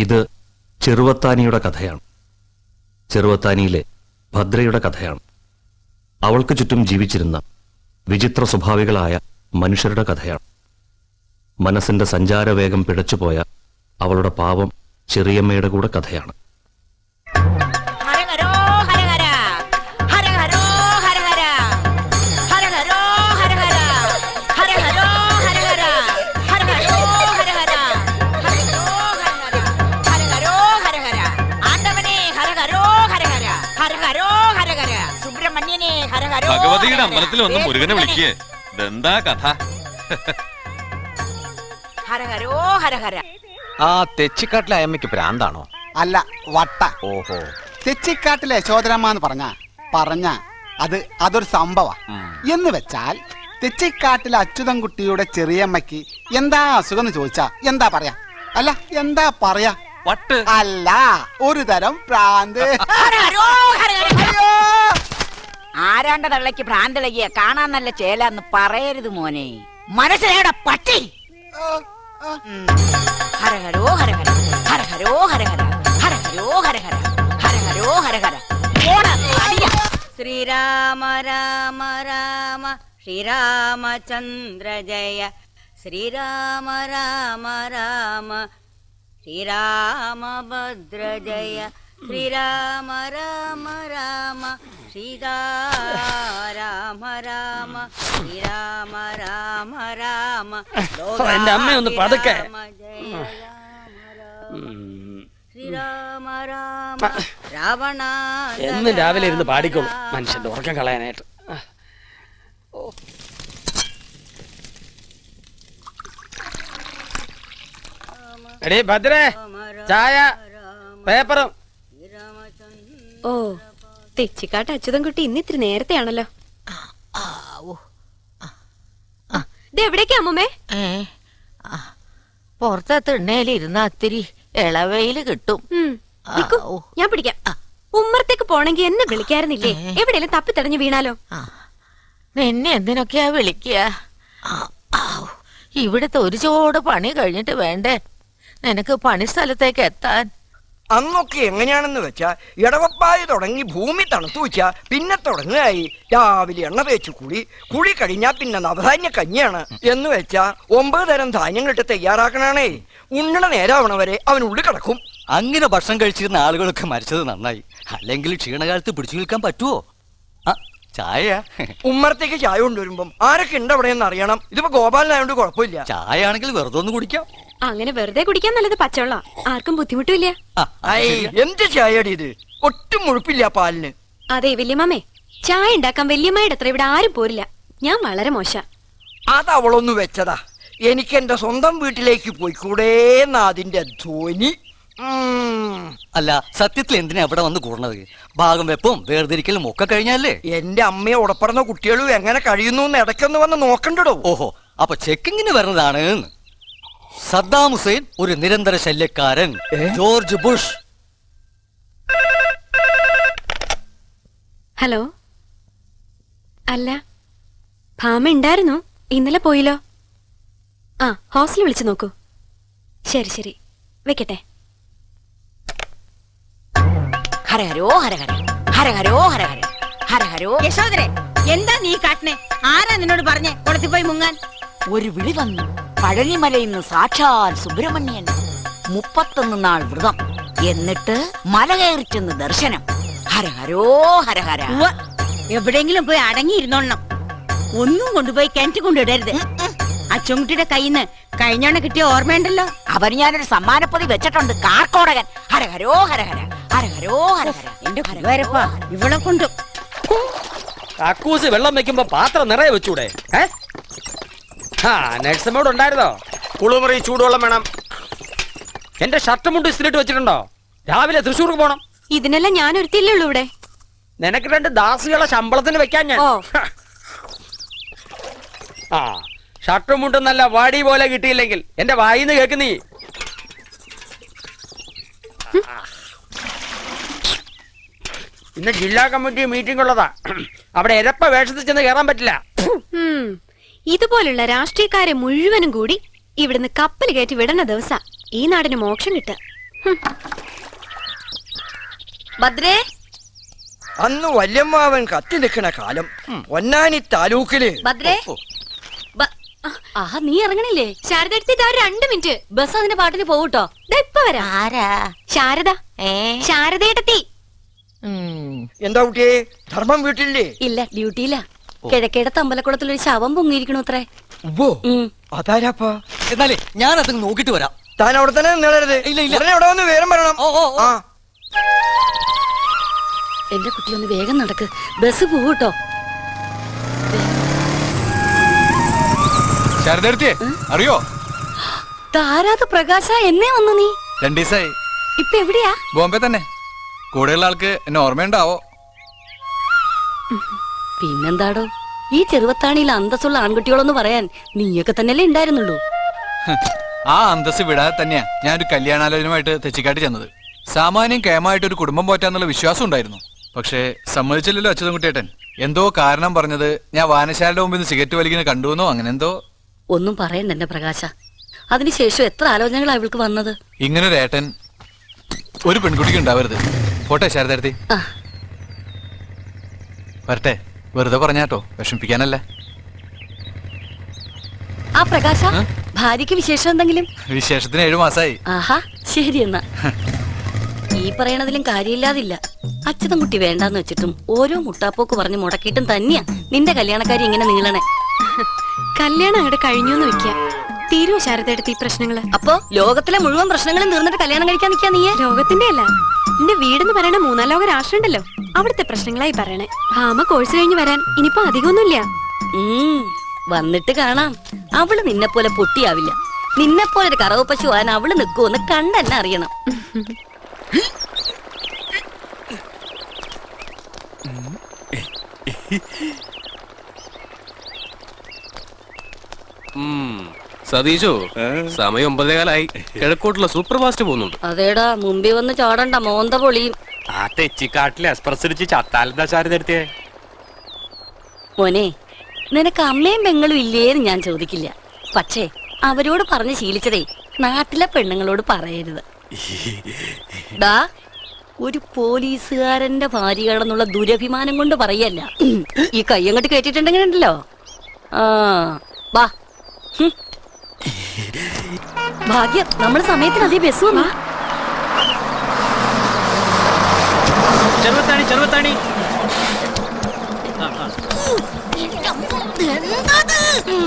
ഇത് ചെറുവത്താനിയുടെ കഥയാണ്. ചെറുവത്താനിയിലെ ഭദ്രയുടെ കഥയാണ്. അവൾക്ക് ചുറ്റും ജീവിച്ചിരുന്ന വിചിത്ര സ്വഭാവികളായ മനുഷ്യരുടെ കഥയാണ്. മനസ്സിന്റെ സഞ്ചാരവേഗം പിഴച്ചുപോയ അവളുടെ പാവം ചെറിയമ്മയുടെ കൂടെ കഥയാണ്. ഭഗവതിയുടെ അമ്പലത്തിൽ വന്ന് മുരുകനെ വിളിക്കേ. ഇതെന്താ കഥ? ആ തെച്ചിക്കാട്ടിലെ അമ്മയ്ക്ക് ഭ്രാന്താണോ? അല്ല, വട്ട. ഓഹോ. തെച്ചിക്കാട്ടിലെ യശോദരമ്മ എന്ന് പറഞ്ഞ അതൊരു സംഭവ എന്ന് വെച്ചാൽ തെച്ചിക്കാട്ടിലെ അച്യുതൻകുട്ടിയുടെ ചെറിയമ്മയ്ക്ക് എന്താ അസുഖം എന്ന് ചോദിച്ചാ എന്താ പറയാ? അല്ല, എന്താ പറയാ? വട്ട് അല്ല, ഒരു തരം ഭ്രാന്ത്. ആരാണ്ട തള്ളക്ക് ഭ്രാന്തളകിയ കാണാൻ നല്ല ചേലാന്ന് പറയരുത് മോനെ. മനസ്സിലേടെ പട്ടി. ഹരഹരോ ഹരഹര ഹരഹരോ ഹരഹര ഹരഹരോ ഹരഹര ഹരഹരോ ഹരഹര. ശ്രീരാമ രാമ രാമ ശ്രീരാമചന്ദ്ര ജയ ശ്രീരാമ രാമ രാമ ശ്രീരാമഭദ്ര ജയ ശ്രീരാമ രാമ രാമ സീതാരാമ രാമ ശ്രീരാമ രാമ രാമ. എന്റെ അമ്മയൊന്ന് പതുക്കെ. ശ്രീരാമ രാമ രാവണ. എന്നും രാവിലെ ഇരുന്ന് പാടിക്കോളും മനുഷ്യന്റെ ഉറക്കം കളയാനായിട്ട്. എടീ ഭദ്രേ, ചായ പേപ്പറും. ഓ, തെച്ചിക്കാട്ട് അച്യുതൻകുട്ടി ഇന്ന് ഇത്തിരി നേരത്തെയാണല്ലോ. ഇത് എവിടേക്കാ അമ്മൂമ്മേ? പുറത്തെ തിണ്ണയിലിരുന്ന അത്തിരി ഇളവയില് കിട്ടും. ഞാൻ പിടിക്കാം. ഉമ്മറത്തേക്ക് പോണെങ്കി എന്നെ വിളിക്കാറുന്നില്ലേ? എവിടെയെങ്കിലും തപ്പിത്തടഞ്ഞു വീണാലോ? നിന്നെ എന്തിനൊക്കെയാ വിളിക്കുക? ഇവിടുത്തെ ഒരു ചോട് പണി കഴിഞ്ഞിട്ട് വേണ്ടേ നിനക്ക് പണി സ്ഥലത്തേക്ക് എത്താൻ? അന്നൊക്കെ എങ്ങനെയാണെന്ന് വെച്ചാ ഇടവപ്പായി തുടങ്ങി ഭൂമി തണുത്തു വെച്ചാ പിന്നെ തുടങ്ങുകയായി രാവിലെ എണ്ണ തേച്ച് കുളി കഴിഞ്ഞാ പിന്നെ നവധാന്യ കഞ്ഞിയാണ് എന്ന് വെച്ചാ 9 തരം ധാന്യങ്ങളിട്ട് തയ്യാറാക്കണേ. ഉണ്ണണ നേരാവണവരെ അവനുള്ളിൽ കിടക്കും. അങ്ങനെ ഭക്ഷണം കഴിച്ചിരുന്ന ആളുകളൊക്കെ മരിച്ചത് നന്നായി. അല്ലെങ്കിൽ ക്ഷീണകാലത്ത് പിടിച്ചു നിൽക്കാൻ പറ്റുമോ? ചായ. ഉമ്മറത്തേക്ക് ചായ കൊണ്ടുവരുമ്പം ആരൊക്കെ ഉണ്ട് അവിടെയെന്ന് അറിയണം. ഇതിപ്പോ ഗോപാലനായോണ്ട് കുഴപ്പമില്ല. ചായ ആണെങ്കിൽ വെറുതെ ഒന്ന് കുടിക്കാം. അങ്ങനെ വെറുതെ കുടിക്കാൻ നല്ലത് പച്ചവെള്ള. ആർക്കും ബുദ്ധിമുട്ടില്ല. എന്ത് ചായടി ഇത്? ഒട്ടും മുഴുപ്പില്ല പാലിന്. അതെ വല്യമ്മേ, ചായ ഉണ്ടാക്കാൻ വല്യമ്മയുടെ അത്ര ഇവിടെ ആരും പോരില്ല. ഞാൻ വളരെ മോശ. അത് അവളൊന്നു വെച്ചതാ. എനിക്ക് എന്റെ സ്വന്തം വീട്ടിലേക്ക് പോയിക്കൂടേന്ന് അതിന്റെ ധ്വനി. അല്ല, സത്യത്തിൽ എന്തിനാ ഇവിടെ വന്ന് കൂടണത്? ഭാഗം വെപ്പും വേർതിരിക്കലും ഒക്കെ കഴിഞ്ഞാലേ. എന്റെ അമ്മയെ ഉടപ്പെടുന്ന കുട്ടികളും എങ്ങനെ കഴിയുന്നു എന്ന് ഇടയ്ക്കൊന്ന് വന്ന് നോക്കണ്ടോ? ഓഹോ, അപ്പൊ ചെക്കിങ്ങിന് വരുന്നതാണ്. സദ്ദാം ഹുസൈൻ ഒരു നിരന്തര ശല്യക്കാരൻ. George Bush. ഹലോ. അല്ല, ഭാമ ഉണ്ടായിരുന്നു. ഇന്നലെ പോയില്ലോ. ആ, ഹോസ്റ്റലിൽ വിളിച്ചു നോക്കൂ. ശരി ശരി, വെക്കട്ടെ. ഹരഹരോ ഹരഹര ഹരഹരോ ഹരഹര ഹരഹരോ. യശോദരെ, എന്താ നീ കാട്ടണേ? ആരാ നിന്നോട് പറഞ്ഞേ കുളത്തിൽ പോയി മുങ്ങാൻ? ഒരു വിളി വന്നു. പഴനിമലയിൽ നിന്ന് സാക്ഷാൽ സുബ്രഹ്മണ്യൻ. 31 നാൾ വ്രതം. എന്നിട്ട് മല കയറി ചെന്ന് ദർശനം. ഹരഹരോ ഹരഹര. എവിടെയെങ്കിലും പോയി അടങ്ങിയിരുന്നോളണം. ഒന്നും കൊണ്ടുപോയി കിണറ്റ് കൊണ്ടിടരുത്. അച്ചുംകുട്ടിയുടെ കയ്യിന്ന് കഴിഞ്ഞോണ കിട്ടിയ ഓർമ്മയുണ്ടല്ലോ. അവന് ഞാനൊരു സമ്മാനപ്പൊതി വെച്ചിട്ടുണ്ട്. കാർക്കോടകൻ. ഹരഹരോ ഹരഹര ഹരഹരോ ഹരഹര. എന്റെ ഹരവരപ്പാ, ഇവളെ കൊണ്ട് കക്കൂസ് വെള്ളം വെക്കുമ്പോ പാത്രം നിറയെ വെച്ചൂടെ? നഴ്സമ്മോട് ഉണ്ടായിരുന്നോ? കുളിമുറി ചൂടുവെള്ളം വേണം. എന്റെ ഷർട്ട് മുണ്ട് ഇസ്തിരിട്ട് വെച്ചിട്ടുണ്ടോ? രാവിലെ തൃശ്ശൂർക്ക് പോണം. ഇതിനെല്ലാം ഞാൻ ഒരുത്തില്ലേ ഉള്ളൂ ഇവിടെ. നിനക്ക് 2 ദാസികളെ ശമ്പളത്തിന് വെക്കാൻ ഞാൻ. ആ, ഷർട്ടും മുണ്ടും നല്ല വാടി പോലെ കിട്ടിയില്ലെങ്കിൽ എന്റെ വായിന്ന് കേൾക്കുന്നീ. ഇന്ന് ജില്ലാ കമ്മിറ്റി മീറ്റിംഗ് ഉള്ളതാ. അവിടെ എരപ്പ വേഷത്തിൽ ചെന്ന് കയറാൻ പറ്റില്ല. ഇതുപോലുള്ള രാഷ്ട്രീയക്കാരെ മുഴുവനും കൂടി ഇവിടുന്ന് കപ്പൽ കയറ്റി വിടുന്ന ദിവസ ഈ നാടിന് മോക്ഷം കിട്ടുക. ഭദ്രേ, അന്ന് വല്യമ്മാവൻ കത്തി നിൽക്കണ കാലം പൊന്നാനി താലൂക്കില് ഭദ്രേ. നീ ഇറങ്ങണില്ലേ? ശാരദ 2 മിനിറ്റ്. ബസ് അതിന്റെ പാട്ടിന് പോകൂട്ടോ. ഇപ്പൊ വരാം. ആരാ? ശാരദ. ശാരദയേട്ടത്തി. എന്താ കുട്ടിയെ, ധർമ്മം വീട്ടില്ലേ? ഇല്ല, ഡ്യൂട്ടിയില്ല. കിഴക്കേടത്ത് അമ്പലക്കുളത്തിൽ ഒരു ശവം പൊങ്ങിയിരിക്കണു അത്രേ. ഉവ്വോ, അതാരാപ്പാ? എന്നാലേ ഞാൻ അത് നോക്കിട്ട് വരാം. താൻ അവിടെ തന്നെ നിന്നേടരുത്. ഇല്ല. ഉടനെ അവിടെ വന്ന് വിവരം പറയണം. ആ, എന്റെ കുട്ടി ഒന്ന് വേഗം നടക്ക്, ബസ് പോകൂട്ടോ. ശാരദേ, അറിയോ? താരാത് പ്രകാശ, എന്നെ വന്നു നീ? 2 ദിവസമായി. ഇപ്പൊ എവിടെയാ? ബോംബെ തന്നെ. കൂടെയുള്ള ആൾക്ക് എന്നെ ഓർമ്മയുണ്ടാവോ? പിന്നെന്താടോ, ഈ ചെറുവത്താണിയിൽ അന്തസ്സുള്ള ആൺകുട്ടികളൊന്ന് പറയാൻ നീയൊക്കെ തന്നെയല്ലേ ഉണ്ടായിരുന്നുള്ളൂ. ആ അന്തസ് വിടാതെ തന്നെയാ ഞാൻ ഒരു കല്യാണാലോചനയുമായിട്ട് തെച്ചിക്കാട്ടി ചെന്നത്. സാമാന്യം കേമായിട്ട് ഒരു കുടുംബം പോറ്റാന്നുള്ള വിശ്വാസം ഉണ്ടായിരുന്നു. പക്ഷേ സമ്മതിച്ചില്ലല്ലോ അച്യുതൻകുട്ടിയേട്ടൻ. എന്തോ കാരണം പറഞ്ഞത് ഞാൻ വായനശാലയുടെ മുമ്പിൽ നിന്ന് സിഗരറ്റ് വലിക്കുന്ന കണ്ടുവെന്നോ അങ്ങനെ എന്തോ. ഒന്നും പറയണ്ട എന്റെ പ്രകാശ. അതിനുശേഷം എത്ര ആലോചനകളാ ഇവൾക്ക് വന്നത്. ഇങ്ങനൊരു ഏട്ടൻ ഒരു പെൺകുട്ടിക്ക് ഉണ്ടാവരുത്. പോട്ടെ ശാരദാരത്തി, വരട്ടെ. വെറുതെ പറഞ്ഞാട്ടോ, വിഷമിപ്പിക്കാനല്ല. ആ പ്രകാശ, ഭാര്യക്ക് വിശേഷം എന്തെങ്കിലും? വിശേഷത്തിന് 7 മാസമായി. ആഹാ, ശരി എന്നാ. ഈ പറയണതിലും കാര്യമില്ലാതില്ല. അച്യുതൻകുട്ടി വേണ്ടാന്ന് വെച്ചിട്ടും ഓരോ മുട്ടാപ്പോക്ക് പറഞ്ഞ് മുടക്കിയിട്ടും തന്നെയാ നിന്റെ കല്യാണക്കാരി ഇങ്ങനെ നീളണേ. കല്യാണം അങ്ങോട്ട് കഴിഞ്ഞൂന്ന് വെക്കാം. തീരുവോ ശാരദയെടുത്ത് ഈ പ്രശ്നങ്ങള്? അപ്പൊ ലോകത്തിലെ മുഴുവൻ പ്രശ്നങ്ങളും തീർന്നിട്ട് കല്യാണം കഴിക്കാൻ നിൽക്കാ നീ? ലോകത്തിന്റെ അല്ല, എന്റെ വീടെന്ന് പറയണ 3-4 ലോക രാഷ്ട്രം ഉണ്ടല്ലോ, അവിടുത്തെ പ്രശ്നങ്ങളായി പറയണേ. ഭാമ കോഴ്സ് കഴിഞ്ഞ് വരാൻ ഇനിയിപ്പോ അധികമൊന്നുമില്ല. വന്നിട്ട് കാണാം. അവള് നിന്നെ പോലെ പൊട്ടിയാവില്ല. നിന്നെ പോലെ ഒരു കറവ് പശു ആൻ അവള് നിൽക്കുമെന്ന് കണ്ടെന്നെ അറിയണം. സതീശോ, സമയം 9:15. കിഴക്കോട്ടുള്ള സൂപ്പർ ഫാസ്റ്റ് പോകുന്നുണ്ട്. അതേടാ, മുമ്പിൽ വന്ന് ചാടണ്ട, മോന്ത പൊളിയും. ആ തെച്ചിക്കാട്ടിൽ എക്സ്പ്രസ് അടിച്ച് ചത്താലെന്താ ശാരദേ? മോനെ, നിനക്ക് അമ്മയും പെങ്ങളും ഇല്ലേന്ന് ഞാൻ ചോദിക്കില്ല. പക്ഷേ അവരോട് പറഞ്ഞ് ശീലിച്ചതേ നാട്ടിലെ പെണ്ണുങ്ങളോട് പറയരുത്. ദാ, ഒരു പോലീസുകാരന്റെ ഭാര്യയാണെന്നുള്ള ദുരഭിമാനം കൊണ്ട് പറയല്ല. ഈ കൈ അങ്ങോട്ട് കേട്ടിട്ടുണ്ടെങ്കിൽ ഉണ്ടല്ലോ. വാ. ഭാഗ്യം, നമ്മുടെ സമയത്തിന് അതേ ബസ് വന്നു. ചെറുവത്താണി.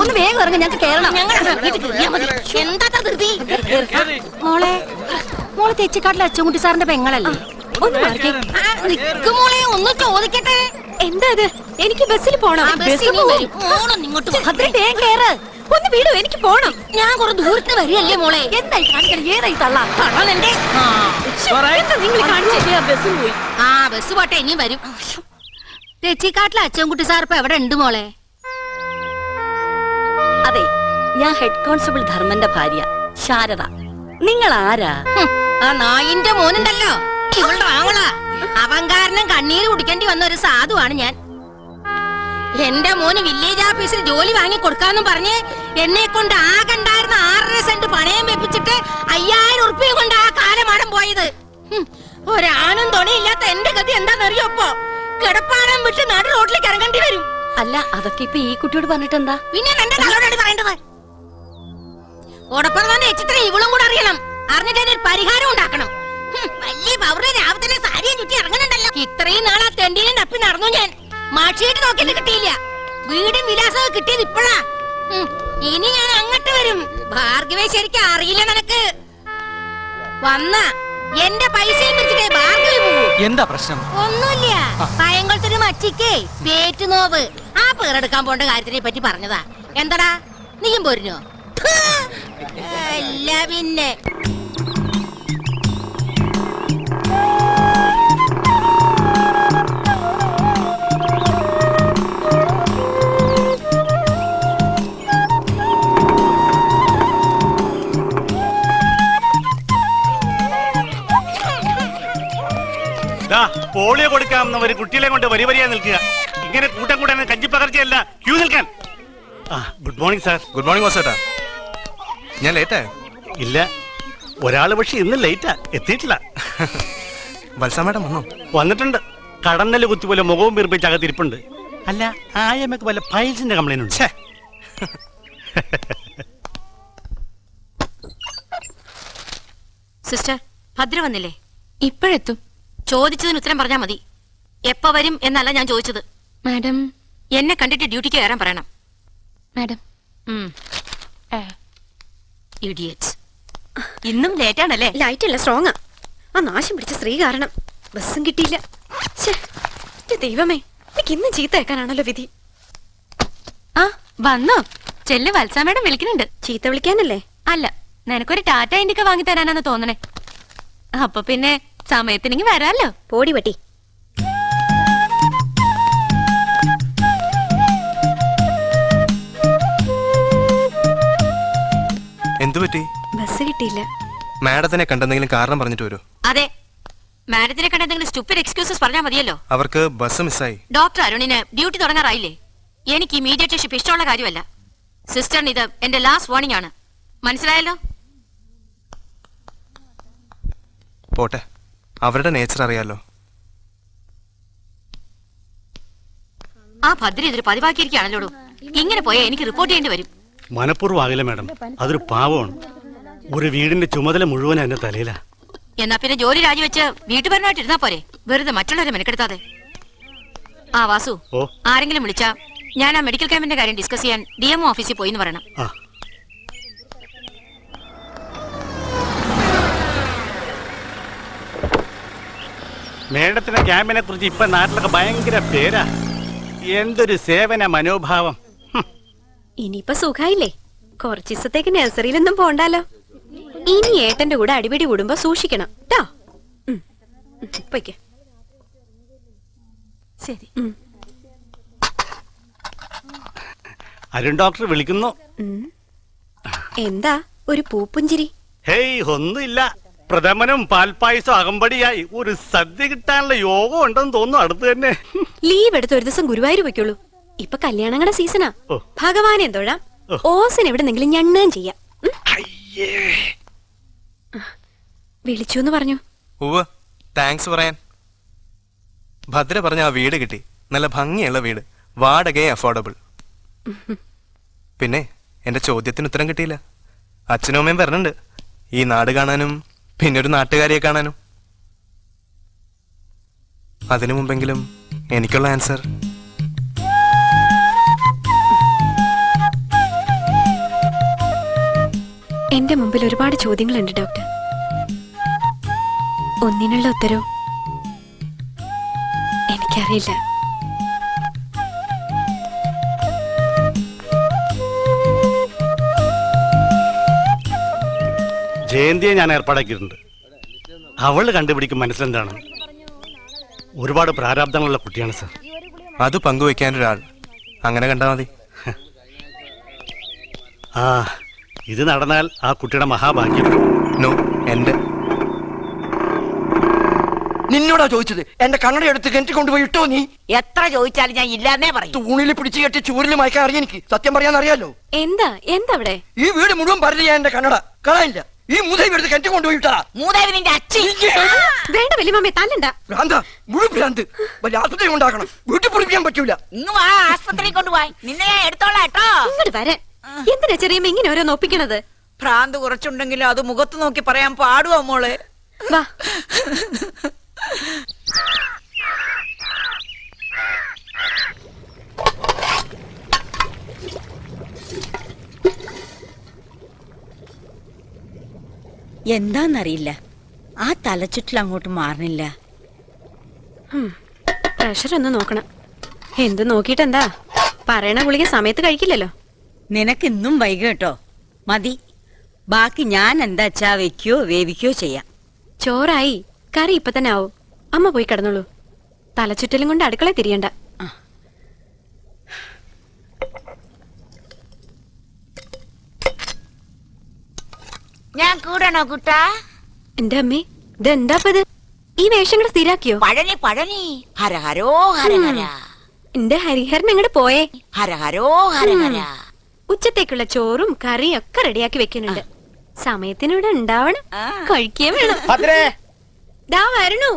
ഒന്ന് വേഗം ഇറങ്ങി, ഞങ്ങൾക്ക് കേറണം. മോളെ തെച്ചിക്കാട്ടിലെ അച്ചൻകുട്ടി സാറിന്റെ പെങ്ങളല്ലേ? ഒന്ന് ചോദിക്കട്ടെ. എന്താ അത്? എനിക്ക് ബസ്സിൽ പോണം. ഒന്ന് വീടോ, എനിക്ക് പോണം. ഞാൻ കുറെ ദൂരത്ത് വരികയല്ലേ മോളെ. എന്തായി കാണിക്കണം? ഏതായി തള്ളാ? ബസ് പോയി. ബസ് പോട്ടെ, ഇനിയും വരും. തെച്ചിക്കാട്ടിലെ അച്ചൻകുട്ടി സാർ ഇപ്പൊ എവിടെ ഉണ്ട് മോളെ? അതെ, ഞാൻ ഹെഡ് കോൺസ്റ്റബിൾ ധർമ്മന്റെ ഭാര്യ ശാരദ. നിങ്ങൾ ആരാ? ആ നായിന്റെ മോനുണ്ടല്ലോ, ഇവളുടെ ആങ്ങളാ. അവൻ കാരണം കണ്ണീര് കുടിക്കേണ്ടി വന്ന ഒരു സാധുവാണ് ഞാൻ. എന്റെ മോന് വില്ലേജ് ഓഫീസിൽ ജോലി വാങ്ങി കൊടുക്കാന്നും പറഞ്ഞ് എന്നെ കൊണ്ട് ആകണ്ടായിരുന്ന 6.5 സെന്റ് പണയം വെപ്പിച്ചിട്ട് 5000 ഉറുപ്പിക കൊണ്ട് ആ കാലമാടം പോയത്. ഒരാണും തുണയില്ലാത്ത എന്റെ ഗതി എന്താണെന്നറിയോപ്പോ? കിടപ്പാടം വിട്ട് നടു റോഡിലേക്ക് ഇറങ്ങേണ്ടി വരും. അല്ല, അതൊക്കെ ഇപ്പൊ ഈ കുട്ടിയോട് പറഞ്ഞിട്ട് എന്താ? പിന്നെ എന്റെ തലോടാണ് പറയേണ്ടത്. ഓടപ്പുറത്തെ എച്ചിത്ര ഇവളും കൂടെ അറിയണം. അറിഞ്ഞിട്ട് ഒരു പരിഹാരം ഉണ്ടാക്കണം. വലിയ പൗര രാവിലെ സാരിയെ ചുറ്റി ഇറങ്ങുന്നുണ്ടല്ലോ. ഇത്രയും നാളാ തെണ്ടീനെ തപ്പി നടന്നു ഞാൻ. മാഷിയിട്ട് നോക്കിയിട്ട് കിട്ടിയില്ല. വീടും വിലാസവും കിട്ടിയത് ഇപ്പോഴാ. ഇനി ഞാൻ അങ്ങോട്ട് വരും. ഭാർഗവേ ശരിക്കും അറിയില്ല നിനക്ക്. വന്ന എന്റെ പൈസയും പിടിച്ചിട്ടേ ഭാർഗവി പോകൂ. എന്താ പ്രശ്നം? ഒന്നുമില്ല, പയങ്കൊളത്തൊരു മച്ചിക്കേ പേറ്റ് നോവ്. ആ പേരെടുക്കാൻ പോണ്ട കാര്യത്തിനെ പറ്റി പറഞ്ഞതാ. എന്താടാ, നീയും പോരുന്നോ? അല്ല പിന്നെ. പോളിയോ കൊടുക്കാമെന്നവര് കുട്ടികളെ കൊണ്ട് വരി വരിയാ നിൽക്കുക. ഇങ്ങനെ കൂട്ടം കൂടാൻ കഞ്ചിപ്പകർച്ചയല്ല, ക്യൂ നിൽക്കാൻ. Good morning sir. Good morning വാസേട്ടാ. ഞാൻ ലേറ്റായോ? ഇല്ല, ഒരാള് പക്ഷെ ഇന്ന് ലേറ്റാ, എത്തിയിട്ടില്ല. വത്സ മാഡം വന്നോ? വന്നിട്ടുണ്ട്. കടന്നല് കുത്തി പോലെ മുഖവും വീർപ്പിച്ച് അകത്തിരിപ്പുണ്ട്. അല്ല, ആയമ്മക്ക് വല്ല പൈൽസിന്റെ കംപ്ലൈന്റ് ഉണ്ട്. സിസ്റ്റർ, ഭദ്ര വന്നില്ലേ? ഇപ്പോഴെത്തും. ചോദിച്ചതിന് ഉത്തരം പറഞ്ഞാ മതി. എപ്പ വരും എന്നല്ല ഞാൻ ചോദിച്ചത്. മാഡം, എന്നെ കണ്ടിട്ട് ഡ്യൂട്ടിക്ക് കയറാൻ പറയണം. മാഡം. ഇഡിയറ്റ്സ്. ഇന്നും ലേറ്റാണല്ലേ? ലൈറ്റ് അല്ല, സ്ട്രോങ്ങാ. ആ നാശം പിടിച്ച സ്ത്രീ കാരണം ബസ്സും കിട്ടിയില്ല. ദൈവമേ, എനിക്ക് ഇന്നും ചീത്ത കേൾക്കാനാണല്ലോ വിധി. ആ വന്നോ? ചെല്ല്, വത്സാമേടം വിളിക്കുന്നുണ്ട്. ചീത്ത വിളിക്കാനല്ലേ? അല്ല, നിനക്കൊരു ടാറ്റ ഇന്ത്യക്ക വാങ്ങി തരാനാന്ന് തോന്നണേ. അപ്പൊ പിന്നെ സമയത്തിനെങ്കിൽ വരാല്ലോ. പോടി പറ്റി. എന്തു പറ്റി? ബസ് കിട്ടിയില്ല. മാഡത്തിനെ കണ്ടെന്തെങ്കിലും കാരണം പറഞ്ഞിട്ട് വരൂ. അതെ, മാഡത്തിനെ കണ്ട എന്തെങ്കിലും സ്റ്റുപ്പിഡ് എക്സ്ക്യൂസസ് പറഞ്ഞാൽ മതിയല്ലോ. അവർക്ക് ബസ് മിസ്സായി. ഡോക്ടർ അരുണിന് ഡ്യൂട്ടി തുടങ്ങാറായില്ലേ? എനിക്ക് ഇമീഡിയറ്റ് ഷിപ്പ് ഇഷ്ടമുള്ള കാര്യമല്ല. സിസ്റ്ററിന് ഇത് എന്റെ ലാസ്റ്റ് വാർണിംഗ് ആണ്. മനസ്സിലായല്ലോ? പോട്ടെ, അവരുടെ നേച്ചർ അറിയാലോ. ആ ഭദ്ര ഇതൊരു പതിവാക്കിയിരിക്കുകയാണല്ലോ. ഇങ്ങനെ പോയാൽ എനിക്ക് റിപ്പോർട്ട് ചെയ്യേണ്ടി വരും. മനഃപൂർവ്വം ആകില്ല മാഡം, അതൊരു പാവമാണ്. ഒരു വീടിന്റെ ചുമതല മുഴുവൻ എന്റെ തലയിലാ. എന്നാ പിന്നെ ജോലി രാജിവെച്ച് വീട്ടുപരമായിട്ട് ഇരുന്നാ പോരെ, വെറുതെ മറ്റുള്ളവരെ മെനക്കെടുത്താതെ. ആ വാസു, ആരെങ്കിലും വിളിച്ചാ ഞാൻ ആ മെഡിക്കൽ ക്യാമ്പിന്റെ കാര്യം ഡിസ്കസ് ചെയ്യാൻ DMO ഓഫീസിൽ പോയി എന്ന് പറയണം. മേഡത്തിന്റെ ക്യാമ്പിനെ കുറിച്ച് ഇപ്പൊ നാട്ടിലൊക്കെ ഭയങ്കര പേരാ. എന്തൊരു സേവന മനോഭാവം. ഇനിയിപ്പൊ സുഖായില്ലേ? കുറച്ച് ദിവസത്തേക്ക് നഴ്സറിയിലൊന്നും പോണ്ടാലോ. ഇനി ഏട്ടന്റെ കൂടെ അടിപിടി കൂടുമ്പോ സൂക്ഷിക്കണം ട്ടോ. ശരി. അരുൺ ഡോക്ടർ വിളിക്കുന്നു. എന്താ ഒരു പൂപ്പുഞ്ചിരി? ഹേയ്, ഒന്നുമില്ല. പ്രഥമനും പാൽപ്പായസം അകമ്പടിയായി ഒരു സദ്യ കിട്ടാനുള്ള യോഗം ഉണ്ടെന്ന് തോന്നുന്നു അടുത്ത് തന്നെ. ലീവ് എടുത്ത് ഒരു ദിവസം ഗുരുവായൂർ വെക്കുള്ളൂ. ഇപ്പൊ കല്യാണങ്ങളുടെ സീസണാ. ഭഗവാനെ തൊഴാം, ഓസിന് എവിടെന്നെങ്കിലും ഞണ്ണാൻ ചെയ്യാം. വിളിച്ചു എന്ന് പറഞ്ഞു. താങ്ക്സ് പറയാൻ. ഭദ്ര പറഞ്ഞ ആ വീട് കിട്ടി. നല്ല ഭംഗിയുള്ള വീട്, വാടകയും അഫോർഡബിൾ. പിന്നെ എന്റെ ചോദ്യത്തിന് ഉത്തരം കിട്ടിയില്ല. അച്ഛനും അമ്മയും പറഞ്ഞിട്ടുണ്ട് ഈ നാട് കാണാനും പിന്നെ ഒരു നാട്ടുകാരിയെ കാണാനും. അതിനു മുമ്പെങ്കിലും എനിക്കുള്ള ആൻസർ. എന്റെ മുമ്പിൽ ഒരുപാട് ചോദ്യങ്ങളുണ്ട് ഡോക്ടർ. ഒന്നിനുള്ള ഉത്തരവും എനിക്കറിയില്ല. ജയന്തിയെ ഞാൻ ഏർപ്പാടാക്കിയിട്ടുണ്ട്. അവള് കണ്ടുപിടിക്കും മനസ്സിലെന്താണ്. ഒരുപാട് പ്രാരാബ്ദങ്ങളുള്ള കുട്ടിയാണ് സർ. അത് പങ്കുവെക്കാനൊരാൾ അങ്ങനെ കണ്ടാൽ മതി. ആ, ഇത് നടന്നാൽ ആ കുട്ടിയുടെ മഹാഭാഗ്യം. നോ, എന്റെ. നിന്നോടാ ചോദിച്ചത്? എന്റെ കണ്ണട എടുത്ത് കിണറ്റി കൊണ്ടുപോയി ഇട്ടോ നീ? എത്ര ചോദിച്ചാലും ഞാൻ ഇല്ലാന്നേ പറയും. തൂണിൽ പിടിച്ചു കെട്ടി ചൂരിൽ മയക്കാൻ അറിയാം എനിക്ക്. സത്യം പറയാനറിയാലോ. എന്താ എന്താ അവിടെ? ഈ വീട് മുഴുവൻ പറഞ്ഞു ഞാൻ എന്റെ കണ്ണട കളയില്ല. ഈ മൂതായി എടുത്ത് കിണറ്റി കൊണ്ടുപോയിട്ടാ. വേണ്ട വലിയമ്മ, തല്ലണ്ട. ഭ്രാന്ത, മുഴു ഭ്രാന്ത്. വലിയ ആസ്പത്രി ഉണ്ടാക്കണം. വീട്ടിൽ പൊടിപ്പിക്കാൻ പറ്റൂല. ആസ്പത്രി കൊണ്ടുപോയി നിന്നെ എടുത്തോളാം കേട്ടോ. ഇങ്ങോട്ട് വരാൻ എന്തിനാ ചെറിയമ്മ ഇങ്ങനെ ഓരോന്ന് ഒപ്പിക്കണത്? ഭ്രാന്ത് കുറച്ചുണ്ടെങ്കിലും അത് മുഖത്ത് നോക്കി പറയാൻ പാടുവോ മോളെ? വാ. എന്താന്നറിയില്ല, ആ തലച്ചുറ്റിൽ അങ്ങോട്ട് മാറണില്ല. പ്രഷർ ഒന്ന് നോക്കണം. എന്ത് നോക്കിയിട്ട് എന്താ? പറയണ ഗുളിക സമയത്ത് കഴിക്കില്ലല്ലോ. നിനക്ക് ഇന്നും വൈകി കേട്ടോ. മതി, ബാക്കി ഞാൻ എന്താച്ചാ വെക്കോ വേവിക്കോ ചെയ്യാം. ചോറായി, കറി ഇപ്പൊ തന്നെ ആവും. അമ്മ പോയി കിടന്നോളൂ. തലച്ചുറ്റലും കൊണ്ട് അടുക്കള തിരിയണ്ട. ഞാൻ കൂടണോ കുട്ടാ? എന്റെ അമ്മേ, ഇതെന്താപ്പത്? ഈ വേഷങ്ങൾ സ്ഥിരാക്കിയോ? പഴനി പഴനി, ഹരഹരോ ഹരഹര. എന്റെ ഹരിഹരൻ എങ്ങോട്ട് പോയേ? ഹരഹരോ ഹരഹര. ഉച്ചത്തേക്കുള്ള ചോറും കറിയും ഒക്കെ റെഡിയാക്കി വെക്കുന്നുണ്ട്. സമയത്തിനൂടെ ഉണ്ടാവണം, കഴിക്കേ വേണം. ദാ വരണു.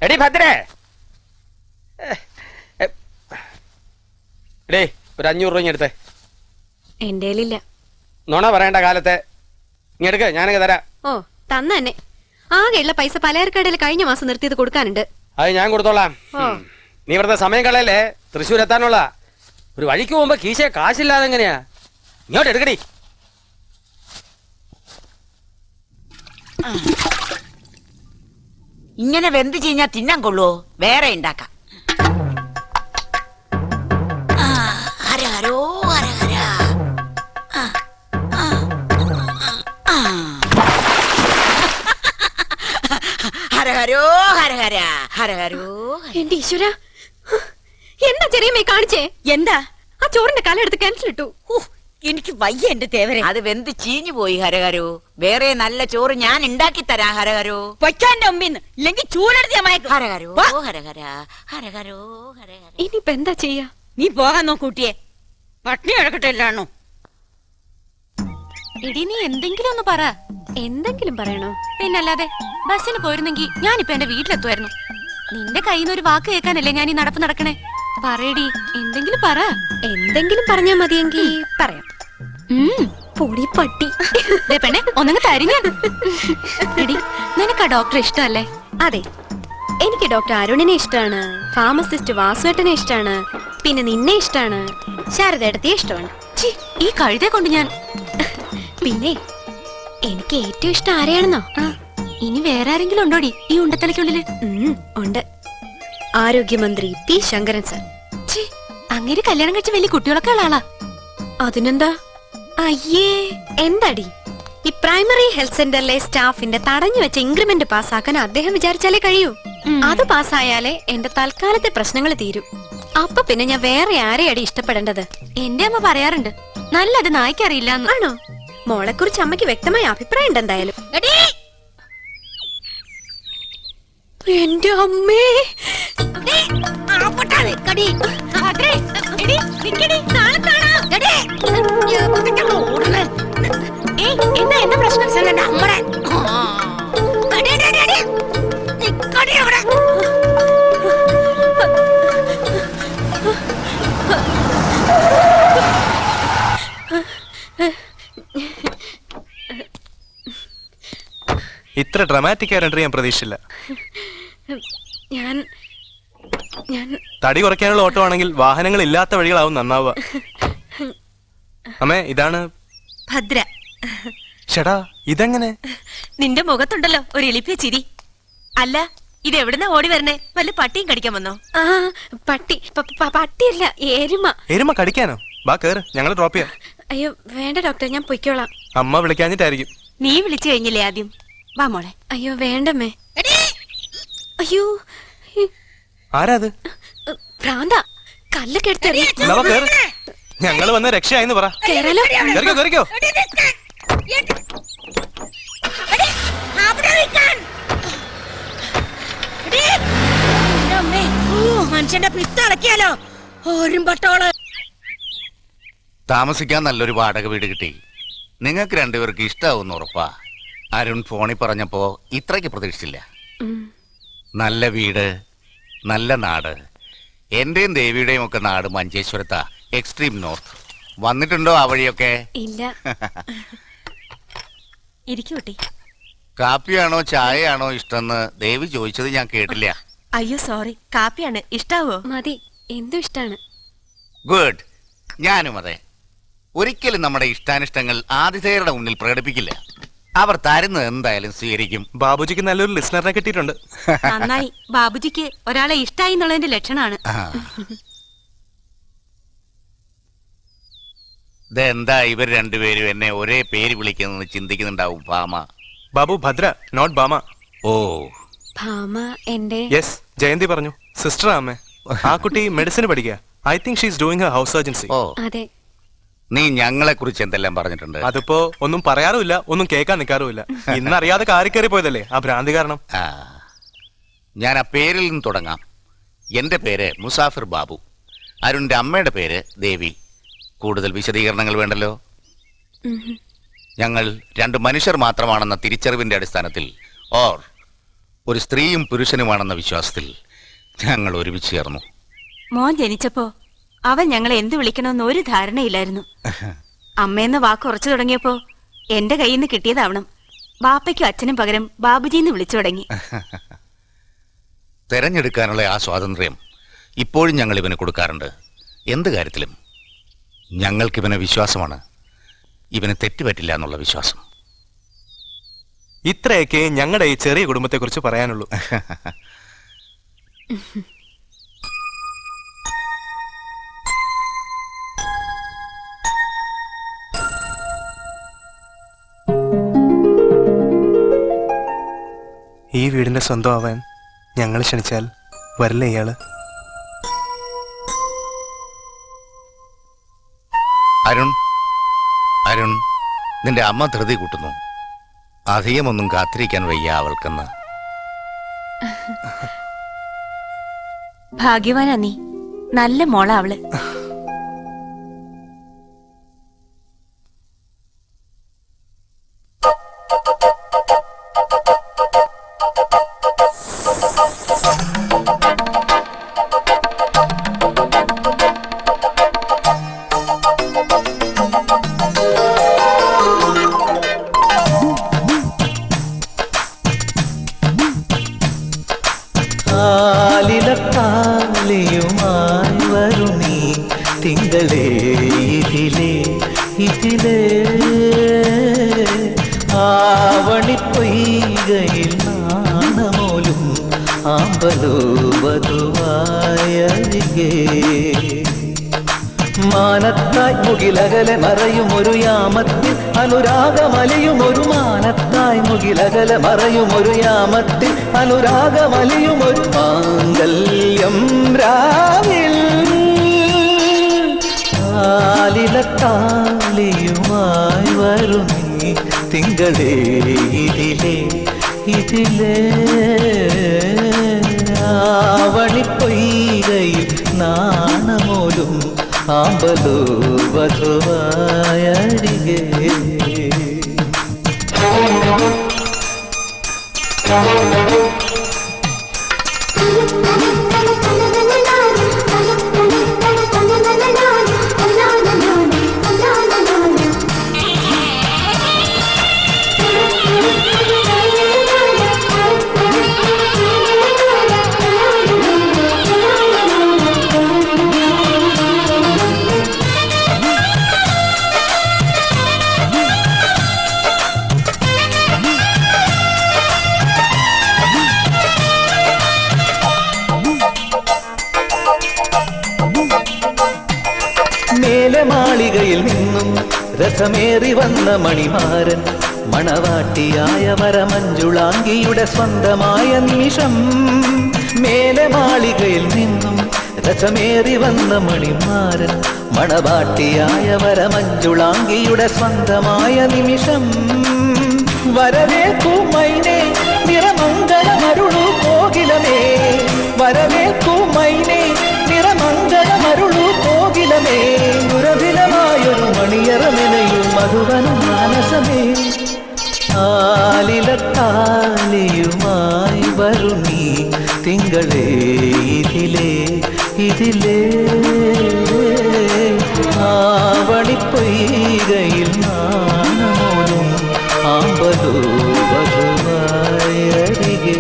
എടി ഭദ്രേ, എടേ ഒരു 500 രൂപ എടുത്തേ. എന്റെ നുണ പറയേണ്ട കാലത്തെ നീ എടുക്ക, ഞാനങ്ങ് തരാം. ഓ തന്നെ. ആകെയുള്ള പൈസ പലചരക്കടയിൽ കഴിഞ്ഞ മാസം നിർത്തിയത് കൊടുക്കാനുണ്ട്. അത് ഞാൻ കൊടുത്തോളാം. നീ ഇവിടുത്തെ സമയം കളയല്ലേ, തൃശ്ശൂർ എത്താനുള്ള. ഒരു വഴിക്ക് പോകുമ്പോ കീശ കാശില്ലാതെ എങ്ങനെയാ? ഇങ്ങോട്ട് എടുക്കടി. ഇങ്ങനെ വെന്ത് ചീഞ്ഞാ തിന്നാൻ കൊള്ളുവോ? വേറെ ഉണ്ടാക്കാം. ഹരഹരോ ഹരഹര. ഹരഹരോ ഹരഹര ഹരഹരോ. എന്റെ ഈശ്വര, എന്താ ചെറിയമ്മേ കാണിച്ചേ? എന്താ? ആ ചോറിന്റെ കലെടുത്ത് ക്യാൻസൽ ഇട്ടു. എനിക്ക് വയ്യ എന്റെ തേവരെ. അത് വെന്ത് ചീഞ്ഞു പോയി ഹരഹരോ. വേറെ നല്ല ചോറ് ഞാൻ ഉണ്ടാക്കി തരാം ഹരഹരോ. പൊയ്ക്കാന്റെ മുമ്പിന്ന്, ഇല്ലെങ്കിൽ ചൂടെടുത്ത് മയക്കും. ഹരഹരോ ഹരഹര ഹരഹരോ ഹരഹര. ഇനിയിപ്പോ എന്താ ചെയ്യാ? നീ പോകാൻ നോക്കൂട്ടിയെ, പട്ടിണി കിടക്കട്ടെ എല്ലാണോ. എടി നീ എന്തെങ്കിലും ഒന്ന് പറ. എന്തെങ്കിലും പറയണോ? പിന്നല്ലാതെ ബസ്സിന് പോയിരുന്നെങ്കിൽ ഞാനിപ്പോ എന്റെ വീട്ടിലെത്തുമായിരുന്നു. നിന്റെ കയ്യിൽ നിന്ന് ഒരു വാക്ക് കേൾക്കാനല്ലേ ഞാൻ ഈ നടപ്പ് നടക്കണേ. പറയടി, എന്തെങ്കിലും പറ. എന്തെങ്കിലും പറഞ്ഞാ മതിയെങ്കിൽ പറയാം. പൊടി പട്ടി പെണ്ണെ, ഒന്നങ്ങ് തരിഞ്ഞ. എടി, നിനക്ക് ആ ഡോക്ടറെ ഇഷ്ടമല്ലേ? അതെ, എനിക്ക് ഡോക്ടർ അരുണിനെ ഇഷ്ടമാണ്, ഫാർമസിസ്റ്റ് വാസുവേട്ടനെ ഇഷ്ടമാണ്, പിന്നെ നിന്നെ ഇഷ്ടമാണ്, ശാരദയുടെ ഇഷ്ടമാണ്. ഈ കഴുതെ കൊണ്ട് ഞാൻ. പിന്നെ എനിക്ക് ഏറ്റവും ഇഷ്ടം ആരെയാണെന്നോ? ഇനി വേറെ ആരെങ്കിലും ഉണ്ടോടി ഈ ഉണ്ടത്തലയ്ക്കുള്ളില്? ഉണ്ട്, ആരോഗ്യമന്ത്രി പി ശങ്കരൻ സർ. അങ്ങനെ കല്യാണം കഴിച്ച വലിയ കുട്ടികളൊക്കെ ഉള്ള ആളാ. അതിനെന്താ? അയ്യേ, എന്താടി? ഈ പ്രൈമറി ഹെൽത്ത് സെന്ററിലെ സ്റ്റാഫിന്റെ തടഞ്ഞു വെച്ച ഇൻക്രിമെന്റ് പാസ്സാക്കാൻ അദ്ദേഹം വിചാരിച്ചാലേ കഴിയൂ. അത് പാസ്സായാലേ എന്റെ തൽക്കാലത്തെ പ്രശ്നങ്ങൾ തീരൂ. അപ്പൊ പിന്നെ ഞാൻ വേറെ ആരെയാടി ഇഷ്ടപ്പെടേണ്ടത്? എന്റെ അമ്മ പറയാറുണ്ട്, നല്ലത് നായ്ക്കറിയില്ല. ആണോ? മോളെ കുറിച്ച് അമ്മയ്ക്ക് വ്യക്തമായ അഭിപ്രായം ഉണ്ട് എന്തായാലും. എന്റെ അമ്മേ, എന്താ പ്രശ്നം? ഇത്ര ഡ്രമാറ്റിക് ആയിട്ട് ഞാൻ പ്രതീക്ഷിച്ചില്ല. ഞാൻ തടി കുറയ്ക്കാനുള്ള ഓട്ടോ ആണെങ്കിൽ വാഹനങ്ങൾ ഇല്ലാത്ത വഴികളാവും നന്നാവുക. അമ്മേ, ഇതാണ് ഭദ്ര. ചേടാ, ഇതെങ്ങനെ? നിന്റെ മുഖത്തുണ്ടല്ലോ ഒരു എളിപ്പിയ ചിരി. അല്ല, ഇത് എവിടുന്നാ ഓടി വരണേ? വല്ല പട്ടിയും കടിക്കാൻ വന്നോ? ആ, പട്ടി പട്ടിയല്ല, എരുമ. എരുമ കടിക്കാനോ? വാ കേറ്, ഞങ്ങൾ ഡ്രോപ്പ് ചെയ്യാം. അയ്യോ വേണ്ട ഡോക്ടർ, ഞാൻ പൊയ്ക്കോളാം. അമ്മ വിളിക്കാഞ്ഞിട്ടായിരിക്കും. നീ വിളിച്ചു കഴിഞ്ഞില്ലേ ആദ്യം? വാ മോളെ. അയ്യോ വേണ്ടമ്മേ. അയ്യോ, ആരാ അത്? ഭ്രാന്ത, കല്ലൊക്കെ എടുത്തെറിയ. ഞങ്ങള് വന്ന് രക്ഷയായിന്ന് പറ. കേറാലോ? കേറിക്കോ കേറിക്കോ. മനുഷ്യന്റെ പിത്ത അടക്കിയാലോ ഓരും പട്ടോള്. താമസിക്കാൻ നല്ലൊരു വാടക വീട് കിട്ടി. നിങ്ങൾക്ക് രണ്ടുപേർക്ക് ഇഷ്ടാവുന്ന ഉറപ്പാ. അരുൺ ഫോണിൽ പറഞ്ഞപ്പോ ഇത്രയ്ക്ക് പ്രതീക്ഷിച്ചില്ല. നല്ല വീട്, നല്ല നാട്. എന്റെയും ദേവിയുടെയും ഒക്കെ നാട് മഞ്ചേശ്വരത്താ, എക്സ്ട്രീം നോർത്ത്. വന്നിട്ടുണ്ടോ ആ വഴിയൊക്കെ? ഇല്ല. ഇരിക്കൂട്ടി. കാപ്പിയാണോ ചായയാണോ ഇഷ്ടമെന്ന് ദേവി ചോദിച്ചത് ഞാൻ കേട്ടില്ല. അയ്യോ സോറി, കാപ്പിയാണ്. ഇഷ്ടാവോ? മതി, എന്തും ഇഷ്ടാണ്. ഗുഡ്. ഞാനും അതെ. ഒരിക്കലും നമ്മുടെ ഇഷ്ടാനിഷ്ടങ്ങൾ ആതിഥേയരുടെ മുന്നിൽ പ്രകടിപ്പിക്കില്ല. അവർ തരുന്നത് എന്തായാലും സ്വീകരിക്കും. ബാബുജിക്ക് നല്ലൊരു ലിസണറിനെ കിട്ടിയിട്ടുണ്ട്. നന്നായി. ബാബുജിക്ക് ഒരാളെ ഇഷ്ടായി എന്നുള്ളതിന്റെ ലക്ഷണമാണ്. ഇതെന്താ ഇവർ രണ്ടുപേരും എന്നെ ഒരേ പേര് വിളിക്കുന്നത് ചിന്തിക്കുന്നുണ്ടാവും. ഭാമ. ബാബു ഭദ്ര, നോട്ട് ഭാമ. ഓ, ഭാമ എന്റെ. യെസ്, ജയന്തി പറഞ്ഞു. സിസ്റ്റർ അമ്മേ. ആ കുട്ടി മെഡിസിൻ പഠിക്കുക. I think she's doing her house surgeoncy. ഓ അതെ. നീ ഞങ്ങളെ കുറിച്ച് എന്തെല്ലാം പറഞ്ഞിട്ടുണ്ട്? അതിപ്പോ ഒന്നും പറയാറുമില്ല, ഒന്നും കേൾക്കാൻ നിൽക്കാറുമില്ല. ഇന്നറിയാതെ കാറി കയറി പോയതല്ലേ ആ ഭ്രാന്തി കാരണം. ഞാൻ ആ പേരിൽ നിന്ന് തുടങ്ങാം. എന്റെ പേര് മുസാഫിർ ബാബു. അരുണിന്റെ അമ്മയുടെ പേര് ദേവി. കൂടുതൽ വിശദീകരണങ്ങൾ വേണ്ടല്ലോ. ഞങ്ങൾ രണ്ട് മനുഷ്യർ മാത്രമാണെന്ന തിരിച്ചറിവിന്റെ അടിസ്ഥാനത്തിൽ ഓർ ഒരു സ്ത്രീയും പുരുഷനുമാണെന്ന വിശ്വാസത്തിൽ ഞങ്ങൾ ഒരുമിച്ച് ചേർന്നു. മോൻ ജനിച്ചപ്പോ അവൻ ഞങ്ങളെ എന്ത് വിളിക്കണമെന്ന് ഒരു ധാരണയില്ലായിരുന്നു. അമ്മയെന്ന വാക്ക് ഉറച്ചു തുടങ്ങിയപ്പോ എന്റെ കയ്യിൽ നിന്ന് കിട്ടിയതാവണം. ബാപ്പയ്ക്കും അച്ഛനും പകരം ബാബുജിന്ന് വിളിച്ചു തുടങ്ങി. തെരഞ്ഞെടുക്കാനുള്ള ആ സ്വാതന്ത്ര്യം ഇപ്പോഴും ഞങ്ങൾ ഇവന് കൊടുക്കാറുണ്ട്. എന്ത് കാര്യത്തിലും ഞങ്ങൾക്കിവനെ വിശ്വാസമാണ്. ഇവന് തെറ്റുപറ്റില്ല എന്നുള്ള വിശ്വാസം. ഇത്രയൊക്കെ ഞങ്ങളുടെ ഈ ചെറിയ കുടുംബത്തെക്കുറിച്ച് പറയാനുള്ളൂ. ഈ വീടിന്റെ സ്വന്തം ആവാൻ ഞങ്ങൾ ക്ഷണിച്ചാൽ വരില്ല ഇയാള്? അരുൺ, അരുൺ, നിന്റെ അമ്മ ധൃതി കൂട്ടുന്നു. അധികമൊന്നും കാത്തിരിക്കാൻ വയ്യ അവൾക്കെന്ന്. ഭാഗ്യവാനാ നീ. നല്ല മോള അവള്. താലിയുമായി വരും നീ തിങ്കളേ ഇതിലേ ഇതിലേ ആവണിപ്പൊയ്കയിൽ നാണമോലും ആമ്പലോ വധുവായരികേ മാനത്തായി മുകിലകലെ മറയും ഒരു യാമത്തിൽ അനുരാഗമലിയും ഒരു മാനത്തായി മുകിലകലെ മറയും ഒരു യാമത്തിൽ അനുരാഗമലിയും ഒരു മാംഗല്യം രാവിൽ താലിയുമായി വരും നീ തിങ്കളേ ഇതിലേ ഇതിലേ ആവണിപ്പൊയ്കയിൽ നാണമോലും ആമ്പലോ വധുവായരികേ മേലെ മാളികയിൽ നിന്നും രഥമേറി വന്ന മണിമാരൻ മണവാട്ടിയായ വരമഞ്ജുളാംഗിയുടെ സ്വന്തമായ നിമിഷം. മേലെ മാളികയിൽ നിന്നും രഥമേറി വന്ന മണിമാരൻ മണവാട്ടിയായ വരമഞ്ജുളാംഗിയുടെ സ്വന്തമായ നിമിഷം. വരവേൽക്കൂ മൈനേ നിറമംഗളമരുളൂ കോകിലമേ, വരവേൽക്കൂ മൈനേ നിറമംഗളമരുളൂ കോകിലമേ, ദുരഭിലമായൊരു മണിയറമെനയും മധുവനും മാനസമേ. താലിയുമായി വരും നീ തിങ്കളേ ഇതിലേ ഇതിലേ ആവണിപ്പൊയ്കയിൽ നാണമോലും ആമ്പലോ വധുവായരികേ.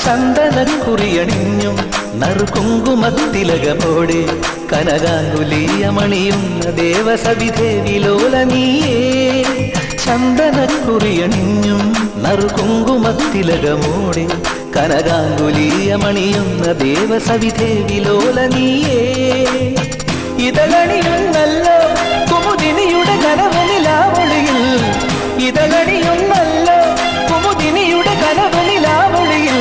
ചന്ദനക്കുറിയണിഞ്ഞും നറുകുങ്കുമത്തിലകമോടെ കനകാങ്കുലീയമണിയുന്ന ദേവസവിധേ വിലോലനീയേ. ചന്ദനക്കുറിയണിഞ്ഞും നറുകുങ്കുമത്തിലകമോടെ കനകാങ്കുലീയമണിയുന്ന ദേവസവിധേ വിലോല നീയേ ഇതളണിയുന്നല്ലോ കുമുദിനിയുടെ കനവനിലാവൊളിയിൽ ഇതളണിയുന്നല്ലോ കുമുദിനിയുടെ കനവനിലാവൊളിയിൽ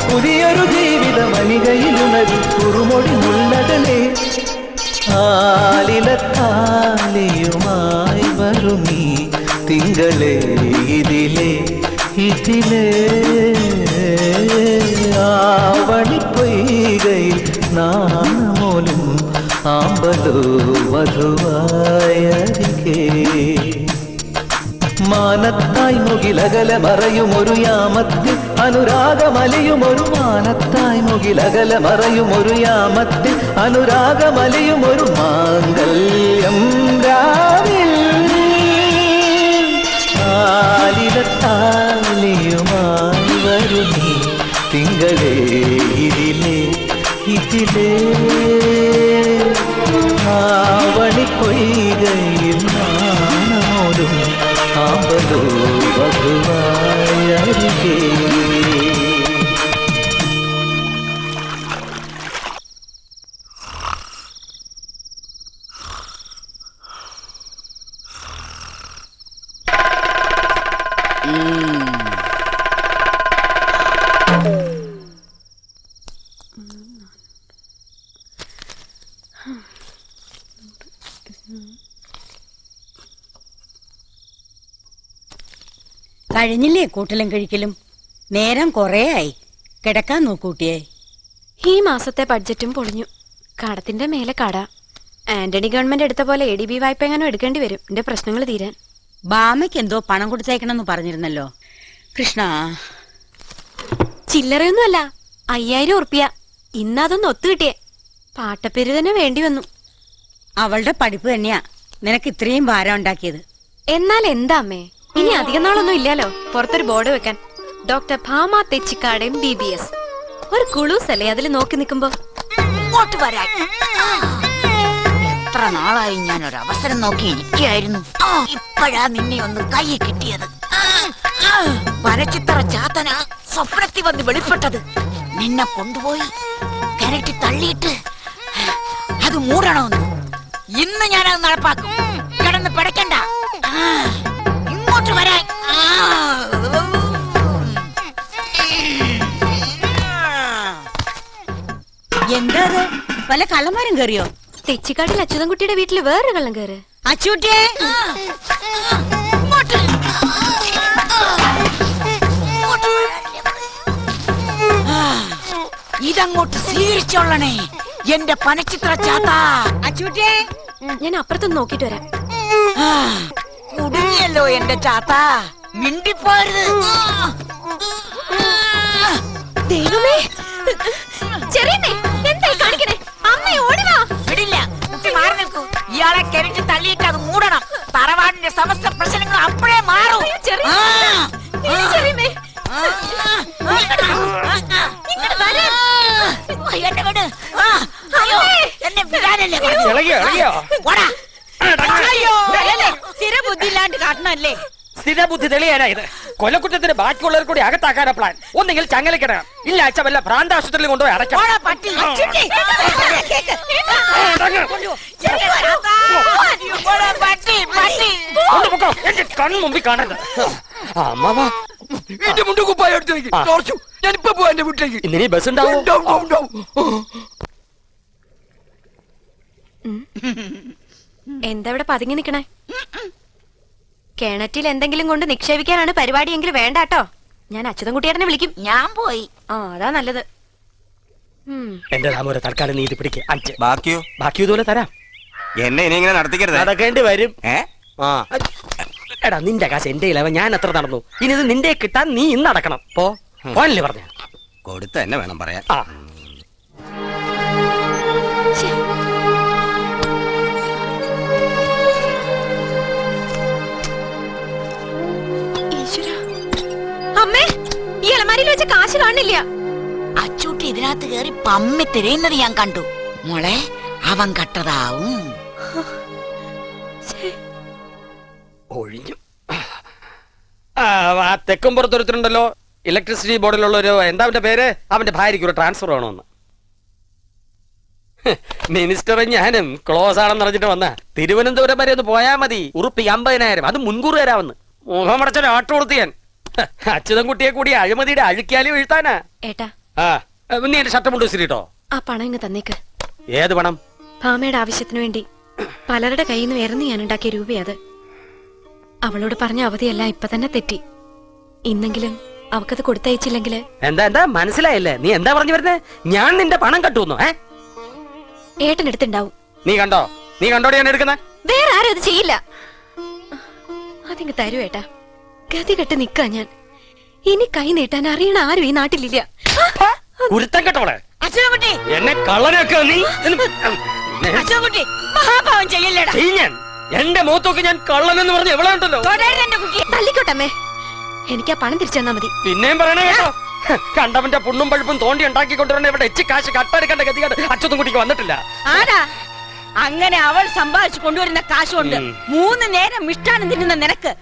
പുതിയൊരു ജീവിത മണികയിലുണരു കുറുമൊഴി മുള്ളകളെ ആലിലത്താലിയുമായി വരും നീ തിങ്കളെ ഇതിലെ ഇതിലെ ആവണിപ്പൊയ്കയിൽ നാണമോലും ആമ്പലോ വധുവായരികെ മാനത്തായി മുകിലകല മറയുമൊരു യാമത്തിൽ അനുരാഗമലയുമൊരു മാനത്തായി മുകിലകല മറയുമൊരു യാമത്തിൽ അനുരാഗമലയുമൊരു മാംഗല്യം രാവിൽ ആലിലത്താലിയുമായി വരും നീ തിങ്കളെ ഇതിലെ ഇതിലെ ആവണിപ്പൊയ്കയിൽ നാണമോലും ആമ്പലോ വധുവായരികെ കഴിഞ്ഞില്ലേ കൂട്ടലും കഴിക്കലും? നേരം കൊറേ ആയി. കിടക്കാൻ നോക്കൂട്ടിയേ. ഈ മാസത്തെ ബഡ്ജറ്റും പൊളിഞ്ഞു. കടത്തിന്റെ മേലെ കട. ആന്റണി ഗവൺമെന്റ് എടുത്ത പോലെ ADB വായ്പ എങ്ങാനും എടുക്കേണ്ടി വരും എന്റെ പ്രശ്നങ്ങൾ തീരാൻ. ബാമയ്ക്ക് എന്തോ പണം കൊടുത്തേക്കണമെന്ന് പറഞ്ഞിരുന്നല്ലോ. കൃഷ്ണ, ചില്ലറയൊന്നും അല്ല, 5000 ഉറുപ്പിയ. ഇന്നതൊന്ന് ഒത്തുകിട്ടിയേ. പാട്ടപ്പേര് തന്നെ വേണ്ടി വന്നു. അവളുടെ പഠിപ്പ് തന്നെയാ നിനക്ക് ഇത്രയും ഭാരം ഉണ്ടാക്കിയത്. എന്നാൽ എന്താ അമ്മേ, ഇനി അധികം നാളൊന്നും ഇല്ലല്ലോ പുറത്തൊരു ബോർഡ് വെക്കാൻ. Doctor Bhama Thechikkad MBBS. ഒരു കുളൂസ് അല്ലേ അതിൽ നോക്കി നിൽക്കുമ്പോ? എത്ര നാളായി ഞാൻ ഒരു അവസരം നോക്കി ഇരിക്കുകയായിരുന്നു. ഇപ്പോഴാ നിന്നെ ഒന്ന് കൈ കിട്ടിയത്. വരച്ചിത്ര ചാത്തന സ്വപ്നത്തിൽ വന്ന് വെളിപ്പെട്ടത്. നിന്നെ കൊണ്ടുപോയി കിരട്ടി തള്ളിയിട്ട് അത് മൂടണമെന്ന്. ഇന്ന് ഞാനത് നടപ്പാക്കും. കിടന്ന് പിടയ്ക്കണ്ട, ഇങ്ങോട്ട് വരാൻ. എന്താ പല കള്ളന്മാരും കയറിയോ? തെച്ചിക്കാട്ടിൽ അച്യുതൻകുട്ടിയുടെ വീട്ടില് വേറൊരു കള്ളം കയറ്. അച്ചൂട്ടിയെ ഇതങ്ങോട്ട് സ്വീകരിച്ചോളണേ എന്റെ പനച്ചിത്ര ചാത്ത. അച്ചൂട്ടിയെ ഞാൻ അപ്പുറത്തൊന്ന് നോക്കിട്ട് വരാം. കുടുങ്ങിയല്ലോ എന്റെ ചാത്ത, മിണ്ടിപ്പോരുത്. ദൈവമേ, ചെറിയമ്മേ, എന്തായി കാണിക്കണേ? അമ്മേ ഓടിവാ. വിടില്ല, കുട്ടി മാറി നിൽക്കൂ. ഇയാളെ കിരട്ടി തള്ളിയിട്ട് അത് മൂടണം. തറവാടിന്റെ സമസ്ത പ്രശ്നങ്ങൾ അപ്പോഴേ മാറും. എന്നെ വിടാനല്ലേ സ്ഥിരബുദ്ധി ഇല്ലാണ്ട് കാട്ടണല്ലേ? സ്ഥിരബുദ്ധി തെളിയാനായത്. കൊലക്കുറ്റത്തിന് ബാക്കിയുള്ളവർ കൂടി അകത്താക്കാനാ പ്ലാൻ. ഒന്നെങ്കിൽ ചങ്ങലക്കിടണം, ഇല്ല അച്ഛ വല്ല ഭ്രാന്താശുപത്രിയിൽ കൊണ്ടുപോയി അടയ്ക്കണം. കൺമുമ്പിൽ കാണരുത്. അമ്മാവാ, ഞാനിപ്പോ പോവാ എന്റെ വീട്ടിലേക്ക്. ഇന്നിനി ബസ് ഉണ്ടാവും. എന്താ ഇവിടെ പതുങ്ങി നിക്കണേ? കിണറ്റിൽ എന്തെങ്കിലും കൊണ്ട് നിക്ഷേപിക്കാനാണ് പരിപാടിയെങ്കിൽ വേണ്ടാട്ടോ. ഞാൻ അച്യുതൻകുട്ടിയേട്ടനെ വിളിക്കും. ഞാൻ പോയി. അതാ നല്ലത്. എന്റെ രാമോരെ തൽക്കാലം നീ ഇത് പിടിക്ക്. ബാക്കിയോ? ബാക്കി ഇതുപോലെ തരാം. എന്നെ ഇനി ഇങ്ങനെ നടത്തിക്കരുത്. നടക്കേണ്ടി വരും. എടാ, നിന്റെ കാശ് എന്റെ ഇലവ ഞാൻ എത്ര നടന്നു. ഇനി ഇത് നിന്റെ കിട്ടാൻ നീ ഇന്ന് അടക്കണം. പോനല്ലേ പറഞ്ഞ കൊടുത്ത തന്നെ വേണം പറയാൻ. അമ്മേ, ഈ അലമാരിയിൽ വെച്ച കാശ് കാണില്ല. അച്ചൂട്ടി ഇതിനകത്ത് കയറി പമ്മി തിരയുന്നത് ഞാൻ കണ്ടു. മോളെ, അവൻ കട്ടതാവും. ഒഴിഞ്ഞു. ആ തെക്കും പുറത്തൊരുത്തരുണ്ടല്ലോ ഇലക്ട്രിസിറ്റി ബോർഡിലുള്ള ഒരു എന്താ അവന്റെ പേര്, അവന്റെ ഭാര്യയ്ക്ക് ഒരു ട്രാൻസ്ഫർ വേണമെന്ന്. മിനിസ്റ്റർ ഞാനും ക്ലോസ് ആണെന്ന് പറഞ്ഞിട്ട് വന്ന തിരുവനന്തപുരം വരെ ഒന്ന് പോയാൽ മതി, ഉറുപ്പി 50,000, അത് മുൻകൂർ തരാമെന്ന്. മുഖം അടച്ച ആട്ട് കൊടുത്ത് ഞാൻ. അച്യുതൻകുട്ടിയെ കൂടി അഴിമതിയുടെ അഴുക്കിയാലി വീഴ്ത്താനാ. ഏട്ടാ നീ എന്റെ ഷർട്ട് മുണ്ട് വിസിരിട്ടോ. ആ പണം ഇങ്ങ് തന്നേക്ക്. ഏത് പണം? ഭാമയുടെ ആവശ്യത്തിനു വേണ്ടി പലരുടെ കയ്യിൽ നിന്ന് വേർന്ന് ഞാൻ ഉണ്ടാക്കിയ രൂപയത്. അവളോട് പറഞ്ഞ അവധിയല്ല ഇപ്പൊ തന്നെ തെറ്റി. ഇന്നെങ്കിലും അവക്കത് കൊടുത്തയച്ചില്ലെങ്കില്. എന്താ എന്താ മനസ്സിലായില്ലേ? നീ എന്താ പറഞ്ഞു വരുന്നേ? ഞാൻ നിന്റെ പണം കട്ടുവന്നു. ഏട്ടനെടുത്തുണ്ടാവും. നീ കണ്ടോടെ ഞാൻ എടുക്കുന്ന? വേറെ ആരും അത് ചെയ്യില്ല. അതിങ്ങ് തരൂ ഏട്ടാ. ഗതി കെട്ട് നിക്കാ ഞാൻ. ഇനി കൈ നീട്ടാൻ അറിയണ ആരും ഈ നാട്ടിലില്ല. കുരുത്തം കെട്ടോളെ അച്ഛൻകുട്ടി, എന്നെ കള്ളനൊക്കെ നീ അച്ഛൻകുട്ടി മഹാഭാവം ചെയ്യല്ലേടാ. എന്റെ മുഖത്തൊക്കെ ഞാൻ കള്ളനെന്ന് പറഞ്ഞു എവിടെ ഉണ്ടല്ലോ. തല്ലിക്കോട്ടമ്മേ, എനിക്ക് ആ പണം തിരിച്ചു തന്നാ മതി. പിന്നെയും പറയണേ കേട്ടോ, കണ്ടവന്റെ പുണ്ണും പഴുപ്പും തോണ്ടി ഉണ്ടാക്കി കൊണ്ടുവരണ ഇവിടെ എച്ച് കാശ് കട്ടെടുക്കേണ്ട ഗതികേട് അച്ഛനും കുട്ടിക്ക് വന്നിട്ടില്ല. ആടാ അങ്ങനെ അവൾ സമ്പാദിച്ചു കൊണ്ടുവരുന്ന കാശ് കൊണ്ട് 3 നേരം മിഷ്ടാനം തിന്നുന്ന നിനക്ക്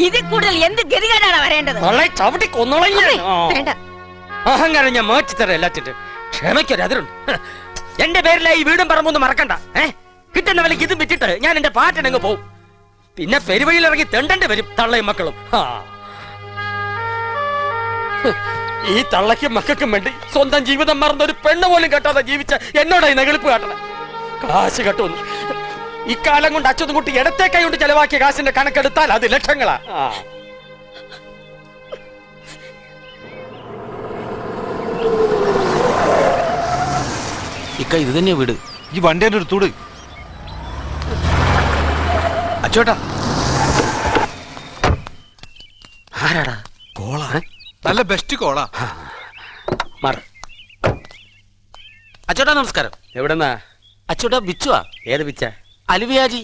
ഇതിൽ കൂടുതൽ എന്ത് ഗതികേടാണ് വരേണ്ടത്? ചവിട്ടി കൊന്നോളഞ്ഞ വേണ്ട, അഹങ്കാരം ഞാൻ മാറ്റിത്തരാം എല്ലാറ്റിട്ട്. ക്ഷമയ്ക്കൊരതിരുണ്ട്. എന്റെ പേരിലായി ഈ വീടും പറമ്പൊന്നും മറക്കണ്ട. കിട്ടുന്ന വിലക്ക് ഇതും വിറ്റിട്ട് ഞാൻ എന്റെ പാറ്റനങ്ങ് പോവും. പിന്നെ പെരുവഴിയിൽ ഇറങ്ങി തെണ്ടേണ്ടി വരും തള്ളയും മക്കളും. ഈ തള്ളയ്ക്കും മക്കൾക്കും വേണ്ടി സ്വന്തം ജീവിതം മറന്ന ഒരു പെണ്ണ് പോലും കെട്ടാതെ ജീവിച്ച എന്നോടായി നെകളിപ്പ് കാട്ടണം. കാശ് കെട്ടുന്നു. ഇക്കാലം കൊണ്ട് അച്ഛനും കുട്ടി ഇടത്തെ കൈ കൊണ്ട് ചെലവാക്കിയ കാശിന്റെ കണക്കെടുത്താൽ അത് ലക്ഷങ്ങളാ. ഇക്ക ഇത് തന്നെയാ വീട്. ഈ വണ്ടി എന്റെ എടുത്തൂട്. അച്ചോട്ടാ ആരാടാ? കോളാ, നല്ല ബെസ്റ്റ് കോളാ. അച്ചോട്ടാ നമസ്കാരം. എവിടെന്നാ? അച്ചോട്ടാ ബിച്ചുവാ. ഏത് പിച്ച? അലുവിയാജി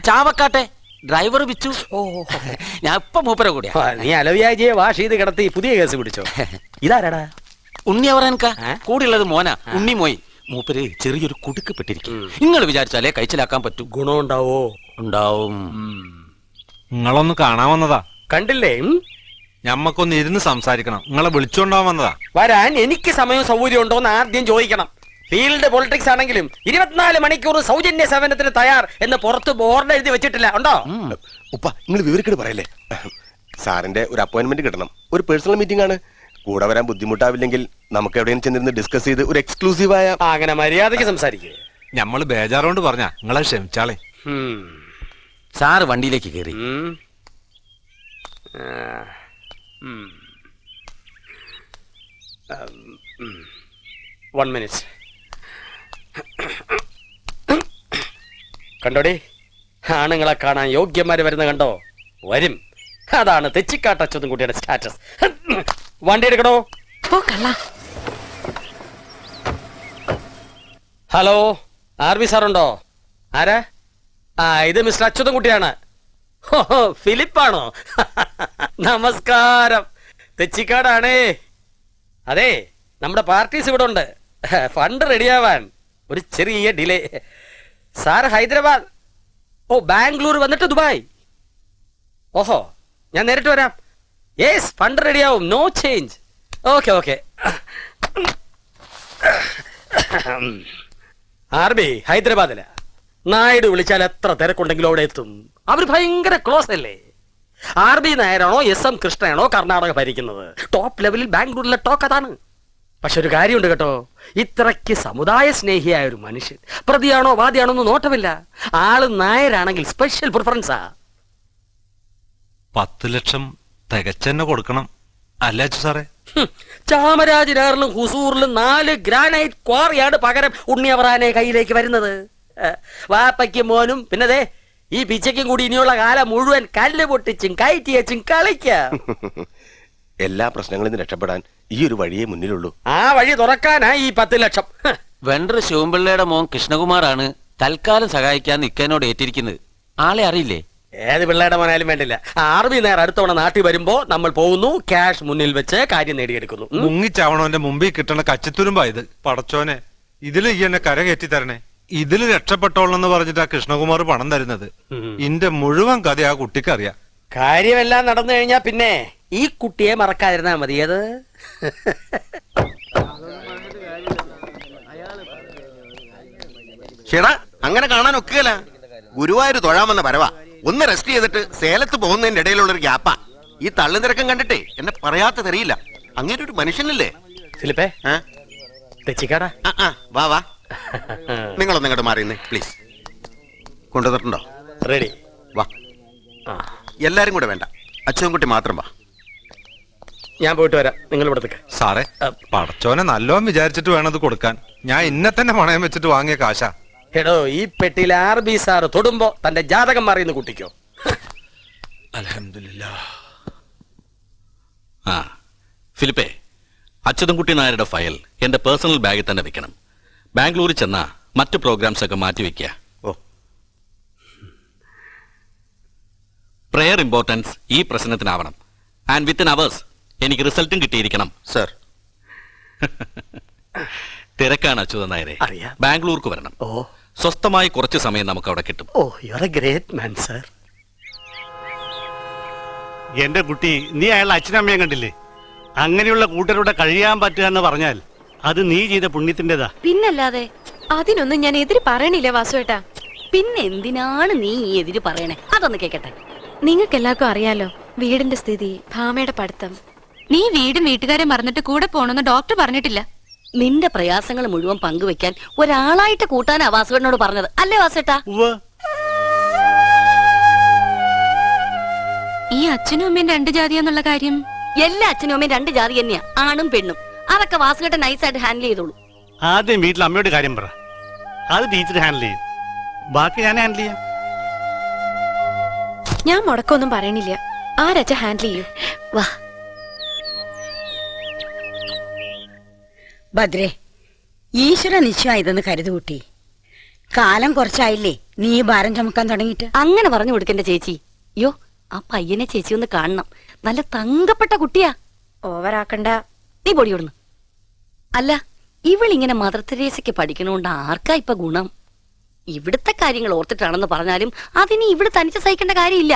ചാവക്കാട്ടെ ഡ്രൈവർ ബിച്ചു. ഞാൻ ഇപ്പൊ മൂപ്പര കൂടിയാ. നീ അലവിയാജിയെ വാഷ് ചെയ്ത് കിടത്തി പുതിയ കേസ് പിടിച്ചോ. ഇതാരാടാ? ഉണ്ണി അവറാൻക. കൂടെയുള്ളത് മോനാ ഉണ്ണി മോയി. മൂപ്പര് ചെറിയൊരു കുടുക്ക് പെട്ടിരിക്കും. നിങ്ങൾ വിചാരിച്ചാലേ കഴിച്ചിലാക്കാൻ പറ്റൂ. ഗുണം ഉണ്ടാവോ? ഉണ്ടാവും. നിങ്ങളൊന്ന് കാണാൻ വന്നതാ. കണ്ടില്ലേ? ഞമ്മക്കൊന്ന് ഇരുന്ന് സംസാരിക്കണം. നിങ്ങളെ വിളിച്ചോണ്ടാവാൻ വന്നതാ. വരാൻ എനിക്ക് സമയവും സൗകര്യം ഉണ്ടോന്ന് ആദ്യം ചോദിക്കണം. ഫീൽഡ് പൊളിറ്റിക്സ് ആണെങ്കിലും 24 മണിക്കൂർ സൗജന്യ സേവനത്തിന് തയ്യാർ എന്ന് പുറത്ത് ബോർഡ് എഴുതി വെച്ചിട്ടില്ല. ഉണ്ടോ? ഉപ്പ നിങ്ങൾ വിവരിക്കട് പറയല്ലേ. സാറിന്റെ ഒരു അപ്പോയിന്റ്മെന്റ് കിട്ടണം. ഒരു പേഴ്സണൽ മീറ്റിംഗ് ആണ്. കൂടെ വരാൻ ബുദ്ധിമുട്ടാവില്ലെങ്കിൽ നമുക്ക് എവിടെയും ചെന്നിരുന്ന് ഡിസ്കസ് ചെയ്ത് ഒരു എക്സ്ക്ലൂസീവായ. അങ്ങനെ മര്യാദയ്ക്ക് സംസാരിക്കേ. ഞമ്മള് ബേജാറോണ്ട് പറഞ്ഞ നിങ്ങളെ ക്ഷമിച്ചാളെ. സാറ് വണ്ടിയിലേക്ക് കയറി. 1 മിനിറ്റ്. കണ്ടോടി, ആണുങ്ങളെ കാണാൻ യോഗ്യന്മാര് വരുന്ന കണ്ടോ? വരും. അതാണ് തെച്ചിക്കാട്ടച്ചതും കുട്ടിയുടെ സ്റ്റാറ്റസ്. വണ്ടി എടുക്കണോ? ഹലോ, ആർവി സാറുണ്ടോ? ആരാ? ഇത് മിസ്റ്റർ അച്യുതൻ കുട്ടിയാണ്. ഫിലിപ്പാണോ? നമസ്കാരം. തെച്ചിക്കാടാണേ. അതെ, നമ്മുടെ പാർട്ടീസ് ഇവിടെ ഉണ്ട്. ഫണ്ട് റെഡിയാവാൻ ഒരു ചെറിയ ഡിലേ. സാർ ഹൈദരാബാദ്, ബാംഗ്ലൂർ വന്നിട്ട് ദുബായ്. ഓഹോ, ഞാൻ നേരിട്ട് വരാം. യെസ്, ഫണ്ട് റെഡിയാവും. No change. ഓക്കെ. ആർബി ഹൈദരാബാദില. നായിഡു വിളിച്ചാൽ എത്ര തിരക്കുണ്ടെങ്കിലും അവിടെ എത്തും. അവർ ഭയങ്കര ക്ലോസ് അല്ലേ. ആർബി നായരാണോ SM കൃഷ്ണയാണോ കർണാടക ഭരിക്കുന്നത്? ടോപ്പ് ലെവലിൽ ബാംഗ്ലൂരിലെ ടോക്ക് അതാണ്. പക്ഷെ ഒരു കാര്യമുണ്ട് കേട്ടോ, ഇത്രയ്ക്ക് സമുദായ സ്നേഹിയായ ഒരു മനുഷ്യൻ പ്രതിയാണോ വാദിയാണോ എന്ന് നോട്ടമില്ല. ആള് നായരാണെങ്കിൽ സ്പെഷ്യൽ പ്രിഫറൻസാ. 10 ലക്ഷം തികച്ചെന്നെ കൊടുക്കണം അല്ലേ സാറേ? ചാമരാജനഗറിലും ഹുസൂറിലും 4 ഗ്രാനൈറ്റ് ക്വാറിയാണ് പകരം ഉണ്ണിയവറാനെ കയ്യിലേക്ക് വരുന്നത്. വാപ്പയ്ക്കും മോനും പിന്നെ ഈ പിച്ചയ്ക്കും കൂടി ഇനിയുള്ള കാലം മുഴുവൻ കല്ല് പൊട്ടിച്ചും കയറ്റിയച്ചും കളിക്കാം. എല്ലാ പ്രശ്നങ്ങളിൽ നിന്ന് രക്ഷപ്പെടാൻ ഈ ഒരു വഴിയേ മുന്നിലുള്ളൂ. ആ വഴി തുറക്കാനാ ഈ 10 ലക്ഷം. വെണ്ടർ ശിവൻപിള്ളയുടെ മോൻ കൃഷ്ണകുമാറാണ് തൽക്കാലം സഹായിക്കാൻ ഇക്കനോട് ഏറ്റിരിക്കുന്നത്. ആളെ അറിയില്ലേ? ഏത് പിള്ളേരുടെ മോനായാലും വേണ്ടില്ല. ആർബി നേർ അടുത്തവണ നാട്ടിൽ വരുമ്പോ നമ്മൾ പോകുന്നു, ക്യാഷ് മുന്നിൽ വെച്ച് കാര്യം നേടിയെടുക്കുന്നു. മുങ്ങിച്ചാവണോന്റെ മുമ്പിൽ കിട്ടണ കച്ചിത്തുരുമ്പാ ഇത്. പടച്ചോനെ, ഇതില് ഈ എന്നെ കര കയറ്റി തരണേ. ഇതില് രക്ഷപ്പെട്ടോളെന്ന് പറഞ്ഞിട്ടാ കൃഷ്ണകുമാർ പണം തരുന്നത്. ഇന്റെ മുഴുവൻ കഥ ആ കുട്ടിക്കറിയാം. കാര്യമെല്ലാം നടന്നു കഴിഞ്ഞാ പിന്നെ ഈ കുട്ടിയെ മറക്കാതിരുന്നാ മതി. അത് ചേടാ അങ്ങനെ കാണാൻ ഒക്കുകയല്ല. ഗുരുവായൂർ തൊഴാമെന്ന വരവാ. ഒന്ന് റെസ്റ്റ് ചെയ്തിട്ട് സേലത്ത് പോകുന്നതിന്റെ ഇടയിലുള്ള ഒരു ഗ്യാപ്പാ. ഈ തള്ളുനിരക്കം കണ്ടിട്ടേ എന്നെ പറയാത്ത തെറിയില്ല. അങ്ങനെ ഒരു മനുഷ്യനല്ലേ ഫിലിപ്പേ? തെച്ചിക്കാടാ, വാ വാ. നിങ്ങളൊന്നും ഇങ്ങോട്ട് മാറിയുന്നേ പ്ലീസ്. കൊണ്ടുവന്നിട്ടുണ്ടോ? റെഡി. വാ. എല്ലാരും കൂടെ വേണ്ട, അച്ഛൻകുട്ടി മാത്രം വാ. ഞാൻ പോയിട്ട് വരാം, നിങ്ങൾ ഇവിടെ. സാറേ, പടച്ചോനെ നല്ലോം വിചാരിച്ചിട്ട് വേണം അത് കൊടുക്കാൻ. ഞാൻ ഇന്നെ തന്നെ പണയം വെച്ചിട്ട് വാങ്ങിയ കാശാ. എടോ, ഈ പെട്ടിയിൽ RB സാറ് തൊടുമ്പോ തന്റെ ജാതകം മാറിയെന്ന് കുട്ടിക്കോ? അൽഹംദുലില്ലാ. ആ ഫിലിപ്പേ, അച്യുതൻകുട്ടി നായരുടെ ഫയൽ എന്റെ പേഴ്സണൽ ബാഗിൽ തന്നെ വെക്കണം. ബാംഗ്ലൂരിൽ ചെന്നാ മറ്റു പ്രോഗ്രാംസ് ഒക്കെ മാറ്റി വെക്കുക. ഓ, പ്രെയർ ഇമ്പോർട്ടൻസ് ഈ പ്രശ്നത്തിനാവണം. ആൻഡ് വിത്തിൻ അവേഴ്സ് എനിക്ക് റിസൾട്ടും കിട്ടിയിരിക്കണം സർ. തിരക്കാണ് അച്യുതൻ നായരെ. ബാംഗ്ലൂർക്ക് വരണം. സ്വസ്ഥമായി കുറച്ച് സമയം നമുക്ക് അവിടെ കിട്ടും. Oh, you are a great man sir. എന്റെ കുട്ടി, നീ അയാളുടെ അച്ഛനമ്മയും കണ്ടില്ലേ? അങ്ങനെയുള്ള കൂട്ടരോടെ കഴിയാൻ പറ്റുക എന്ന് പറഞ്ഞാൽ അത് നീ ചെയ്ത പുണ്യത്തിൻ്റെതാ. പിന്നല്ലാതെ അതിനൊന്നും ഞാൻ എതിര് പറയണില്ല വാസുവേട്ടാ. പിന്നെ എന്തിനാണ് നീ ഈ എതിര് പറയണേ? അതൊന്ന് കേക്കട്ടെ. നിങ്ങൾക്ക് എല്ലാവർക്കും അറിയാലോ വീടിന്റെ സ്ഥിതി, ഭാമയുടെ പഠിത്തം. നീ വീടും വീട്ടുകാരെ മറന്നിട്ട് കൂടെ പോണെന്ന് ഡോക്ടർ പറഞ്ഞിട്ടില്ല. നിന്റെ പ്രയാസങ്ങൾ മുഴുവൻ പങ്കുവെക്കാൻ ഒരാളായിട്ട് കൂട്ടാനാ വാസുവേട്ടനോട് പറഞ്ഞത്, അല്ലേ വാസുവേട്ടാ? ഈ അച്ഛനും അമ്മയും രണ്ട് ജാതിയാന്നുള്ള കാര്യം എല്ലാ അച്ഛനും അമ്മയും രണ്ട് ജാതി തന്നെയാ, ആണും പെണ്ണും. അതൊക്കെ വാസുവേട്ടൻ നൈസായിട്ട് ഹാൻഡിൽ ചെയ്തോളൂ. ആദ്യം വീട്ടിൽ അമ്മയോട് കാര്യം പറ, അത് ടീച്ചർ ഹാൻഡിൽ ചെയ്യും. ബാക്കി ഞാൻ ഹാൻഡിൽ ചെയ്യാം. ഞാൻ മുടക്കൊന്നും പറയണില്ല, ആരച്ഛ ഹാൻഡിൽ ചെയ്യൂ. വാ ഭദ്രേ, ഈശ്വര നിശ്ചയമായതെന്ന് കരുതുകൂട്ടി. കാലം കുറച്ചായില്ലേ നീ ഭാരം ചുമക്കാൻ തുടങ്ങിയിട്ട്? അങ്ങനെ പറഞ്ഞു കൊടുക്കണ്ട ചേച്ചി. അയ്യോ, ആ പയ്യനെ ചേച്ചി ഒന്ന് കാണണം. നല്ല തങ്കപ്പെട്ട കുട്ടിയാ. ഓവറാക്കണ്ട. നീ പൊടി വിടുന്നു. അല്ല, ഇവളിങ്ങനെ മദർ തെരേസയ്ക്ക് പഠിക്കണോണ്ട് ആർക്കാ ഇപ്പൊ ഗുണം? ഇവിടുത്തെ കാര്യങ്ങൾ ഓർത്തിട്ടാണെന്ന് പറഞ്ഞാലും അതിന് ഇവിടെ തനിച്ച് സഹിക്കേണ്ട കാര്യമില്ല.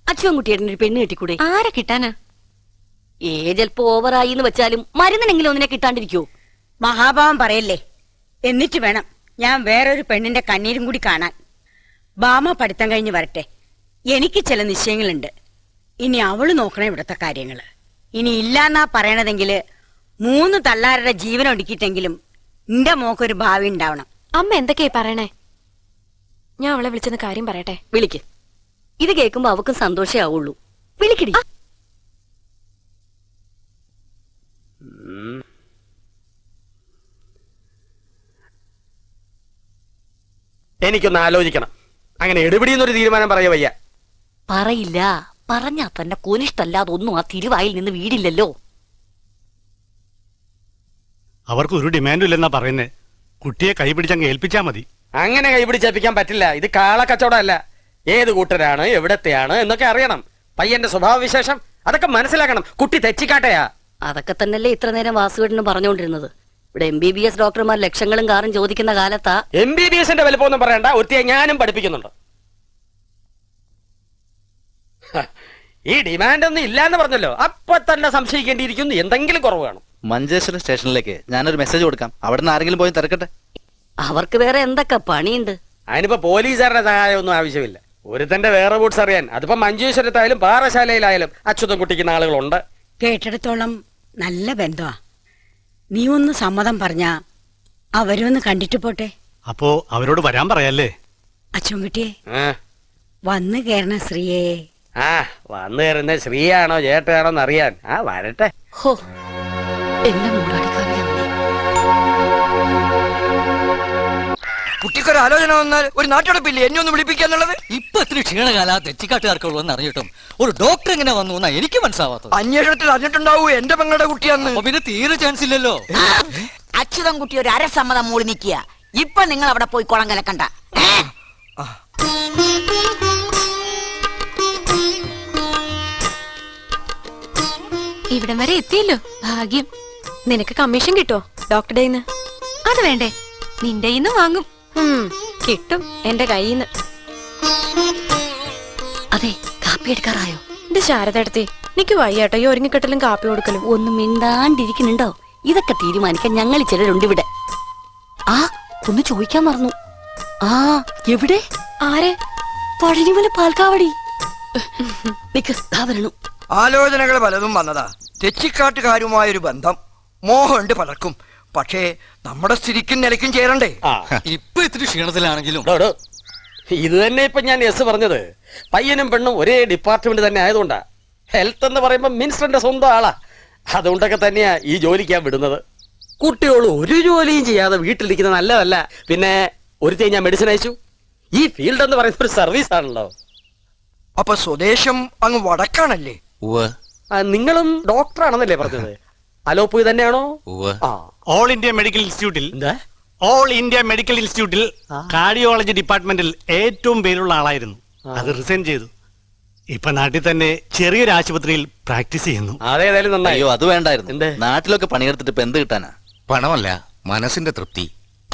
അച്ഛൻകുട്ടിയേട്ടൻ ഒരു പെണ്ണ് കെട്ടിക്കൂടെ? ആരെ കിട്ടാനാ? ഏജൽപ്പോ ഓവറായി എന്ന് വെച്ചാലും മരുന്നിനെങ്കിലും ഒന്നിനെ കിട്ടാണ്ടിരിക്കോ? മഹാഭാവം പറയല്ലേ. എന്നിട്ട് വേണം ഞാൻ വേറൊരു പെണ്ണിന്റെ കണ്ണീരും കൂടി കാണാൻ. ബാമ പഠിത്തം കഴിഞ്ഞ് വരട്ടെ. എനിക്ക് ചില നിശ്ചയങ്ങളുണ്ട്. ഇനി അവള് നോക്കണേ ഇവിടുത്തെ കാര്യങ്ങള്. ഇനി ഇല്ലാന്നാ പറയണതെങ്കില് 3 തള്ളാരുടെ ജീവൻ ഒടുക്കിട്ടെങ്കിലും എന്റെ മോക്കൊരു ഭാവി ഉണ്ടാവണം. അമ്മ എന്തൊക്കെയാ പറയണേ? ഞാൻ അവളെ വിളിച്ചെന്ന് കാര്യം പറയട്ടെ. വിളിക്ക്. ഇത് കേൾക്കുമ്പോ അവക്കും സന്തോഷേ ആവുള്ളൂ. വിളിക്കടി. എനിക്കൊന്ന് ആലോചിക്കണം. അങ്ങനെ എടുപിടിയെന്നൊരു തീരുമാനം പറയാ വയ്യ. പറയില്ല. പറഞ്ഞാ തന്നെ കോനിഷ്ടല്ലാതെ ഒന്നും ആ തിരുവായിൽ നിന്ന് വീടില്ലല്ലോ. അവർക്ക് ഒരു ഡിമാൻഡും ഇല്ലെന്നാ പറയുന്നേ. കുട്ടിയെ കൈപിടിച്ചങ്ങ് ഏൽപ്പിച്ചാ മതി. അങ്ങനെ കൈപിടിച്ചേൽപ്പിക്കാൻ പറ്റില്ല. ഇത് കാളക്കച്ചവടമല്ല. ഏത് കൂട്ടരാണ്, എവിടത്തെയാണ് എന്നൊക്കെ അറിയണം. പയ്യന്റെ സ്വഭാവ വിശേഷം അതൊക്കെ മനസ്സിലാക്കണം. കുട്ടി തെച്ചിക്കാട്ടയാ. അതൊക്കെ തന്നെയല്ലേ ഇത്ര നേരം വാസുവേട്ടനും പറഞ്ഞുകൊണ്ടിരുന്നത്. ഇവിടെ MBBS ഡോക്ടർമാർ ലക്ഷങ്ങളും കാറും ചോദിക്കുന്ന കാലത്താ. MBBSന്റെ വലിപ്പമൊന്നും പറയണ്ട. ഒരുത്തിയെ ഞാനും പഠിപ്പിക്കുന്നുണ്ട്. ഈ ഡിമാൻഡ് ഒന്നും ഇല്ലാന്ന് പറഞ്ഞല്ലോ, അപ്പൊ തന്നെ സംശയിക്കേണ്ടിയിരിക്കുന്നു. എന്തെങ്കിലും കുറവ് കാണും. മഞ്ചേശ്വരം സ്റ്റേഷനിലേക്ക് ഞാനൊരു മെസ്സേജ് കൊടുക്കാം. അവിടെ നിന്ന് ആരെങ്കിലും പോയി തിരക്കട്ടെ. അവർക്ക് വേറെ എന്തൊക്കെ പണിയുണ്ട്? അതിനിപ്പോ പോലീസുകാരുടെ സഹായം ഒന്നും ആവശ്യമില്ല. ഒരുത്തന്റെ വേറെ ബൂട്ട്സ് അറിയാൻ അതിപ്പോ മഞ്ചേശ്വരത്തായാലും പാറശാലയിലായാലും അച്യുതൻ കുട്ടിക്കുന്ന ആളുകളുണ്ട്. കേട്ടിടത്തോളം നല്ല ബന്ധമാ. നീ ഒന്ന് സമ്മതം പറഞ്ഞാ അവരൊന്ന് കണ്ടിട്ട് പോട്ടെ. അപ്പോ അവരോട് വരാൻ പറയാല്ലേ? അച്ഛൻകുട്ടിയെ വന്നു കേറണ ശ്രീയെ. ആ വന്നു കയറുന്ന ശ്രീയാണോ ചേട്ടയാണോന്ന് അറിയാൻ. ആ വരട്ടെ. ഹോ, എന്നെ മൂടാടിക്കാവില്ല. കുട്ടിക്കൊരു ആലോചന വന്നാൽ ഒരു നാട്ടടപ്പില്ലേ എന്നെ ഒന്ന് വിളിപ്പിക്കാന്നുള്ളത്? ഇപ്പൊ എത്ര ക്ഷീണകാല തെച്ചിക്കാട്ടുകാർക്കുള്ളൂ എന്ന് അറിഞ്ഞിട്ടും ഒരു ഡോക്ടർ എങ്ങനെ വന്നു എന്നാ എനിക്ക് മനസ്സിലാവാത്തത്. അന്വേഷണത്തിൽ അറിഞ്ഞിട്ടുണ്ടാവൂ എന്റെ പെങ്ങളുടെ കുട്ടിയാന്ന്. പിന്നെ തീരെ ചാൻസ് ഇല്ലല്ലോ. അച്യുതൻ കുട്ടി ഒരു അരസമ്മതം മൂളി നിൽക്കുക. ഇപ്പൊ നിങ്ങൾ അവിടെ പോയി കുളം കലക്കണ്ട. ഇവിടം വരെ എത്തിയല്ലോ, ഭാഗ്യം. നിനക്ക് കമ്മീഷൻ കിട്ടോ ഡോക്ടറുടെ കയ്യിന്ന്? അത് വേണ്ടേ? നിന്റെ കയ്യിന്ന് വാങ്ങും. കിട്ടും എന്റെ കയ്യിന്ന്. അതെ, കാപ്പി എടുക്കാറായോ? ഇത് ശാരദ എടുത്തേ. എനിക്ക് വയ്യാട്ടോ ഈ ഒരുങ്ങിക്കെട്ടലും കാപ്പി കൊടുക്കലും. ഒന്ന് മിണ്ടാണ്ടിരിക്കുന്നുണ്ടോ? ഇതൊക്കെ തീരുമാനിക്കാൻ ഞങ്ങൾ ചിലരുണ്ട് ഇവിടെ. ആ ഒന്ന് ചോദിക്കാൻ മറന്നു. ആ എവിടെ? ആരെ? പഴനിമല പാൽക്കാവടി. വരണു. ആലോചനകൾ പലതും വന്നതാ. തെച്ചിക്കാട്ടുകാരുമായൊരു ബന്ധം മോഹമുണ്ട് പലർക്കും. പക്ഷേ നമ്മുടെ സ്ഥിതിക്കും നിലയ്ക്കും ചേരണ്ടേ? ഇപ്പൊ ഇത്തിരി ക്ഷീണത്തിലാണെങ്കിലും ഇത് തന്നെ ഇപ്പൊ ഞാൻ യെസ് പറഞ്ഞത്. പയ്യനും പെണ്ണും ഒരേ ഡിപ്പാർട്ട്മെന്റ് തന്നെ ആയതുകൊണ്ടാ. ഹെൽത്ത് എന്ന് പറയുമ്പോ മിനിസ്റ്ററിന്റെ സ്വന്തം ആളാ. അതുകൊണ്ടൊക്കെ തന്നെയാ ഈ ജോലിക്കാൻ വിടുന്നത്. കുട്ടികൾ ഒരു ജോലിയും ചെയ്യാതെ വീട്ടിലിരിക്കുന്ന നല്ലതല്ല. പിന്നെ ഒരു ഞാൻ മെഡിസിൻ അയച്ചു. ഈ ഫീൽഡ് എന്ന് പറയുന്ന ഒരു സർവീസ് ആണല്ലോ. അപ്പൊ സ്വദേശം അങ്ങ് വടക്കാണല്ലേ? നിങ്ങളും ഡോക്ടറാണെന്നല്ലേ പറഞ്ഞത്? അലോപ്പതി തന്നെയാണോ? ഓൾ ഇന്ത്യ മെഡിക്കൽ ഇൻസ്റ്റിറ്റ്യൂട്ടിൽ ഓൾ ഇന്ത്യ മെഡിക്കൽ ഇൻസ്റ്റിറ്റ്യൂട്ടിൽ കാർഡിയോളജി ഡിപ്പാർട്ട്മെന്റിൽ ഏറ്റവും പേരുള്ള ആളായിരുന്നു. അത് റിസൈൻ ചെയ്തു. ഇപ്പൊ നാട്ടിൽ തന്നെ ചെറിയൊരു ആശുപത്രിയിൽ പ്രാക്ടീസ് ചെയ്യുന്നു. അതേതായാലും നന്നായി. അയ്യോ അത് വേണ്ടായിരുന്നു. നാട്ടിലൊക്കെ പണിയെടുത്തിട്ട് ഇപ്പൊ എന്ത് കിട്ടാനാ? പണമല്ല, മനസ്സിന്റെ തൃപ്തി,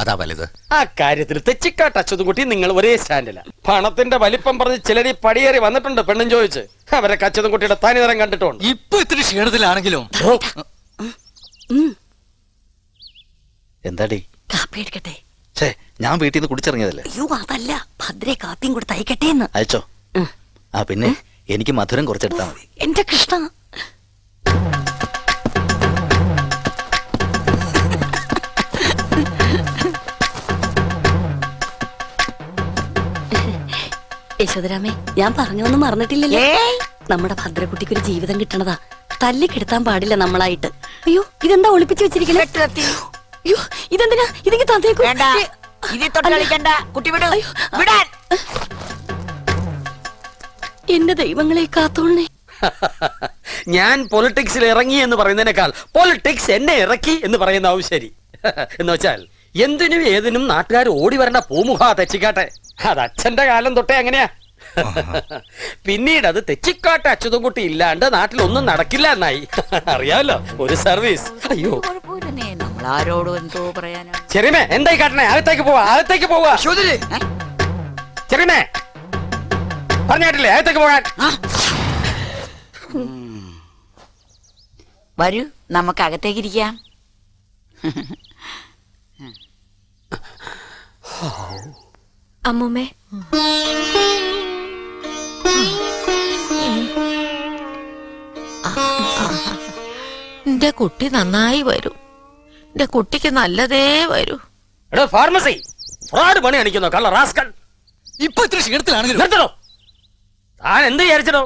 അതാ വലുത്. ആ കാര്യത്തിൽ തെച്ചിക്കാട്ട് അച്യുതൻകുട്ടി നിങ്ങൾ ഒരേ സ്റ്റാൻഡില. പണത്തിന്റെ വലിപ്പം പറഞ്ഞ് ചിലരി പടിയേറി വന്നിട്ടുണ്ട് പെണ്ണും ചോദിച്ച്. അവരെ അച്യുതൻകുട്ടിയുടെ തനിനിറം കണ്ടിട്ടുണ്ട്. ഇപ്പൊ ഇത്തിരി ക്ഷീണത്തിലാണെങ്കിലും എന്താടി? കാപ്പി എടുക്കട്ടെ? ഞാൻ വീട്ടിൽ നിന്ന് കുടിച്ചിറങ്ങിയതല്ലേ. അയ്യോ അതല്ല, ഭദ്രേ കാപ്പിയും കൊടുത്ത് അയക്കട്ടെ എന്ന്. അയച്ചോ. ആ പിന്നെ എനിക്ക് മധുരം കുറച്ചെടുത്താ മതി. എന്റെ കൃഷ്ണ. യശോദരാമേ, ഞാൻ പറഞ്ഞൊന്നും മറന്നിട്ടില്ലല്ലേ? നമ്മുടെ ഭദ്രക്കുട്ടിക്ക് ഒരു ജീവിതം കിട്ടണതാ. തല്ലിക്കെടുത്താൻ പാടില്ല നമ്മളായിട്ട്. അയ്യോ ഇതെന്താ ഒളിപ്പിച്ചു വെച്ചിരിക്കണേ? അയ്യോ ഇതെന്തിനാ? ഇതെങ്കിൽ തന്നേക്കൂ. എന്റെ ദൈവങ്ങളെ കാത്തോളണേ. ഞാൻ പൊളിറ്റിക്സിൽ ഇറങ്ങി എന്ന് പറയുന്നതിനേക്കാൾ പൊളിറ്റിക്സ് എന്നെ ഇറക്കി എന്ന് പറയുന്ന ശരി. എന്ന് വെച്ചാൽ എന്തിനും ഏതിനും നാട്ടുകാർ ഓടി വരേണ്ട പൂമുഖ തെച്ചിക്കാട്ടെ. അത് അച്ഛന്റെ കാലം തൊട്ടേ അങ്ങനെയാ. പിന്നീട് അത് തെച്ചിക്കാട്ടെ അച്യുതൻകുട്ടി ഇല്ലാണ്ട് നാട്ടിലൊന്നും നടക്കില്ല എന്നായി. അറിയാമല്ലോ, ഒരു സർവീസ്. അയ്യോ നമ്മളാരോടും എന്തോ പറയാനാ. ചെറിയമേ എന്തായി കാട്ടണേ? അകത്തേക്ക് പോവാ, അകത്തേക്ക് പോവാ. ചെറിയമേ പറഞ്ഞിട്ടില്ലേ അകത്തേക്ക് പോകാൻ? വരൂ നമുക്ക് അകത്തേക്ക് ഇരിക്കാം. അമ്മൂമ്മേ, എന്റെ കുട്ടി നന്നായി വരൂ. എന്റെ കുട്ടിക്ക് നല്ലതേ വരൂ. ഫാർമസി ഫ്രോഡ് പണി അടിക്കുന്നോ കള്ള റാസ്കൽ. ഇപ്പൊ ഇത്ര ക്ഷീണത്തിലാണെങ്കിലും നിർത്തണോ? താൻ എന്ത് വിചാരിച്ചോ?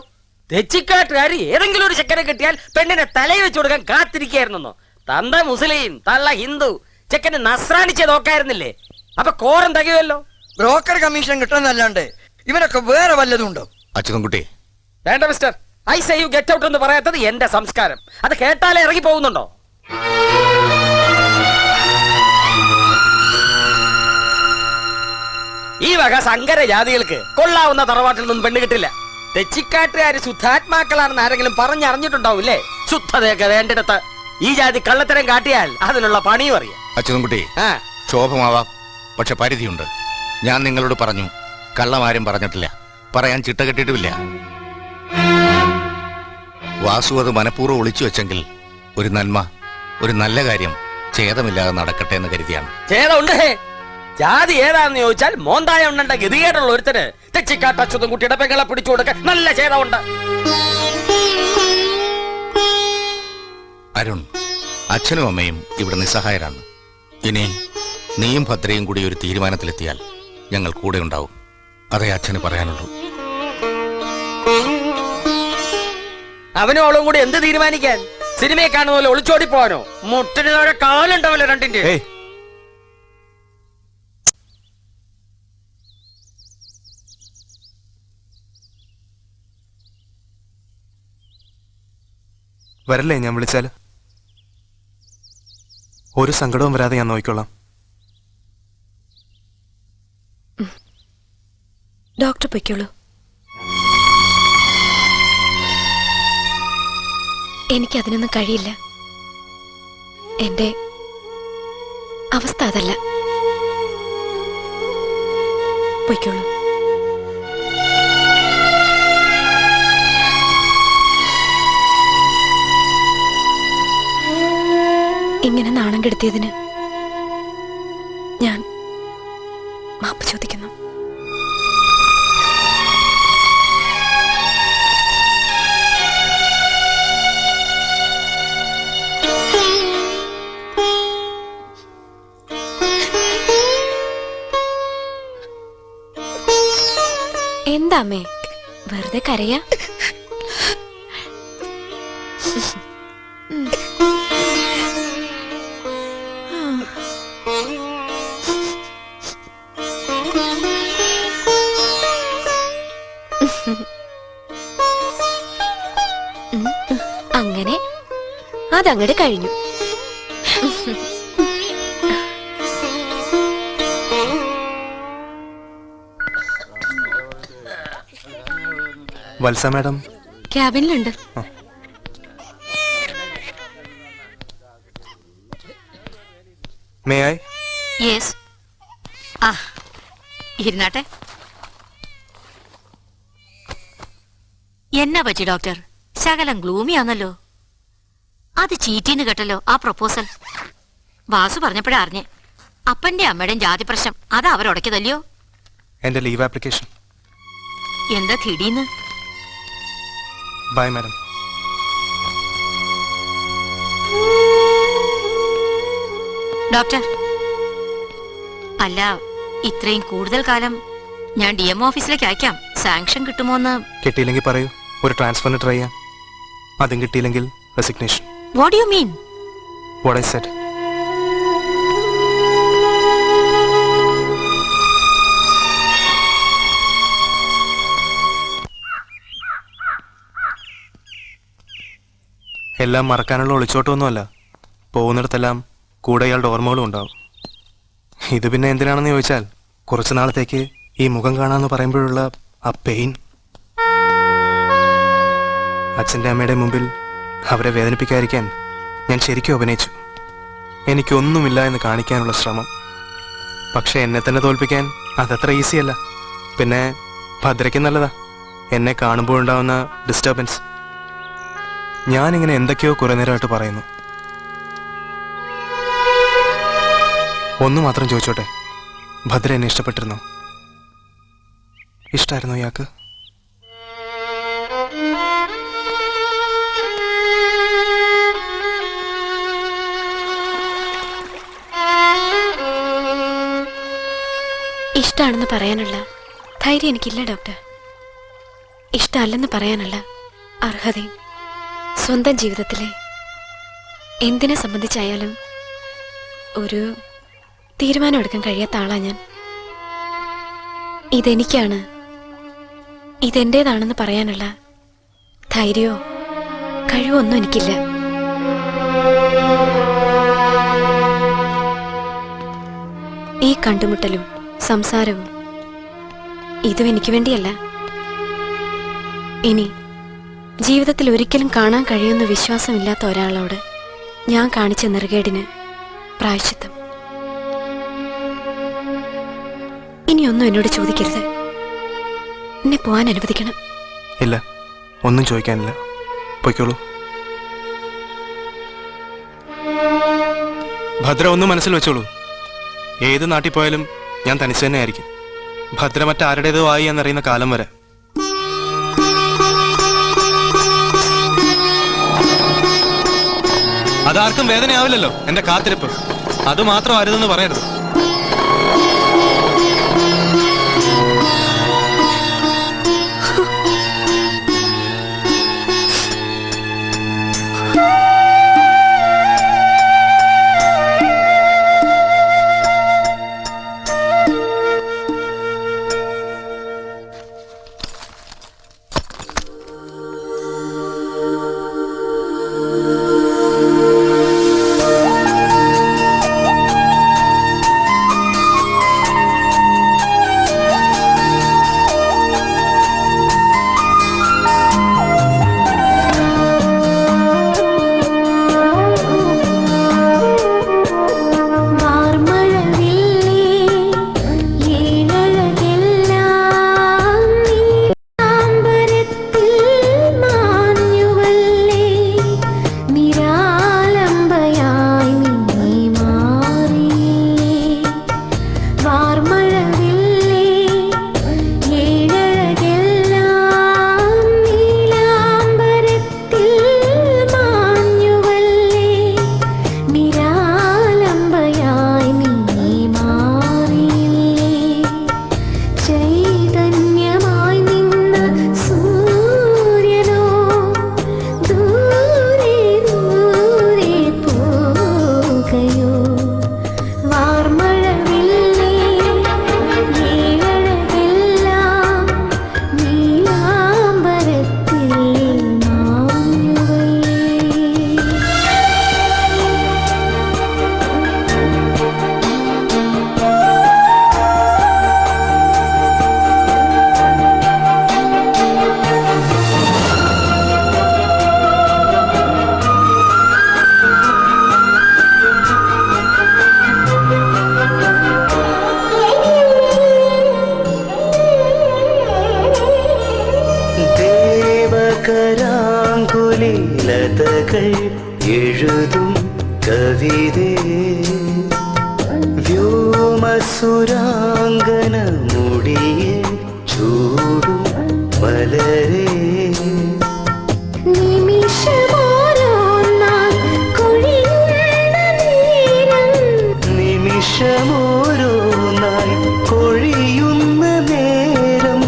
തെച്ചിക്കാട്ടുകാർ ഏതെങ്കിലും ഒരു ചെക്കനെ കിട്ടിയാൽ പെണ്ണിനെ തലയിൽ വെച്ച് കൊടുക്കാൻ കാത്തിരിക്കായിരുന്നോ? തന്ത മുസ്ലിം, തള്ള ഹിന്ദു, ചെക്കനെ നസ്രാണിച്ച് നോക്കായിരുന്നില്ലേ? അപ്പൊ കോരം തികയുമല്ലോ. ബ്രോക്കർ കമ്മീഷൻ കിട്ടുന്നല്ലാണ്ട് ഇവരൊക്കെ വേറെ വല്ലതും ഉണ്ടോ? അച്യുതൻകുട്ടി വേണ്ട mister, I say you get out എന്ന് പറയാത്തത് എന്റെ സംസ്കാരം. അത് കേട്ടാലേ ഇറങ്ങി പോകുന്നുണ്ടോ? ഈ വക സങ്കര ജാതികൾക്ക് കൊള്ളാവുന്ന തറവാട്ടിൽ നിന്നും പെണ്ണ് കിട്ടില്ല. തെച്ചിക്കാട്ടുകാര് ശുദ്ധാത്മാക്കളാണെന്ന് ആരെങ്കിലും പറഞ്ഞറിഞ്ഞിട്ടുണ്ടാവൂല്ലേ? ശുദ്ധതയൊക്കെ വേണ്ടിടത്ത് ഈ ജാതി കള്ളത്തരം കാട്ടിയാൽ അതിനുള്ള പണിയും അറിയാം. അച്യുതൻകുട്ടി ക്ഷോഭമാവാം, പക്ഷെ പരിധിയുണ്ട്. ഞാൻ നിങ്ങളോട് പറഞ്ഞു, കള്ളമാരും പറഞ്ഞിട്ടില്ല, പറയാൻ ചിട്ട കെട്ടിട്ടുമില്ല. വാസു അത് മനഃപൂർവ്വം ഒളിച്ചു വെച്ചെങ്കിൽ ഒരു നന്മ, ഒരു നല്ല കാര്യം ഛേദമില്ലാതെ നടക്കട്ടെ എന്ന് കരുതിയാണ്. ഛേദമുണ്ട്. ജാതി ഏതാണെന്ന് ചോദിച്ചാൽ മോന്തായ ഉണ്ട ഗതികേടുള്ള ഒരുത്തന് തെച്ചിക്കാട്ട് അച്യുതൻകുട്ടിയുടെ പെങ്ങളെ പിടിച്ചു കൊടുക്കാൻ നല്ല ഛേദമുണ്ട്. അരുൺ, അച്ഛനും അമ്മയും ഇവിടെ നിസ്സഹായരാണ്. ഇനി നീയും ഭദ്രയും കൂടി ഒരു തീരുമാനത്തിലെത്തിയാൽ ഞങ്ങൾ കൂടെ ഉണ്ടാവും. അതേ അച്ഛന് പറയാനുള്ളൂ. അവനും അവളും കൂടി എന്ത് തീരുമാനിക്കാൻ? സിനിമയെ കാണുന്ന പോലെ ഒളിച്ചോടി പോവാനോ? മുട്ടിന് താഴെ കാലുണ്ടാവില്ല രണ്ടിന്റെ. വരല്ലേ ഞാൻ വിളിച്ചാല്? ഒരു സങ്കടവും വരാതെ ഞാൻ നോക്കിക്കൊള്ളാം. ഡോക്ടർ പൊയ്ക്കോളൂ. എനിക്കതിനൊന്നും കഴിയില്ല. എന്റെ അവസ്ഥ അതല്ല. പൊയ്ക്കോളൂ. ഇങ്ങനെ നാണം കെടുത്തിയതിന് ഞാൻ മാപ്പ് ചോദിക്കുന്നു. എന്താ അമ്മേ വെറുതെ കരയാ? അങ്ങനെ അതങ്ങട് കഴിഞ്ഞു. വത്സ മാഡം ക്യാബിനിലുണ്ട്. May I? യെസ്. ആ ഇരുന്നാട്ടെ. എന്നാ പറ്റി ഡോക്ടർ? ശകലം ഗ്ലൂമി ആണല്ലോ. അത് ചീറ്റീന്ന് കേട്ടല്ലോ ആ പ്രൊപ്പോസൽ. വാസു പറഞ്ഞപ്പോഴാ അറിഞ്ഞേ. അപ്പന്റെ അമ്മയുടെയും ജാതി പ്രശ്നം അത് അവരുടക്കിയതല്ലയോ? എന്റെ ലീവ് ആപ്ലിക്കേഷൻ. എന്താ തിടീന്ന്? By madam. ഡോക്ടർ, അല്ല ഇത്രയും കൂടുതൽ കാലം ഞാൻ DM ഓഫീസിലേക്ക് അയക്കാം. സാങ്ഷൻ കിട്ടുമോന്ന്? കിട്ടിയില്ലെങ്കിൽ പറയൂ, ഒരു ട്രാൻസ്ഫറിന് ട്രൈ ചെയ്യാം. അതും കിട്ടിയില്ലെങ്കിൽ resignation. What do you mean? What I said. എല്ലാം മറക്കാനുള്ള ഒളിച്ചോട്ടമൊന്നുമല്ല. പോകുന്നിടത്തെല്ലാം കൂടെ ഇയാളുടെ ഓർമ്മകളും ഉണ്ടാവും. ഇത് പിന്നെ എന്തിനാണെന്ന് ചോദിച്ചാൽ, കുറച്ചു നാളത്തേക്ക് ഈ മുഖം കാണാമെന്ന് പറയുമ്പോഴുള്ള ആ പെയിൻ. അച്ഛൻ്റെ അമ്മയുടെ മുമ്പിൽ അവരെ വേദനിപ്പിക്കാതിരിക്കാൻ ഞാൻ ശരിക്കും അഭിനയിച്ചു. എനിക്കൊന്നുമില്ല എന്ന് കാണിക്കാനുള്ള ശ്രമം. പക്ഷെ എന്നെ തന്നെ തോൽപ്പിക്കാൻ അതത്ര ഈസിയല്ല. പിന്നെ ഭദ്രയ്ക്ക് നല്ലതാ എന്നെ കാണുമ്പോഴുണ്ടാവുന്ന ഡിസ്റ്റർബൻസ്. ഞാനിങ്ങനെ എന്തൊക്കെയോ കുറെ നേരമായിട്ട് പറയുന്നു. ഒന്നു മാത്രം ചോദിച്ചോട്ടെ, ഭദ്ര എന്നെ ഇഷ്ടപ്പെട്ടിരുന്നോ? ഇഷ്ടായിരുന്നോ ഇയാൾക്ക്? ഇഷ്ടാണെന്ന് പറയാനുള്ള ധൈര്യം എനിക്കില്ല ഡോക്ടർ. ഇഷ്ടമല്ലെന്ന് പറയാനുള്ള അർഹതയും. സ്വന്തം ജീവിതത്തിലെ എന്തിനെ സംബന്ധിച്ചായാലും ഒരു തീരുമാനം എടുക്കാൻ കഴിയാത്ത ആളാ ഞാൻ. ഇതെനിക്കാണ്, ഇതെന്റേതാണെന്ന് പറയാനുള്ള ധൈര്യമോ കഴിവോ ഒന്നും എനിക്കില്ല. ഈ കണ്ടുമുട്ടലും സംസാരവും ഇതും എനിക്ക് വേണ്ടിയല്ല. ഇനി ജീവിതത്തിൽ ഒരിക്കലും കാണാൻ കഴിയുന്ന വിശ്വാസമില്ലാത്ത ഒരാളോട് ഞാൻ കാണിച്ച നെറുകേടിന് പ്രായശ്ചിത്തം. ഇനിയൊന്നും എന്നോട് ചോദിക്കരുത്. എന്നെ പോവാൻ അനുവദിക്കണം. ഇല്ല, ഒന്നും ചോദിക്കാനില്ല. പൊയ്ക്കോളൂ. ഭദ്ര ഒന്ന് മനസ്സിൽ വെച്ചോളൂ. ഏത് നാട്ടിൽ പോയാലും ഞാൻ തനിച്ച് തന്നെ ആയിരിക്കും. ഭദ്ര മറ്റാരുടേതോ ആയി എന്നറിയുന്ന കാലം വരെ. അതാർക്കും വേദനയാവില്ലല്ലോ എന്റെ കാത്തിരിപ്പ്. അത് മാത്രം അരുതെന്ന് പറയരുത്. ലതകൾ എഴുതും കവിതേ വ്യോമസുരാംഗന മുടിയെ ചൂടും മലരേ നിമിഷമോരോന്നായി കൊഴിയുന്ന നേരം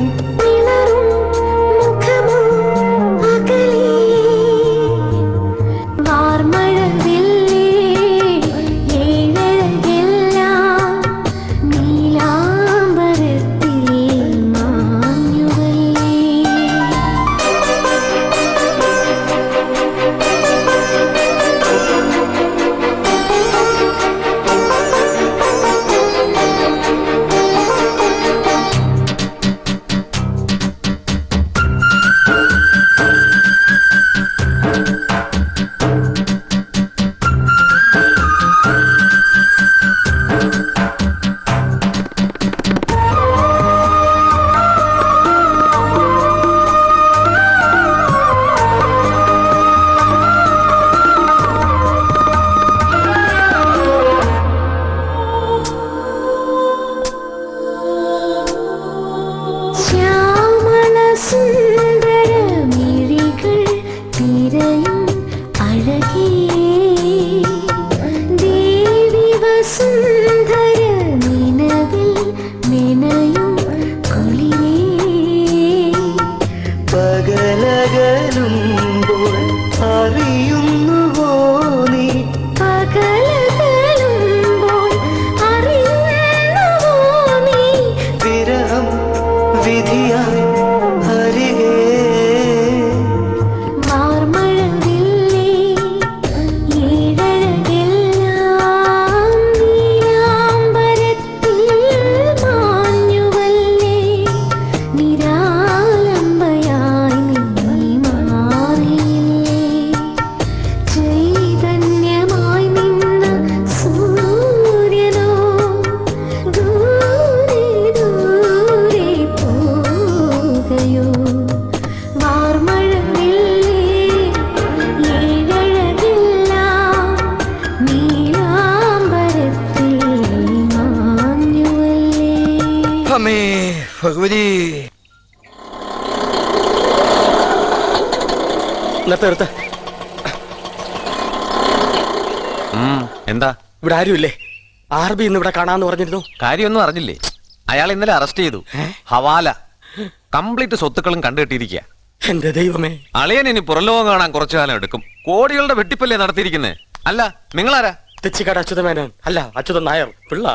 പകലകലുമ്പോൾ അറിയുന്നുവോ നീ വിരഹം വിധിയായി അരികെ അമ്മേ ഭഗവതി. എന്താ ഇവിടെ ആരുമില്ലേ? ആർബി ഇന്ന് ഇവിടെ കാണാന്ന് പറഞ്ഞിരുന്നു. കാര്യമൊന്നും അറിഞ്ഞില്ലേ? അയാൾ ഇന്നലെ അറസ്റ്റ് ചെയ്തു. ഹവാല കംപ്ലീറ്റ് സ്വത്തുക്കളും കണ്ടുകെട്ടിയിരിക്കുക. എന്റെ ദൈവമേ, അളിയൻ ഇനി പുറലോകം കാണാൻ കുറച്ചു കാലം എടുക്കും. കോടികളുടെ വെട്ടിപ്പല്ലേ നടത്തിയിരിക്കുന്നേ. അല്ല നിങ്ങളാരാ? തെച്ചിക്കാട് അച്യുതമേനോൻ. അല്ല, അച്യുതൻ നായർ പിള്ള.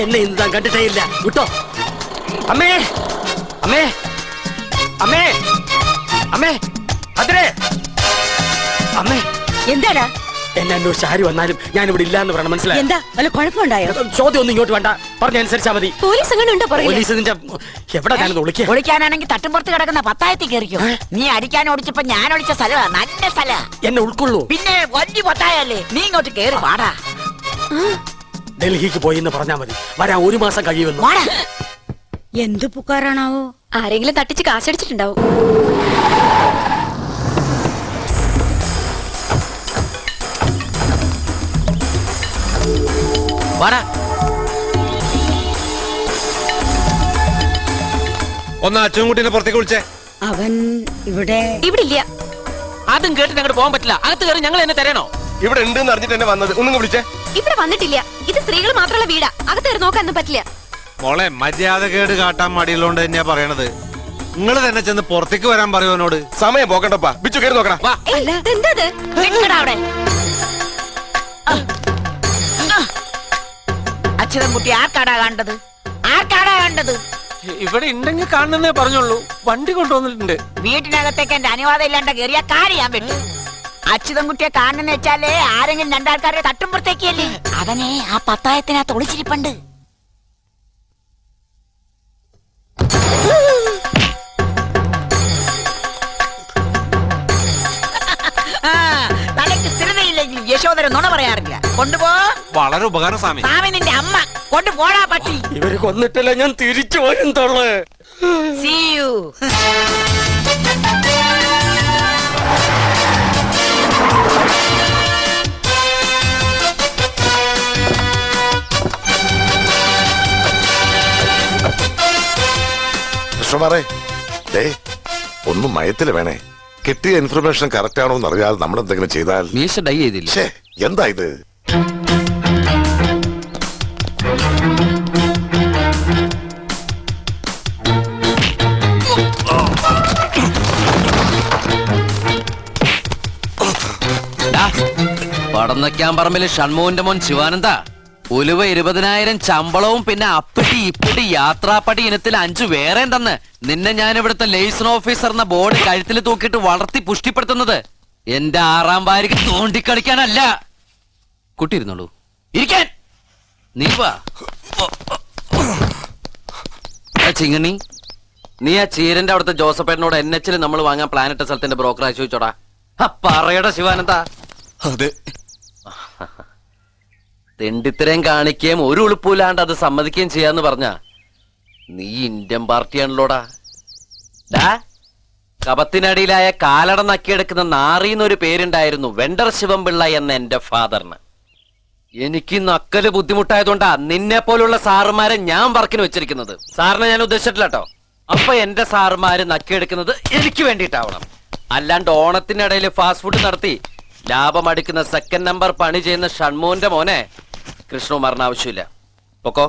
എന്നെ ഇന്ന് താൻ കണ്ടിട്ടേ ഇല്ല. വിട്ടോ. അമ്മേ അമ്മേ അമ്മേ അമ്മേ അതിരേ അമ്മേ. എന്താടാ? എന്നെ അന്വേഷിച്ച് ആര് വന്നാലും ഞാൻ ഇവിടെ ഇല്ലാന്ന് പറയണം. മനസ്സിലായി? എന്താ വല്ല കുഴപ്പമുണ്ടായോ? ചോദ്യം ഒന്നും ഇങ്ങോട്ട് വേണ്ട, പറഞ്ഞനുസരിച്ചാ മതി. പോലീസ് അങ്ങനെ ഉണ്ടോ? പോലീസ് എവിടെ ഞാനൊന്ന് വിളിക്കുക. ഒളിക്കാനാണെങ്കിൽ തട്ടുംപുറത്ത് കിടക്കുന്ന പത്തായത്തിൽ കയറിക്കോ. നീ അടിക്കാൻ ഓടിച്ചപ്പോ ഞാൻ ഒളിച്ച സ്ഥലമാ, നല്ല സ്ഥലാ. എന്നെ ഉൾക്കൊള്ളൂ. പിന്നെ വലിയ പത്തായല്ലേ, നീ ഇങ്ങോട്ട് കേറി പാടാ. ഡൽഹിക്ക് പോയി എന്ന് പറഞ്ഞാ മതി. വരാൻ 1 മാസം കഴിയുമെന്ന്. എന്ത് പുക്കാറാണാവോ? ആരെങ്കിലും തട്ടിച്ച് കാശടിച്ചിട്ടുണ്ടാവും. ഒന്ന് അച്ഛൻകുട്ടീനെ പുറത്തേക്ക് വിളിച്ചേ. അവൻ ഇവിടെ ഇവിടെ ഇല്ല. അതും കേട്ടിട്ട് അങ്ങോട്ട് പോകാൻ പറ്റില്ല. അകത്ത് കയറി ഞങ്ങൾ എന്നെ തരണോ? ഇവിടെ ഉണ്ട് അറിഞ്ഞിട്ട് എന്നെ വന്നത്. ഒന്നും വിളിച്ചേ. ഇവിടെ വന്നിട്ടില്ല. ഇത് സ്ത്രീകൾ മാത്രമുള്ള വീടാ. അകത്ത് കയറി നോക്കാനൊന്നും പറ്റില്ല. മോളെ, മര്യാദ കേട് കാട്ടാൻ മടിയുള്ളോണ്ട് തന്നെയാ പറയണത്. നിങ്ങൾ തന്നെ ചെന്ന് പുറത്തേക്ക് വരാൻ പറയുവനോട്. സമയം പോക്കണ്ടപ്പാ. ബിച്ചു കയറി നോക്കണം. അച്യുതൻകുട്ടി ആർക്കാടാ കണ്ടത്? ആർക്കാടാ കണ്ടത്? ഇവിടെ ഉണ്ടെങ്കിൽ കാണുന്നേ പറഞ്ഞോളൂ. വണ്ടി കൊണ്ടുവന്നിട്ടുണ്ട്. വീട്ടിനകത്തേക്ക് എന്റെ അനുവാദം ഇല്ലാണ്ട് കയറിയ കാര്യം പറ്റൂ. അച്യുതൻകുട്ടിയെ കാണുന്നെന്ന് വെച്ചാലേ ആരെങ്കിലും രണ്ടാൾക്കാരെ തട്ടുമ്പുറത്തേക്കല്ലേ. അവനെ ആ പത്തായത്തിനകത്ത് ഒളിച്ചിരിപ്പുണ്ട്. തലയ്ക്ക് സ്ഥിരതയില്ലെങ്കിൽ യശോദര നുണ പറയാറില്ല. കൊണ്ടുപോ. വളരെ ഉപകാരം സ്വാമി. സ്വാമി നിന്റെ അമ്മ കൊണ്ടുപോടാ പട്ടി. ഇവര് കൊന്നിട്ടില്ല, ഞാൻ തിരിച്ചു പോയും തൊള്ളു. See you. കൃഷ്ണമാറേ, ഒന്നും മയത്തില് വേണേ. കിട്ടിയ ഇൻഫർമേഷൻ കറക്റ്റ് ആണോ എന്ന് അറിയാതെ നമ്മൾ എന്തെങ്കിലും ചെയ്താൽ. മീശ ഡൈ ചെയ്തില്ല. എന്താ ഇത്? പടന്നയ്ക്കാൻ പറമ്പില് ഷൺമോഹന്റെ മോൻ ശിവാനന്ദ ഉലുവ 20,000 ശമ്പളവും പിന്നെ അപ്പിട്ടി ഇപ്പിട്ടി യാത്രാപ്പടി ഇനത്തിൽ 5 വേറെ ഉണ്ടെന്ന് നിന്നെ ഞാൻ ഇവിടുത്തെ ലേസൺ ഓഫീസർ എന്ന ബോർഡ് കഴുത്തിൽ തൂക്കിയിട്ട് വളർത്തി പുഷ്ടിപ്പെടുത്തുന്നത് എന്റെ 6ാം ഭാര്യക്ക് തോണ്ടിക്കളിക്കാനല്ല. കുട്ടിയിരുന്നുള്ളൂ ഇരിക്കാൻ. നീ വാ ചിങ്ങണി. നീ ആ ചീരന്റെ അവിടുത്തെ ജോസഫേട്ടനോട് NH നമ്മൾ വാങ്ങാൻ പ്ലാൻ ഇട്ട സ്ഥലത്തിന്റെ ബ്രോക്കർ ചോദിച്ചോടാ. പറയടാ ശിവാനന്ദ. അതെ. തെണ്ടിത്തരം കാണിക്കുകയും ഒരു ഉളുപ്പില്ലാണ്ട് അത് സമ്മതിക്കുകയും ചെയ്യാന്ന് പറഞ്ഞ നീ ഇന്ത്യൻ പാർട്ടിയാണല്ലോടാ. കപത്തിനടിയിലായ കാലട നക്കിയെടുക്കുന്ന നാറിന്നൊരു പേരുണ്ടായിരുന്നു വെണ്ടർ ശിവൻപിള്ള എന്ന എന്റെ ഫാദറിന്. എനിക്ക് നക്കല് ബുദ്ധിമുട്ടായതുകൊണ്ടാ നിന്നെ പോലുള്ള സാറുമാരെ ഞാൻ വർക്കിന് വെച്ചിരിക്കുന്നത്. സാറിനെ ഞാൻ ഉദ്ദേശിച്ചിട്ടില്ല കേട്ടോ. അപ്പൊ എന്റെ സാറുമാര് നക്കിയെടുക്കുന്നത് എനിക്ക് വേണ്ടിയിട്ടാവണം. അല്ലാണ്ട് ഓണത്തിനിടയിൽ ഫാസ്റ്റ് ഫുഡ് നടത്തി ലാഭം അടിക്കുന്ന സെക്കൻഡ് നമ്പർ പണി ചെയ്യുന്ന ഷൺമോന്റെ മോനെ കൃഷ്ണകുമാറിന് ആവശ്യമില്ല. പൊക്കോ,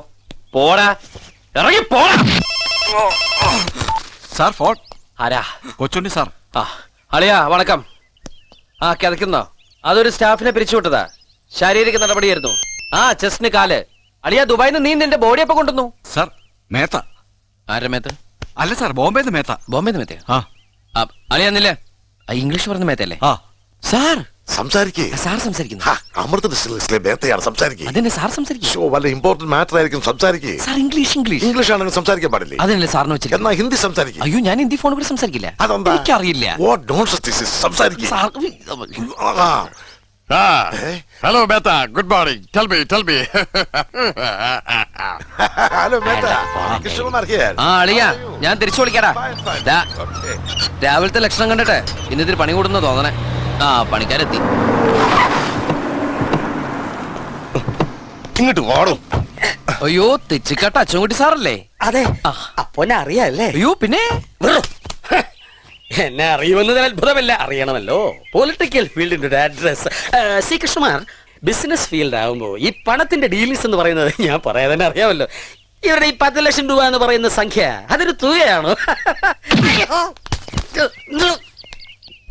പോടാ, ഇറങ്ങി പോടാ. Sir phone. ആരാ? കൊച്ചുണ്ണി സാർ. ആ അളിയാ വണക്കം. ആ കിതക്കുന്നോ? അതൊരു സ്റ്റാഫിനെ പിരിച്ചുവിട്ടതാ. ശാരീരിക നടപടിയായിരുന്നു. ആ ചെസ്റ്റിന് കാല്. അളിയാ ദുബായിന്ന് നീ നിന്റെ ബോഡി എപ്പോ കൊണ്ടുവന്നു? സാർ മേത്ത. ആരുടെ മേത്ത്? അല്ല സാർ, ബോംബെന്ന് മേത്ത. ബോംബെന്ന് മേത്തയോ? അളിയാന്നില്ലേ? ഇംഗ്ലീഷ് പറഞ്ഞ മേത്തല്ലേ? സാർ സംസാരിക്കേ. സാർ സംസാരിക്കുന്നു. മേത്തയാണ് സംസാരിക്കേ. അതെന്നെ സാർ സംസാരിക്കും. വല്ല ഇമ്പോർട്ടന്റ് മാറ്റർ ആയിരിക്കും സംസാരിക്കേ. സാർ ഇംഗ്ലീഷ് ആണെങ്കിൽ സംസാരിക്കാൻ പാടില്ലേ? അതല്ലേ സാറിന് വെച്ചിട്ട്. എന്നാ ഹിന്ദി സംസാരിക്കും. അയ്യോ ഞാൻ ഹിന്ദി ഫോണിൽ കൂടെ സംസാരിക്കില്ല. അതെന്താ? എനിക്കറിയില്ല. സംസാരിക്കും. Hello Mehta, good morning. Tell me. Hello Mehta, Krishnakumar here. ആ അളിയാ ഞാൻ തിരിച്ചു വിളിക്കാടാ. രാവിലത്തെ ലക്ഷണം കണ്ടിട്ട് ഇന്നിതിൽ പണി കൂടുന്ന തോന്നണേ. ആ പണിക്കാരെത്തി. ഇങ്ങോട്ട് ഓടും. അയ്യോ തെച്ചിക്കാട്ട അച്ഛൻകുട്ടി സാറല്ലേ? അതെ. അപ്പൊന്നെ അറിയാല്ലേ? അയ്യോ പിന്നെ എന്നെ അറിയുമെന്നതിൽ അത്ഭുതമല്ല. അറിയണമല്ലോ. പൊളിറ്റിക്കൽ ഫീൽഡിന്റെ ഒരു address. C Krishnakumar, business field ആകുമ്പോ ഈ പണത്തിന്റെ ഡീലിങ്സ് എന്ന് പറയുന്നത് ഞാൻ പറയാതെ തന്നെ അറിയാമല്ലോ. ഇവരുടെ ഈ 10 ലക്ഷം രൂപ എന്ന് പറയുന്ന സംഖ്യ അതൊരു തുകയാണോ?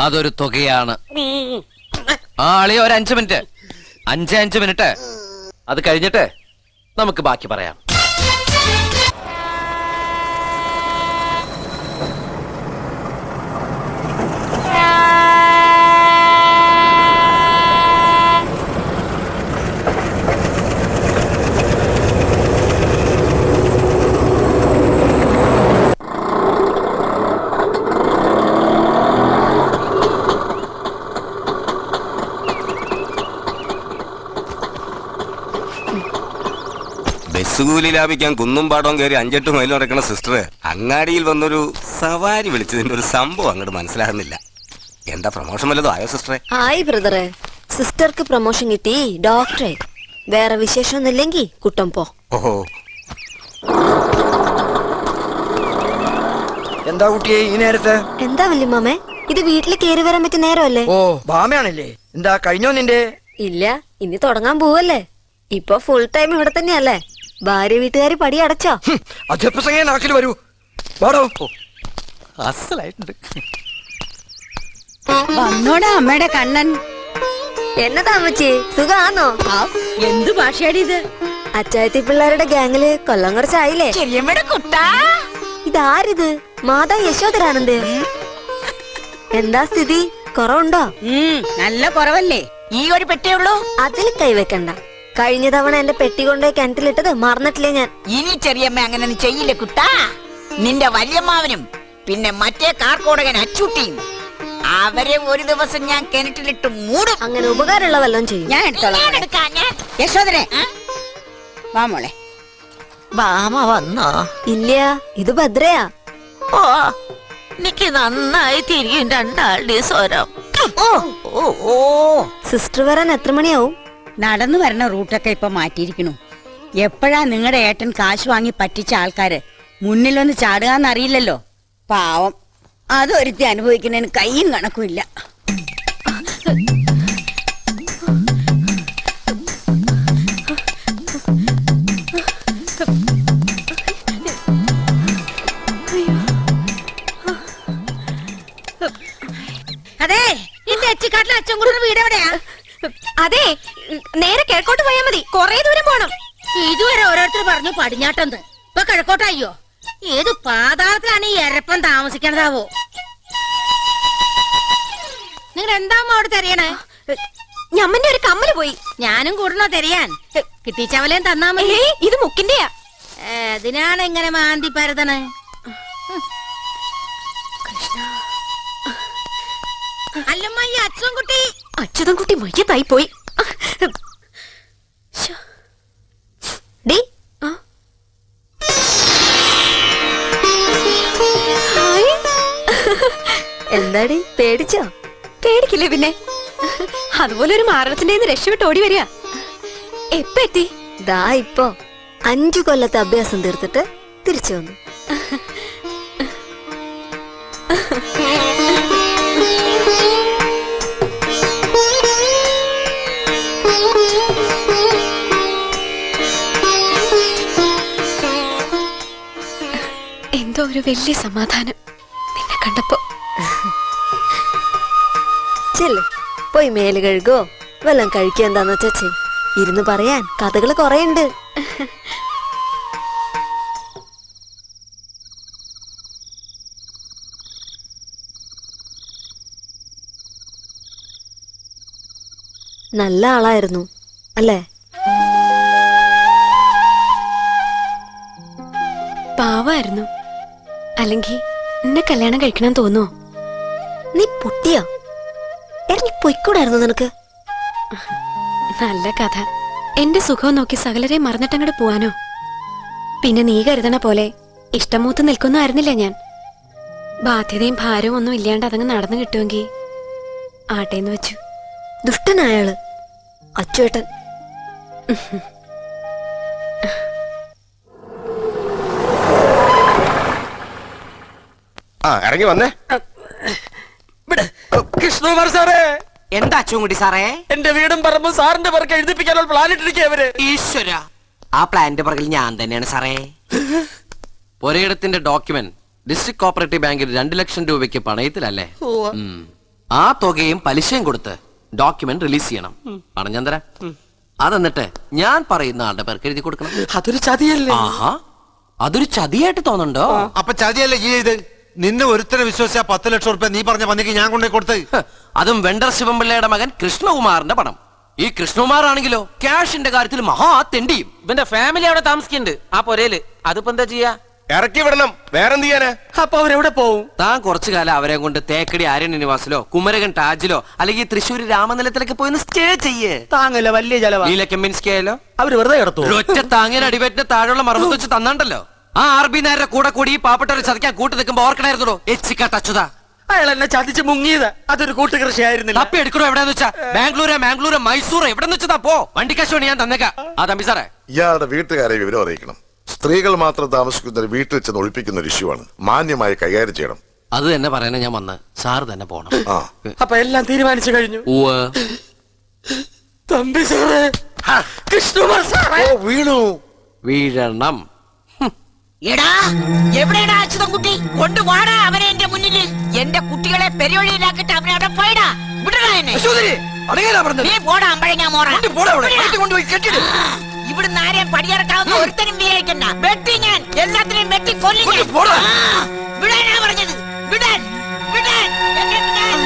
അതൊരു തുകയാണ്. ആ അളിയ ഒരു 5 മിനിറ്റ്, 5 മിനിറ്റ്. അത് കഴിഞ്ഞിട്ട് നമുക്ക് ബാക്കി പറയാം. ബസ്സുകൂലി ലാഭിക്കാൻ കുന്നും പാടവും കയറി 5-8 മൈൽ നടക്കുന്ന സിസ്റ്റർ അങ്ങാടിയിൽ വന്നൊരു സവാരി വിളിച്ചതിന്റെ ഒരു സംഭവം അങ്ങോട്ട് മനസ്സിലാകുന്നില്ല. എന്താ പ്രൊമോഷൻ വല്ലതും ആയോ സിസ്റ്ററെ? ആയി ബ്രദറെ, സിസ്റ്റർക്ക് പ്രൊമോഷൻ കിട്ടി, ഡോക്ടറെ. വേറെ വിശേഷമൊന്നുമില്ലെങ്കിൽ കുട്ടം പോ. ഓഹോ. എന്താ കുട്ടിയെ ഈ നേരത്തെ? എന്താ വല്യമ്മേ, ഇത് വീട്ടിൽ കേറി വരാൻ പറ്റിയ നേരമല്ലേ? ഓ ഭാമയാണല്ലേ? എന്താ കഴിഞ്ഞോ നിന്റെ? ഇല്ല, ഇനി തുടങ്ങാൻ പോവല്ലേ. ഇപ്പൊ ഫുൾ ടൈം ഇവിടെ തന്നെയല്ലേ? ഭാര്യ വീട്ടുകാരി പടി അടച്ചോ? അജപ്രസംഗം നാക്കിൽ വരൂ. വാടോ. അസലായിട്ടുണ്ട്. വന്നോടാ അമ്മയുടെ കണ്ണൻ. എന്നതാ അമ്മച്ചി, സുഖാന്നോ? എന്ത് ഭാഷയാടി ഇത്? അച്ചായത്തി പിള്ളേരുടെ ഗാങ്ങില് കൊല്ലം കുറച്ചായില്ലേ? ഇതാരിത്? മാതാ യശോധരാനന്ദ. എന്താ സ്ഥിതി? കുറവുണ്ടോ? നല്ല കുറവല്ലേ? ഈ ഒരു പെട്ടിയുള്ളൂ. അതിൽ കൈവെക്കണ്ട. കഴിഞ്ഞ തവണ എന്റെ പെട്ടി കൊണ്ടുപോയി കിണറ്റിലിട്ടത് മറന്നിട്ടില്ലേ ഞാൻ. ഇനി ചെറിയമ്മ അങ്ങനെ ചെയ്യില്ല കുട്ടാ. നിന്റെ വല്യമ്മാവനും പിന്നെ മറ്റേ കാർക്കോടകൻ അച്ചൂട്ടിയും അവരെ ഒരു ദിവസം ഞാൻ കിണറ്റിലിട്ട് മൂടും. അങ്ങനെ ഉപകാരമുള്ള വല്ലതും ചെയ്യും. ഞാൻ എടുത്തോളാം. യശോദരെ വാ മോളെ. ബാമ വന്നോ? ഇല്ല, ഇത് ഭദ്രയാ. ഓ എനിക്ക് നന്നായി തിരിയും രണ്ടാളുടെ സ്വരം. സിസ്റ്റർ വരാൻ എത്ര മണിയാവും? നടന്നു വരണ റൂട്ടൊക്കെ ഇപ്പൊ മാറ്റിയിരിക്കണു. എപ്പോഴാ നിങ്ങളുടെ ഏട്ടൻ കാശ് വാങ്ങി പറ്റിച്ച ആൾക്കാര് മുന്നിലൊന്ന് ചാടുകയെന്നറിയില്ലല്ലോ. പാവം, അതൊരുത്തി അനുഭവിക്കുന്നതിന് കയ്യും കണക്കുമില്ല. അതെ, ഈ തെച്ചിക്കാട്ടിലെ അച്ഛൻകുട്ടിയുടെ വീട് എവിടെയാ? അതെ, നേരെ കിഴക്കോട്ട് പോയാൽ മതി. കൊറേ ദൂരം പോണം. ഇതുവരെ ഓരോരുത്തർ പറഞ്ഞു പടിഞ്ഞാട്ടെന്ന്. ഇപ്പൊ കിഴക്കോട്ടായോ? ഏത് പാതാളത്തിലാണ് ഈ എരപ്പൻ താമസിക്കണതാവോ? നിങ്ങൾ എന്താ അവിടെ തെരയണേ? ഞമ്മന്റെ ഒരു കമ്മല് പോയി. ഞാനും കൂടണോ തെരയാൻ? കിട്ടിച്ചവലേം തന്നാ മതി. ഇത് മുക്കിന്റെയാ. അതിനാണ് ഇങ്ങനെ മാന്തി പരതണേ. അല്ലമ്മ, ഈ അച്ഛൻകുട്ടി മയ്യത്തായി പോയി. എന്താടി, പേടിച്ചോ? പേടിക്കില്ലേ പിന്നെ. അതുപോലെ ഒരു മാരണത്തിന്റെ രക്ഷപ്പെട്ട് ഓടി വരിക. എപ്പ എത്തി? ദാ ഇപ്പോ 5 കൊല്ലത്തെ അഭ്യാസം തീർത്തിട്ട് തിരിച്ചു വന്നു. എന്തോ ഒരു വലിയ സമാധാനം നിന്നെ കണ്ടപ്പോ. ചെല്ല്, പോയി മേല് കഴുകോ വല്ലതും കഴിക്കുക. എന്താന്ന് വെച്ചാ ഇരുന്ന് പറയാൻ കഥകള് കൊറേ ഉണ്ട്. നല്ല ആളായിരുന്നു അല്ലേ? പാവായിരുന്നു. അല്ലെങ്കിൽ എന്നെ കല്യാണം കഴിക്കണം തോന്നുവോ? നീ പൊട്ടിയാ? ഇറങ്ങി പൊയ്ക്കൂടായിരുന്നു നിനക്ക്? നല്ല കഥ. എന്റെ സുഖം നോക്കി സകലരെ മറന്നിട്ടങ്ങോട്ട് പോവാനോ? പിന്നെ നീ കരുതണ പോലെ ഇഷ്ടം മൂത്ത് നിൽക്കൊന്നും ആയിരുന്നില്ല ഞാൻ. ബാധ്യതയും ഭാരവും ഒന്നും ഇല്ലാണ്ട് അതങ്ങ് നടന്നു കിട്ടുമെങ്കിൽ ആട്ടേന്ന് വെച്ചു. ദുഷ്ടനായാള് അച്ചുവേട്ടൻ. ഇറങ്ങി വന്നേ. കൃഷ്ണകുമാർ സാറേ. എന്താ അച്ചുകുട്ടി സാറേ? എന്റെ വീടും പറമ്പും സാറിന്റെ പേർക്ക് എഴുതിപ്പിക്കാനുള്ള പ്ലാൻ ഇട്ടിരിക്കുക. ഈശ്വര, ആ പ്ലാനിന്റെ പുറകിൽ ഞാൻ തന്നെയാണ് സാറേ. ഒരിടത്തിന്റെ ഡോക്യുമെന്റ് ഡിസ്ട്രിക്ട് കോപ്പറേറ്റീവ് ബാങ്കിൽ 2 ലക്ഷം രൂപയ്ക്ക് പണയത്തിലല്ലേ? ആ തുകയും പലിശയും കൊടുത്ത് ഡോക്യുമെന്റ് റിലീസ് ചെയ്യണം. പണം ഞാൻ തരാം. അതെന്നിട്ട് ഞാൻ പറയുന്ന ആളുടെ പേർക്ക് എഴുതി കൊടുക്കണം. അതൊരു ചതിയല്ലേ? ആഹാ, അതൊരു ചതിയായിട്ട് തോന്നുന്നുണ്ടോ? അപ്പൊ ചതിയല്ലേ ചെയ്ത്? നിന്നെ ഒരുത്തരെ വിശ്വസിച്ച 10 ലക്ഷം റുപ്യ നീ പറഞ്ഞ പന്നിക്ക് ഞാൻ കൊണ്ടേ കൊടുത്ത്. അതും വെണ്ടർ ശിവൻപിള്ളയുടെ മകൻ കൃഷ്ണകുമാറിന്റെ പണം. ഈ കൃഷ്ണകുമാർ ആണെങ്കിലോ ക്യാഷിന്റെ കാര്യത്തിൽ മഹാ തെണ്ടിയും. ഇവന്റെ ഫാമിലി അവിടെ താമസിക്കുന്നുണ്ട് ആ പൊരയില്. അതിപ്പോ എന്താ ചെയ്യാ? ഇറക്കി വിടണം. വേറെന്ത് ചെയ്യാനാ? അപ്പൊ അവരെവിടെ പോവും? താൻ കുറച്ചു കാലം അവരെ കൊണ്ട് തേക്കടി ആര്യനിവാസിലോ കുമരകൻ ടാജിലോ അല്ലെങ്കിൽ തൃശ്ശൂർ രാമനിലത്തിലൊക്കെ പോയി സ്റ്റേ ചെയ്യേ. താങ്ങല്ല വലിയ ചെലവാ. നീലക്കെമ്മിൻസ്കേലോ അവര് വെറുതെ കിടത്തു. ഒറ്റ താങ്ങിന് അടിപറ്റിന് താഴെയുള്ള മറമ്പ് വെച്ച് തന്നാണ്ടല്ലോ. ആ RB നായരുടെ കൂടെ കൂടി ഈ പാവപ്പെട്ടവരെ ചതിക്കാൻ കൂട്ടി നിൽക്കുമ്പോ ഓർക്കണായിരുന്നോ എച്ചിക്കാട്ടച്ചുതാ. അയാൾ എന്നെ ചതിച്ച് മുങ്ങിയത് അതൊരു കൂട്ടുകൃഷി ആയിരുന്നില്ല. തപ്പി എടുക്കണോ? എവിടെന്ന് വെച്ചാ ബാംഗ്ലൂര് മൈസൂർ എവിടെ വെച്ചാ പോ. വണ്ടിക്കാശ് വേണി ഞാൻ തന്നേക്കാം. ആ തമ്പി സാറേ, ഇയാളുടെ വീട്ടുകാരെ വിവരം അറിയിക്കണം. സ്ത്രീകൾ മാത്രം താമസിക്കുന്ന ഒരു വീട്ടിൽ ചെന്ന് ഒഴിപ്പിക്കുന്ന ഒരു ഇഷ്യൂ ആണ്. മാന്യമായി കൈകാര്യം ചെയ്യണം. അത് തന്നെ പറയാനാ ഞാൻ വന്ന്. സാറ് തന്നെ പോണം. അപ്പൊ എല്ലാം തീരുമാനിച്ചു കഴിഞ്ഞു. തമ്പി സാറേ, കൃഷ്ണകുമാർ സാറേ വീഴണം. എടാ, എവിടെയാടാ അച്യുതൻകുട്ടി? കൊണ്ടുപോടാ അവനെ എന്റെ മുന്നില്. എന്റെ കുട്ടികളെ പെരുവഴിയിലാക്കിട്ട് അവനെ അവിടെ പോയിടാ. വിടടാ എന്നെ. നീ പോടാ അമ്പഴങ്ങ മോറ. ഇവിടുന്ന് ആരെയും പടിയിറക്കാവുന്ന ഒരുത്തനും വിചാരിക്കണ്ട. വെട്ടി ഞാൻ എല്ലാത്തിനെയും വെട്ടി കൊല്ലും. വിടാനാ പറഞ്ഞത്. വിടാൻ വിടാൻ എന്നെ വിടാൻ.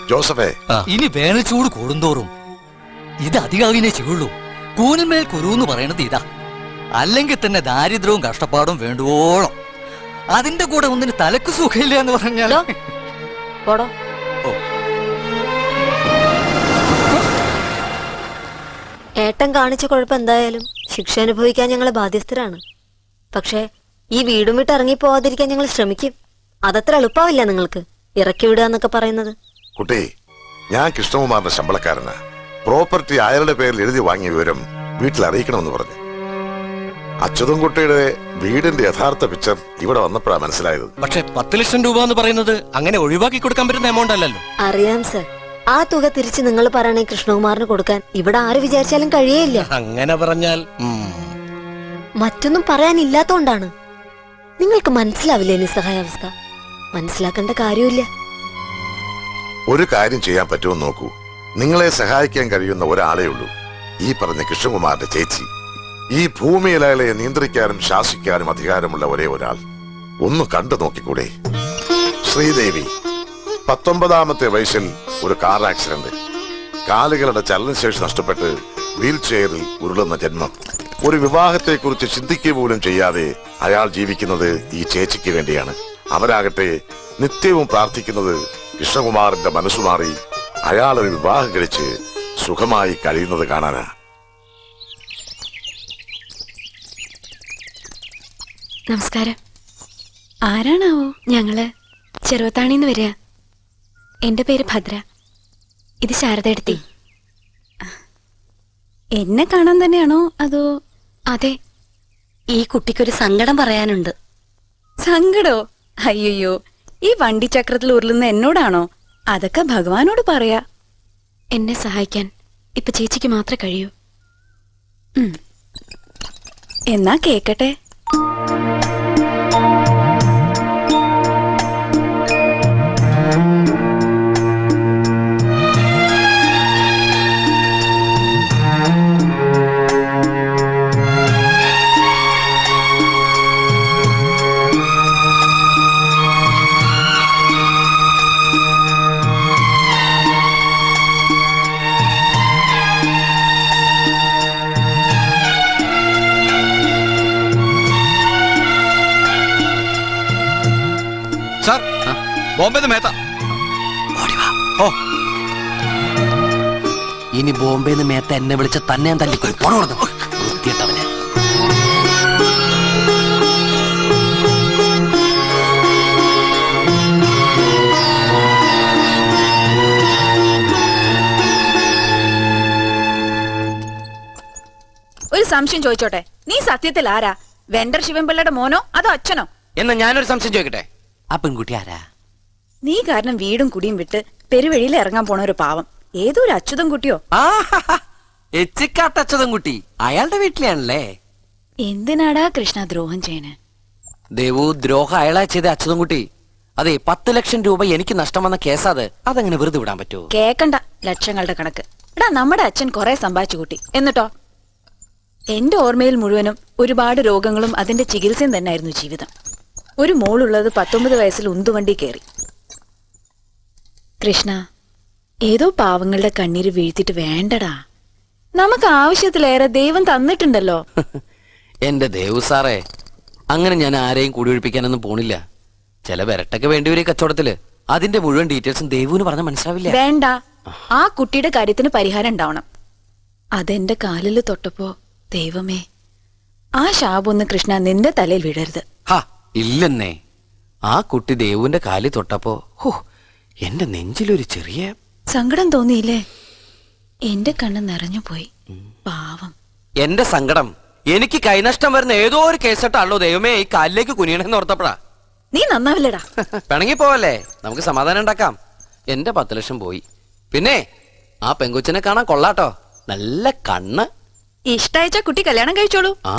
ജോസഫേ, ഇനി വേനൽ ചൂട് കൂടുന്തോറും ഇത് അധികാവിനെ ചെയ്യുള്ളൂ. കൂനിന്മേൽ കുരു എന്ന് പറയണത് ഇതാ. അല്ലെങ്കിൽ തന്നെ ദാരിദ്ര്യവും കഷ്ടപ്പാടും വേണ്ടുവോളം. അതിന്റെ കൂടെ ഒന്നിന് തലക്ക് സുഖമില്ല എന്ന് പറഞ്ഞാലോ? പോടോ. ഏട്ടൻ കാണിച്ച കുഴപ്പം എന്തായാലും ശിക്ഷ അനുഭവിക്കാൻ ഞങ്ങൾ ബാധ്യസ്ഥരാണ്. പക്ഷേ ഈ വീടും വിട്ട് ഇറങ്ങി പോവാതിരിക്കാൻ ഞങ്ങൾ ശ്രമിക്കും. അതത്ര എളുപ്പമാവില്ല നിങ്ങൾക്ക് ഇറക്കി വിടുക എന്നൊക്കെ പറയുന്നത്. കുട്ടി, ഞാൻ കൃഷ്ണകുമാറിന്റെ ശമ്പളക്കാരനാ. പ്രോപ്പർട്ടി അയാളുടെ പേരിൽ എഴുതി വാങ്ങിയ വിവരം വീട്ടിൽ അറിയിക്കണമെന്ന് പറഞ്ഞു. അച്യുതൻകുട്ടിയുടെ വീടിന്റെ യഥാർത്ഥ പിക്ചർ ഇവിടെ വന്നപ്പോഴാണ് മനസ്സിലായത്. പക്ഷെ 10 ലക്ഷം രൂപ എന്ന് പറയുന്നത് അങ്ങനെ ഒഴിവാക്കി കൊടുക്കാൻ പറ്റുന്ന എമൗണ്ട് അല്ലല്ലോ. അറിയാം സർ. ആ തുക തിരിച്ച് നിങ്ങൾ പറയണേ കൃഷ്ണകുമാറിന് കൊടുക്കാൻ ഇവിടെ ആര് വിചാരിച്ചാലും കഴിയേയില്ല. അങ്ങനെ പറഞ്ഞാൽ മറ്റൊന്നും പറയാനില്ലാത്തോണ്ടാണ്. നിങ്ങൾക്ക് മനസ്സിലാവില്ലേ നിസ്സഹായാവസ്ഥ? മനസ്സിലാക്കേണ്ട കാര്യമില്ല. ഒരു കാര്യം ചെയ്യാൻ പറ്റുമെന്ന് നോക്കൂ. നിങ്ങളെ സഹായിക്കാൻ കഴിയുന്ന ഒരാളേ ഉള്ളൂ, ഈ പറഞ്ഞ കൃഷ്ണകുമാറിന്റെ ചേച്ചി. ഈ ഭൂമിയിൽ അയാളെ നിയന്ത്രിക്കാനും ശാസിക്കാനും അധികാരമുള്ള ഒരേ ഒരാൾ. ഒന്ന് കണ്ടു നോക്കിക്കൂടെ? ശ്രീദേവി 19ാമത്തെ വയസ്സിൽ ഒരു കാർ ആക്സിഡന്റ്, കാലുകളുടെ ചലനശേഷി നഷ്ടപ്പെട്ട് വീൽ ചെയറിൽ ഉരുളുന്ന ജന്മം. ഒരു വിവാഹത്തെക്കുറിച്ച് ചിന്തിക്കുക പോലും ചെയ്യാതെ അയാൾ ജീവിക്കുന്നത് ഈ ചേച്ചിക്ക് വേണ്ടിയാണ്. അവരാകട്ടെ നിത്യവും പ്രാർത്ഥിക്കുന്നത് കൃഷ്ണകുമാറിന്റെ മനസ്സുമാറി അയാളൊരു വിവാഹം കഴിച്ച് സുഖമായി കഴിയുന്നത് കാണാനാ. നമസ്കാരം. ആരാണാവോ? ഞങ്ങള് ചെറുവത്താണിന്ന് വരിക. എന്റെ പേര് ഭദ്ര. ഇത് ശാരദയെടുത്തി. എന്നെ കാണാൻ തന്നെയാണോ അതോ? അതെ. ഈ കുട്ടിക്കൊരു സങ്കടം പറയാനുണ്ട്. സങ്കടോ? അയ്യോ, ഈ വണ്ടി ചക്രത്തിൽ ഉരുളുന്ന എന്നോടാണോ? അതൊക്കെ ഭഗവാനോട് പറയാ. എന്നെ സഹായിക്കാൻ ഇപ്പൊ ചേച്ചിക്ക് മാത്രമേ കഴിയൂ. എന്നാ കേക്കട്ടെ. സാർ, ബോംബെ മേത്ത. ഇനി ബോംബെന്ന് മേത്ത എന്നെ വിളിച്ച തന്നെ ഞാൻ തല്ലിക്കൊരു പോണോടുന്നു വൃത്തിയിട്ടവന്. ഒരു സംശയം ചോദിച്ചോട്ടെ? നീ സത്യത്തിൽ ആരാ? വെണ്ടർ ശിവൻപിള്ളയുടെ മോനോ അതോ അച്ഛനോ? എന്നാ ഞാനൊരു സംശയം ചോദിക്കട്ടെ, ആ പെൺകുട്ടി ആരാ? നീ കാരണം വീടും കുടിയും വിട്ട് പെരുവഴിയിൽ ഇറങ്ങാൻ പോണ ഒരു പാവം. ഏതോ ഒരു അച്യുതൻ കുട്ടിയോ? എച്ചിക്കാട്ടച്ചതം കുട്ടി അയാളുടെ വീട്ടിലാണല്ലേ. എന്തിനാടാ കൃഷ്ണ ദ്രോഹം ചെയ്യണേ? ദേവു, ദ്രോഹം അയാളാ ചെയ്ത അച്യുതൻ കുട്ടി. അതെ, 10 ലക്ഷം രൂപ എനിക്ക് നഷ്ടം വന്ന കേസാത്. അതങ്ങനെ വെറുതെ വിടാൻ പറ്റുമോ? കേക്കണ്ട ലക്ഷങ്ങളുടെ കണക്ക്. എടാ, നമ്മുടെ അച്ഛൻ കുറെ സമ്പാദിച്ചു കൂട്ടി. എന്നിട്ടോ? എന്റെ ഓർമ്മയിൽ മുഴുവനും ഒരുപാട് രോഗങ്ങളും അതിന്റെ ചികിത്സയും തന്നെയായിരുന്നു ജീവിതം. ഒരു മോളുള്ളത് 19 വയസ്സിൽ ഉന്തുവണ്ടി കയറി. കൃഷ്ണ, ഏതോ പാവങ്ങളുടെ കണ്ണീര് വീഴ്ത്തിട്ട് വേണ്ടടാ. നമുക്ക് ആവശ്യത്തിലേറെ ദൈവം തന്നിട്ടുണ്ടല്ലോ. എന്റെ ദേവു സാറേ, അങ്ങനെ ഞാൻ ആരെയും കൂടി ഒഴിപ്പിക്കാനൊന്നും പോണില്ല. ചില വിരട്ടൊക്കെ വേണ്ടിവരും ഈ കച്ചവടത്തില്. അതിന്റെ മുഴുവൻ ഡീറ്റെയിൽസും ദേവുവിന് പറഞ്ഞ മനസ്സിലാവില്ല. വേണ്ട, ആ കുട്ടിയുടെ കാര്യത്തിന് പരിഹാരം ഉണ്ടാവണം. അതെന്റെ കാലിൽ തൊട്ടപ്പോ ദൈവമേ, ആ ശാപൊന്ന് കൃഷ്ണ നിന്റെ തലയിൽ വീഴരുത്. ഹാ, ഇല്ലെന്നേ. ആ കുട്ടി ദേവുവിന്റെ കാലിൽ തൊട്ടപ്പോ എന്റെ നെഞ്ചിലൊരു ചെറിയ സങ്കടം തോന്നിയില്ലേ? എന്റെ കണ്ണ് നിറഞ്ഞു പോയി. പാവം. എന്റെ സങ്കടം എനിക്ക് കൈനഷ്ടം വരുന്ന ഏതോ ഒരു കേസിട്ടാണല്ലോ ദൈവമേ ഈ കാലിലേക്ക് കുനിയണെന്ന് ഓർത്തപ്പോഴാ. നീ നന്നാവില്ലടാ. പിണങ്ങി പോവല്ലേ, നമുക്ക് സമാധാനം ഉണ്ടാക്കാം. എന്റെ 10 ലക്ഷം പോയി. പിന്നെ ആ പെങ്കൊച്ചിനെ കാണാൻ കൊള്ളാട്ടോ, നല്ല കണ്ണ്. ഇഷ്ടയച്ച കുട്ടി കല്യാണം കഴിച്ചോളൂ. ആ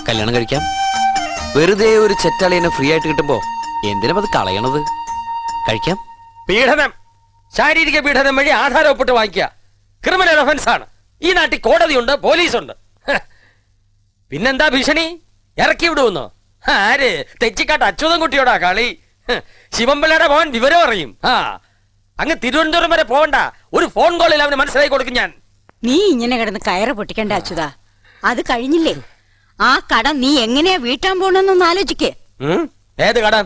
കല്യാണം കഴിക്കാം. വെറുതെ ഒരു ചെറ്റളിനെ ഫ്രീ ആയിട്ട് കിട്ടുമ്പോ എന്തിനാ അത് കളയണത്? കഴിക്കാം. പീഡനം, ശാരീരിക പീഡനം വഴി ആധാരം ഒപ്പിട്ട് വാങ്ങിക്കുക ക്രിമിനൽ ഒഫൻസ് ആണ്. ഈ നാട്ടിൽ കോടതിയുണ്ട്, പോലീസുണ്ട്. പിന്നെന്താ ഭീഷണി? ഇറക്കി വിടുമെന്നോ? ആര്? തെച്ചിക്കാട്ട് അച്യുതൻ കുട്ടിയോടാ കളി. ശിവൻപിള്ളയുടെ മോൻ വിവരം അറിയും. അങ്ങ് തിരുവനന്തപുരം വരെ പോകണ്ട, ഒരു ഫോൺ കോളിൽ അവന് മനസ്സിലാക്കി കൊടുക്കും ഞാൻ. നീ ഇങ്ങനെ കിടന്ന് കയറ് പൊട്ടിക്കണ്ട അച്യുതാ. അത് കഴിഞ്ഞില്ലേ? ആ കടം നീ എങ്ങനെയാ വീട്ടാൻ പോണെന്നൊന്ന് ആലോചിക്കേ. ഏത് കടം?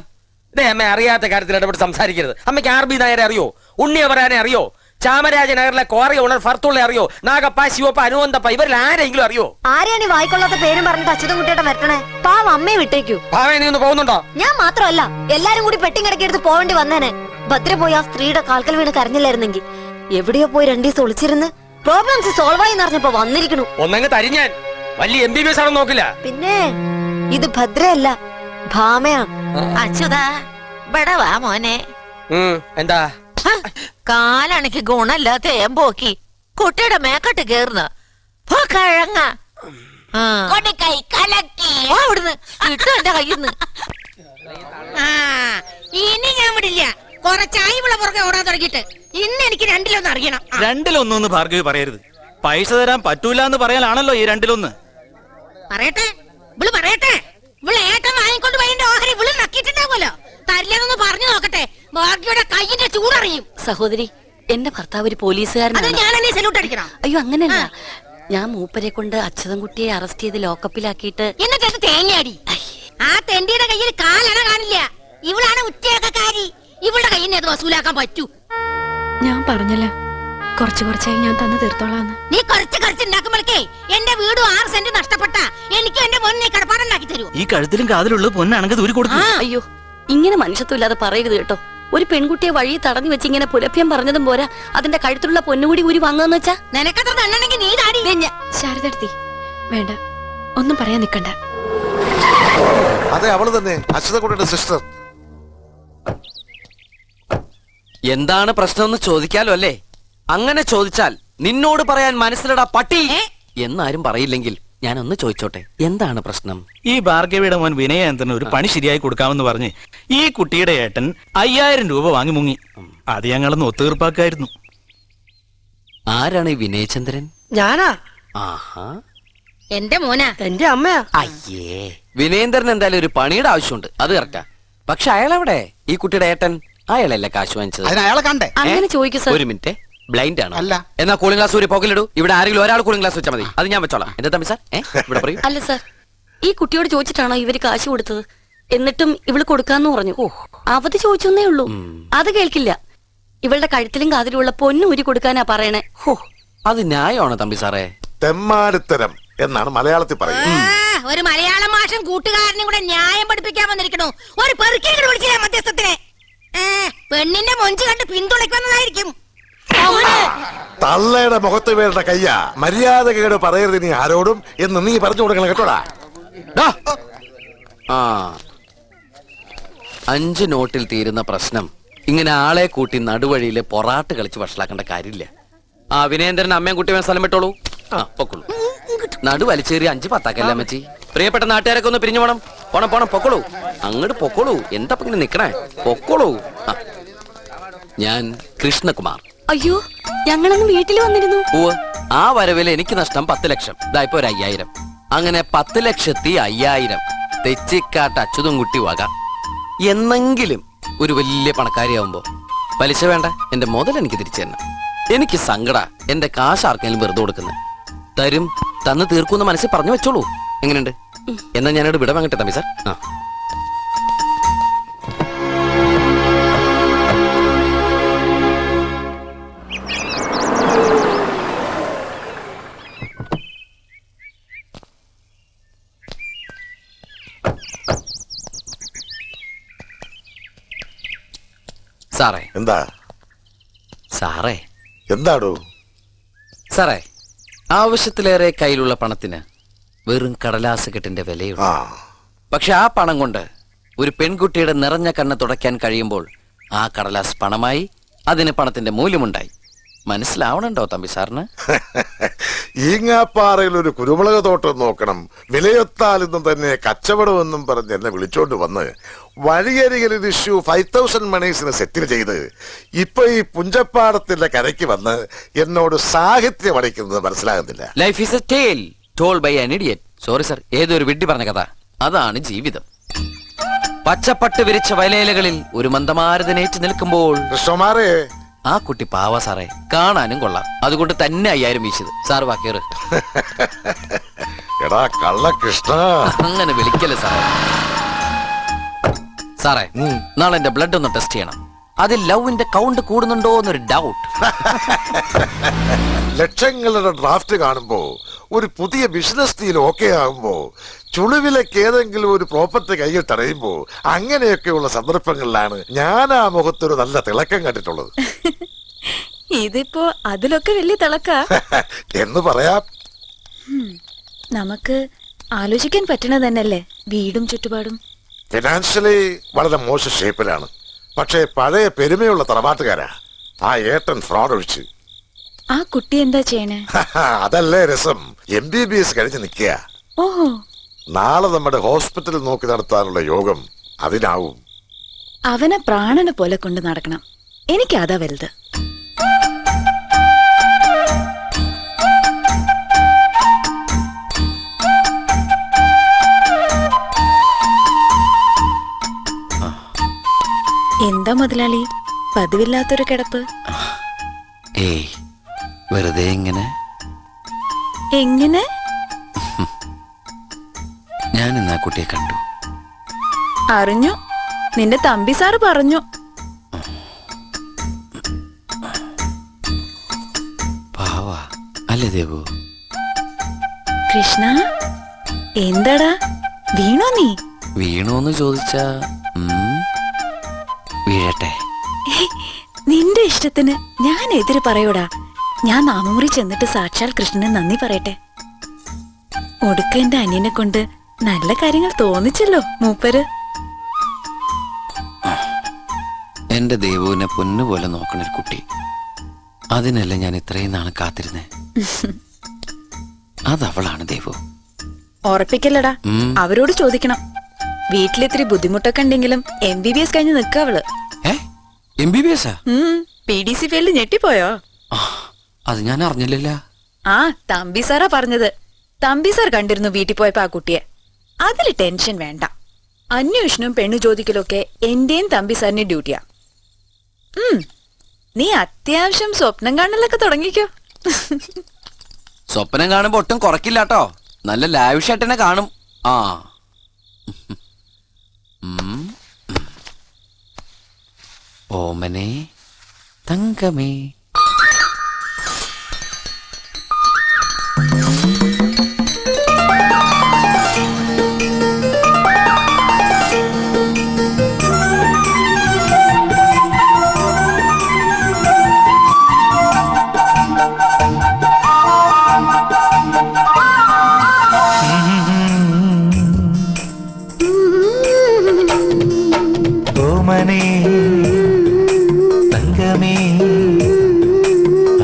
ഇതേ അമ്മ അറിയാത്ത കാര്യത്തിൽ ഇടപെട്ട് സംസാരിക്കരുത്. അമ്മയ്ക്ക് ആർ ബി നായരെ അറിയോ? ഉണ്ണിയവരാനെ അറിയോ? ചാമരാജ നഗറിലെ ക്വാറി ഓണർ ഫർത്തുള്ള അറിയോ? നാഗപ്പ, ശിവപ്പ, അനുവന്തപ്പ, ഇവരിൽ ആരെങ്കിലും അറിയോ? ആരെയാണ് ഈ വായിക്കൊള്ളാത്ത പേരും പറഞ്ഞിട്ട് അച്യുതൻകുട്ടിയുടെ വരട്ടണേ? പാവം അമ്മയെ വിട്ടേക്കൂ. ഭാവേ, നീ ഒന്ന് പോകുന്നുണ്ടോ? ഞാൻ മാത്രമല്ല, എല്ലാരും കൂടി പെട്ടിക്കിടക്കെടുത്ത് പോവേണ്ടി വന്നേനെ. ഭദ്ര പോയി ആ സ്ത്രീയുടെ കാൽക്കൽ വീണ് കരഞ്ഞില്ലായിരുന്നെങ്കിൽ എവിടെയോ പോയി 2 ദിവസം ഒളിച്ചിരുന്ന് പ്രോബ്ലംസ് സോൾവ് ആയി അറിഞ്ഞപ്പോ വന്നിരിക്കണു. ഒന്നങ്ങ് തരിഞ്ഞാൻ വലിയ MBBS ആണെന്ന് നോക്കില്ല. പിന്നെ ഇത് ഭദ്രയല്ല, ഭാമയാണ്. അച്യുതാ, ഇവിടെ വാ മോനെ. എന്താ കാലണക്ക് ഗുണല്ലാത്ത ഏമ്പോക്കി കുട്ടിയുടെ മേക്കട്ട് കേറുന്ന കഴങ്ങ അവിടുന്ന് കിട്ടും എന്റെ കയ്യിന്ന്. ഇനി ഞാൻ വിടില്ല. കുറച്ചായി ഇവിടെ പുറകെ ഓടാൻ തുടങ്ങിയിട്ട് ഇന്ന് എനിക്ക് 2-1 അറിയണം. 2-1 ഭാർഗവി പറയരുത്. പൈസ തരാൻ പറ്റൂല എന്ന് പറയാനാണല്ലോ ഈ 2-1. പറയട്ടെ, ഇവള് പറയട്ടെ. ഇവള് ഏട്ടൻ വാങ്ങിക്കൊണ്ട് പോയതിന്റെ ഓഹരി ഇവള് നക്കിയിട്ടുണ്ടാവുമല്ലോ. തരില്ലെന്നൊന്ന് പറഞ്ഞു നോക്കട്ടെ. ഭാഗ്യയുടെ കയ്യിന്റെ ചൂടറിയും. സഹോദരി, എന്റെ ഭർത്താവ് ഒരു പോലീസുകാരനാണ്. ഞാൻ എന്നെ സല്യൂട്ട് അടിക്കണം. അയ്യോ, അങ്ങനെയല്ല. ഞാൻ മൂപ്പരെ കൊണ്ട് അച്യുതൻകുട്ടിയെ അറസ്റ്റ് ചെയ്ത് ലോക്കപ്പിലാക്കിയിട്ട് എന്നിട്ട് തേങ്ങയാടി. ആ തെണ്ടിയുടെ കയ്യിൽ കാലണ കാണില്ല. ഇവളാണ് ഉറ്റേക്കാരി. ഇവളുടെ കയ്യിൽ നിന്ന് അത് വസൂലാക്കാൻ പറ്റൂ. ഞാൻ പറഞ്ഞല്ല, കുറച്ചായി ഞാൻ തന്നു തീർത്തോളാന്ന്. നീ കുറച്ച് ഉണ്ടാക്കുമ്പോഴേക്കേ എന്റെ വീടും 6 സെന്റ് നഷ്ടപ്പെട്ട എനിക്ക് എന്റെ മോനെ കടപ്പാടുണ്ടാക്കി തരൂ. ഈ കഴുത്തിലും കാതിലുള്ള പൊന്നാണെങ്കിൽ ദൂരി കൊടുക്കും. അയ്യോ, ഇങ്ങനെ മനുഷ്യത്വമില്ലാതെ പറയരുത് കേട്ടോ. ഒരു പെൺകുട്ടിയെ വഴി തടഞ്ഞു വെച്ച് ഇങ്ങനെ പുലഭ്യം പറഞ്ഞതും പോരാ, അതിന്റെ കഴുത്തിലുള്ള പൊന്നുകൂടി ഊരി വാങ്ങാന്ന് വെച്ചാ. നിനക്കത്ര തന്നെങ്കിൽ നീ താടി. ശാരദടുത്തി, വേണ്ട, ഒന്നും പറയാൻ നിക്കണ്ട. അതെ, അവള് തന്നെ, അച്യുതൻകുട്ടിയുടെ സിസ്റ്റർ. എന്താണ് പ്രശ്നമെന്ന് ചോദിക്കാലോ അല്ലേ? അങ്ങനെ ചോദിച്ചാൽ നിന്നോട് പറയാൻ മനസ്സിലടാ പട്ടി എന്നാരും പറയില്ലെങ്കിൽ ഞാനൊന്ന് ചോദിച്ചോട്ടെ, എന്താണ് പ്രശ്നം? ഈ ഭാർഗവിയുടെ മോൻ വിനയനന്ദന് ഒരു പണി ശരിയായി കൊടുക്കാമെന്ന് പറഞ്ഞ് ഈ കുട്ടിയുടെ ഏട്ടൻ 5000 രൂപ വാങ്ങി മുങ്ങി. അത് ഞങ്ങളൊന്ന് ഒത്തുതീർപ്പാക്കായിരുന്നു. ആരാണ് ഈ വിനയചന്ദ്രൻ? ഞാനാ. ആഹാ, എന്റെ മോനാ. എന്റെ അമ്മയാ. അയ്യേ, വിനയേന്ദ്രൻ എന്തായാലും ഒരു പണിയുടെ ആവശ്യമുണ്ട്, അത് കറക്റ്റാ. പക്ഷെ അയാളെവിടെ? ഈ കുട്ടിയുടെ ഏട്ടൻ അയാളല്ലേ കാശ് വാങ്ങിച്ചത്? അയാളെ കണ്ടേ? അങ്ങനെ ചോദിക്കൂ സാർ. ഒരു മിനിറ്റ്, ബ്ലൈൻഡ് ആണ്? അല്ല. എന്നാ കൂളിംഗ് ഗ്ലാസ് ഒരു പോക്കലിടൂ. ഇവിടെ ആരെങ്കിലും ഒരാൾ കൂളിംഗ് ഗ്ലാസ് വെച്ചാൽ മതി, അത് ഞാൻ വെച്ചോളാം. എന്താ തമ്പി സാർ ഇവിടെ പറയൂ. അല്ല സാർ, ഈ കുട്ടിയോട് ചോദിച്ചിട്ടാണോ ഇവര് കാശ് കൊടുത്തത്? എന്നിട്ടും ഇവള് കൊടുക്കാന്ന് പറഞ്ഞു. അവധി ചോദിച്ചേ ഉള്ളൂ, അത് കേൾക്കില്ല. ഇവളുടെ കഴുത്തിലും കാതിലുമുള്ള പൊന്നു ഊരി കൊടുക്കാനാ പറയണേ. അത് ന്യായമാണോ തമ്പി സാറേ? തെമ്മാടിത്തരം എന്നാണ് മലയാളത്തിൽ പറയുന്നത്. ഒരു മലയാളം മാഷം കൂട്ടുകാരനും കൂടെ ന്യായം പഠിപ്പിക്കാൻ വന്നിരിക്കണു. ഒരു പെറുക്കിനെ വിളിച്ചില്ല മധ്യസ്ഥത്തിനെ. പെണ്ണിന്റെ മൊഞ്ച് കണ്ട് പിന്തുണയ്ക്കുന്നതായിരിക്കും. തള്ളയുടെ മുഖത്ത് വീഴുന്ന കയ്യ മര്യാദകേട് പറയരുത് നീ ആരോടും എന്ന് നീ പറഞ്ഞു കൊടുക്കണം കേട്ടോടാ. 5 നോട്ടിൽ തീരുന്ന പ്രശ്നം ഇങ്ങനെ ആളെ കൂട്ടി നടുവഴിയില് പൊറാട്ട് കളിച്ച് വഷളാക്കേണ്ട കാര്യമില്ല. ആ വിനയേന്ദ്രൻ അമ്മയും കുട്ടിയും സ്ഥലം വിട്ടോളൂ. പൊക്കോളൂ. നടു വലിച്ചേറി 5 പത്താക്കല്ലേ അമ്മച്ചി? പ്രിയപ്പെട്ട നാട്ടുകാരൊക്കെ ഒന്ന് പിരിഞ്ഞു പോണം. പോണം പൊക്കോളൂ, അങ്ങോട്ട് പൊക്കോളൂ. എന്താ ഇങ്ങനെ നിക്കണേ? പൊക്കോളൂ. ഞാൻ കൃഷ്ണകുമാർ. അയ്യോ, ഞങ്ങളൊന്ന് വീട്ടിൽ വന്നിരുന്നു. ആ വരവില് എനിക്ക് നഷ്ടം 10 ലക്ഷം. ഇതായിപ്പോ ഒരു 5000. അങ്ങനെ 10,50,000 തെച്ചിക്കാട്ട് അച്യുതൻകുട്ടി വക. എന്നെങ്കിലും ഒരു വലിയ പണക്കാരിയാവുമ്പോ പലിശ വേണ്ട, എന്റെ മുതൽ എനിക്ക് തിരിച്ചു തന്നെ. എനിക്ക് സങ്കട എന്റെ കാശ് ആർക്കെങ്കിലും വെറുതെ കൊടുക്കുന്നത്. തരും, തന്ന് തീർക്കുന്ന മനസ്സിൽ പറഞ്ഞു വെച്ചോളൂ. എങ്ങനെയുണ്ട്? എന്നാ ഞാനോട് വിട വാങ്ങട്ടെ തമ്പി സാർ. സാറേ. എന്താ സാറേ? എന്താടോ സാറേ, ആവശ്യത്തിലേറെ കയ്യിലുള്ള പണത്തിന് വെറും കടലാസ് കെട്ടിന്റെ വിലയുള്ളൂ. പക്ഷെ ആ പണം കൊണ്ട് ഒരു പെൺകുട്ടിയുടെ നിറഞ്ഞ കണ്ണ് തുടയ്ക്കാൻ കഴിയുമ്പോൾ ആ കടലാസ് പണമായി, അതിന് പണത്തിന്റെ മൂല്യമുണ്ടായി. മനസ്സിലാവണുണ്ടോ തമ്പി സാറിന്? ഈങ്ങാപ്പാറയിൽ ഒരു കുരുമുളക് തോട്ടം നോക്കണം, വിലയൊത്താൽ ഇന്നും തന്നെ കച്ചവടമെന്നും പറഞ്ഞ് എന്നെ വിളിച്ചോണ്ട് വന്ന് വഴിയരികിൽ ഒരു ഇഷ്യൂ 5000 മണീസിന് സെറ്റിൽ ചെയ്ത് ഇപ്പൊ ഈ പുഞ്ചപ്പാടത്തിന്റെ കരയ്ക്ക് വന്ന് എന്നോട് സാഹിത്യം അടിക്കുന്നത് മനസ്സിലാകുന്നില്ല. Life is a tale told by an idiot. Sorry sir, ഏതൊരു വിഡ്ഢി പറഞ്ഞ കഥ. അതാണ് ജീവിതം. പച്ചപ്പട്ട് വിരിച്ച വയലേലകളിൽ ഒരു മന്ദമാരുതനേറ്റ് നിൽക്കുമ്പോൾ. കൃഷ്ണകുമാറേ, ആ കുട്ടി പാവ സാറേ, കാണാനും കൊള്ളാം. അതുകൊണ്ട് തന്നെ 5000 വീശത്. സാർ വാക്കേറ്. എടാ കള്ളകൃഷ്ണ, അങ്ങനെ വിളിക്കല്ലേ സാറേ. സാറേ, നാളെ എന്റെ ബ്ലഡ് ഒന്ന് ടെസ്റ്റ് ചെയ്യണം. അതിൽ ലവിന്റെ കൗണ്ട് കൂടുന്നുണ്ടോ എന്നൊരു ഡൗട്ട്. ലക്ഷങ്ങളുടെ ഡ്രാഫ്റ്റ് കാണുമ്പോ, ഒരു പുതിയ ബിസിനസ് ഡീൽ ഓക്കെ ആകുമ്പോ, ചുളിവിലേക്ക് ഏതെങ്കിലും ഒരു പ്രോപ്പർട്ടി കയ്യിൽ തടയുമ്പോ, അങ്ങനെയൊക്കെയുള്ള സന്ദർഭങ്ങളിലാണ് ഞാൻ ആ മുഖത്തൊരു നല്ല തിളക്കം കണ്ടിട്ടുള്ളത്. ഇതിപ്പോ അതിലൊക്കെ വലിയ തിളക്ക എന്ന് പറയാം. നമുക്ക് ആലോചിക്കാൻ പറ്റണ തന്നെയല്ലേ വീടും ചുറ്റുപാടും. ഫിനാൻഷ്യലി വളരെ മോശം ഷേപ്പിലാണ്. പക്ഷേ പഴയ പെരുമയുള്ള തറവാട്ടുകാരാ. ആ ഏട്ടൻ ഫ്രോഡ് ഒഴിച്ച്. ആ കുട്ടി എന്താ ചെയ്യണേ? അതല്ലേ രസം. MBBS കഴിഞ്ഞ് നിൽക്കുക. ഓഹോ, നാളെ നമ്മുടെ ഹോസ്പിറ്റൽ നോക്കി നടത്താനുള്ള യോഗം അതിനാവും. അവനെ പ്രാണനെ പോലെ കൊണ്ട് നടക്കണം. എനിക്ക് അതാ വലുത്. എന്താ മുതലാളി പതിവില്ലാത്തൊരു കിടപ്പ്? ഏയ്, വെറുതെ ഇങ്ങനെ. എങ്ങനെ? ഞാൻ ഇന്ന് ആ കുട്ടിയെ കണ്ടു. അറിഞ്ഞു, നിന്റെ തമ്പി സാറ് പറഞ്ഞു. പാവാ അല്ലേ ദേവു? കൃഷ്ണ, എന്താടാ വീണോ നീ? വീണോന്ന് ചോദിച്ചാ വീഴട്ടെ. നിന്റെ ഇഷ്ടത്തിന് ഞാൻ എതിര് പറയൂടാ. ഞാൻ നാമമുറി ചെന്നിട്ട് സാക്ഷാൽ കൃഷ്ണന് നന്ദി പറയട്ടെ. ഒടുക്ക എന്റെ അനിയനെ കൊണ്ട് നല്ല കാര്യങ്ങൾ തോന്നിച്ചല്ലോ മൂപ്പര്. എന്റെ ദേവുവിനെ പൊന്നുപോലെ നോക്കണൊരു കുട്ടി. അതിനല്ല ഞാൻ ഇത്രയും നാളെ കാത്തിരുന്നേ. അതവളാണ് ദേവു. ഉറപ്പിക്കല്ലടാ, അവരോട് ചോദിക്കണം. വീട്ടിലിത്തിരി ബുദ്ധിമുട്ടൊക്കെ ഉണ്ടെങ്കിലും MBBS കഴിഞ്ഞ് നിൽക്കുക അവള്. MBBS? PDC ഫീൽഡ് ഞെട്ടിപ്പോയോ? അത് ഞാൻ അറിഞ്ഞില്ല. ആ, തമ്പി സാറാ പറഞ്ഞത്. തമ്പി സാർ കണ്ടിരുന്നു വീട്ടിൽ പോയപ്പോ ആ കുട്ടിയെ. അതില് ടെൻഷൻ വേണ്ട. അന്വേഷണവും പെണ്ണു ചോദിക്കലൊക്കെ എന്റെയും തമ്പി സാറിന്റെ ഡ്യൂട്ടിയാ. നീ അത്യാവശ്യം സ്വപ്നം കാണലൊക്കെ തുടങ്ങിക്കോ. സ്വപ്നം കാണുമ്പോ ഒട്ടും കുറക്കില്ലാട്ടോ. നല്ല ലാവിഷായിട്ട് തന്നെ കാണും. ആ, ഓമനെ തങ്കമേ. ഓമനെ തങ്കമേ,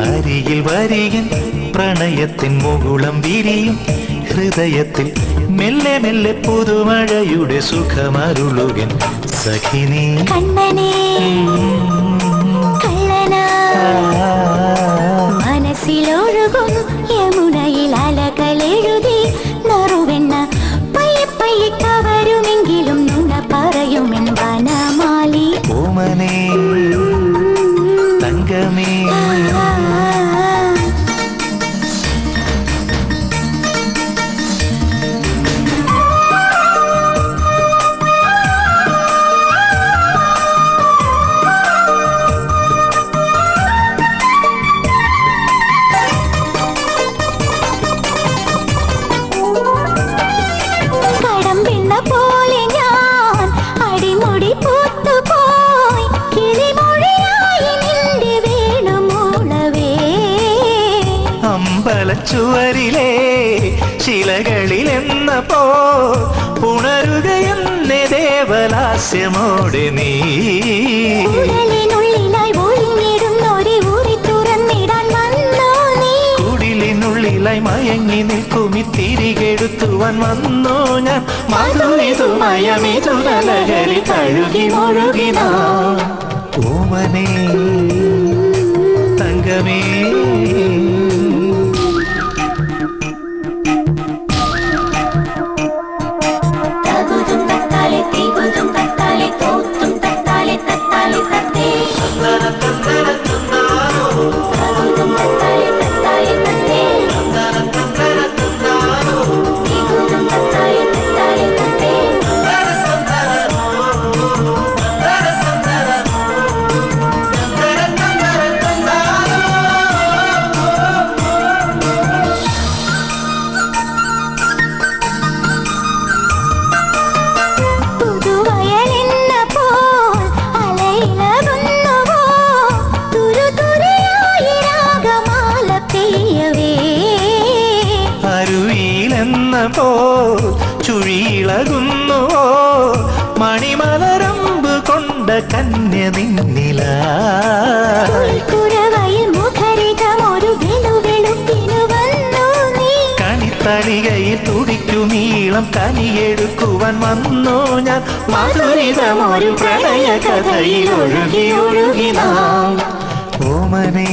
അരികിൽ വരികൻ പ്രണയത്തിൻ മുകുളം വിരിയും ഹൃദയത്തിൽ മെല്ലെ മെല്ലെ പുതുമഴയുടെ സുഖമരുളുകൻ സഖിനി. മനസ്സിലൊഴുകും യമുനയിൽ അലകളെഴുതി നറുവെണ്ണ പയ്യെ പയ്യെ കവരുമെങ്കിലും നുണ പറയുമെൻ വനമാലി. ഓമനെ തങ്കമേ, കടമ്പിണ്ണ പോലെ ഞാൻ അടിമുടി പൂത്തുപോയി കിളിമൊഴിയായി നിന്റെ വേണുമൂളവേ. അമ്പലച്ചുവരിലെ ശിലകളിലെന്നപ്പോ ഉണരുകയെന്നെ ദേവലാസ്യമോടെ നീ. ഉടലിനുള്ളിലായി ഒളിഞ്ഞിടുന്നൊരു ഉറി തുറന്നിടാൻ വന്നോ നീ. കുടിലിനുള്ളിലായി മയങ്ങി നിൽക്കുമി തിരികെടുത്തുവാൻ വന്നു ഞാൻ. മധുരിതു മയമിതു നലകരി തഴുകി മുഴുകിന. ഓമനെ തങ്കമേ, തകുതും തത്താലെ തീകുതും തത്താലെ തോത്തും തത്താലെ തത്താലെ തത്തേ. കന്യ നിന്നിലായി കുരവയിൽ മുഖരിതമൊരു വെളുവെളുപ്പിനു വന്നു നീ കണിത്തളികയിൽ തുടിക്കുമീളം കനിയെടുക്കുവാൻ വന്നു ഞാൻ മധുരിതമൊരു പ്രണയ കഥയിൽ ഒഴുകി ഒഴുകി നാം ഓമനേ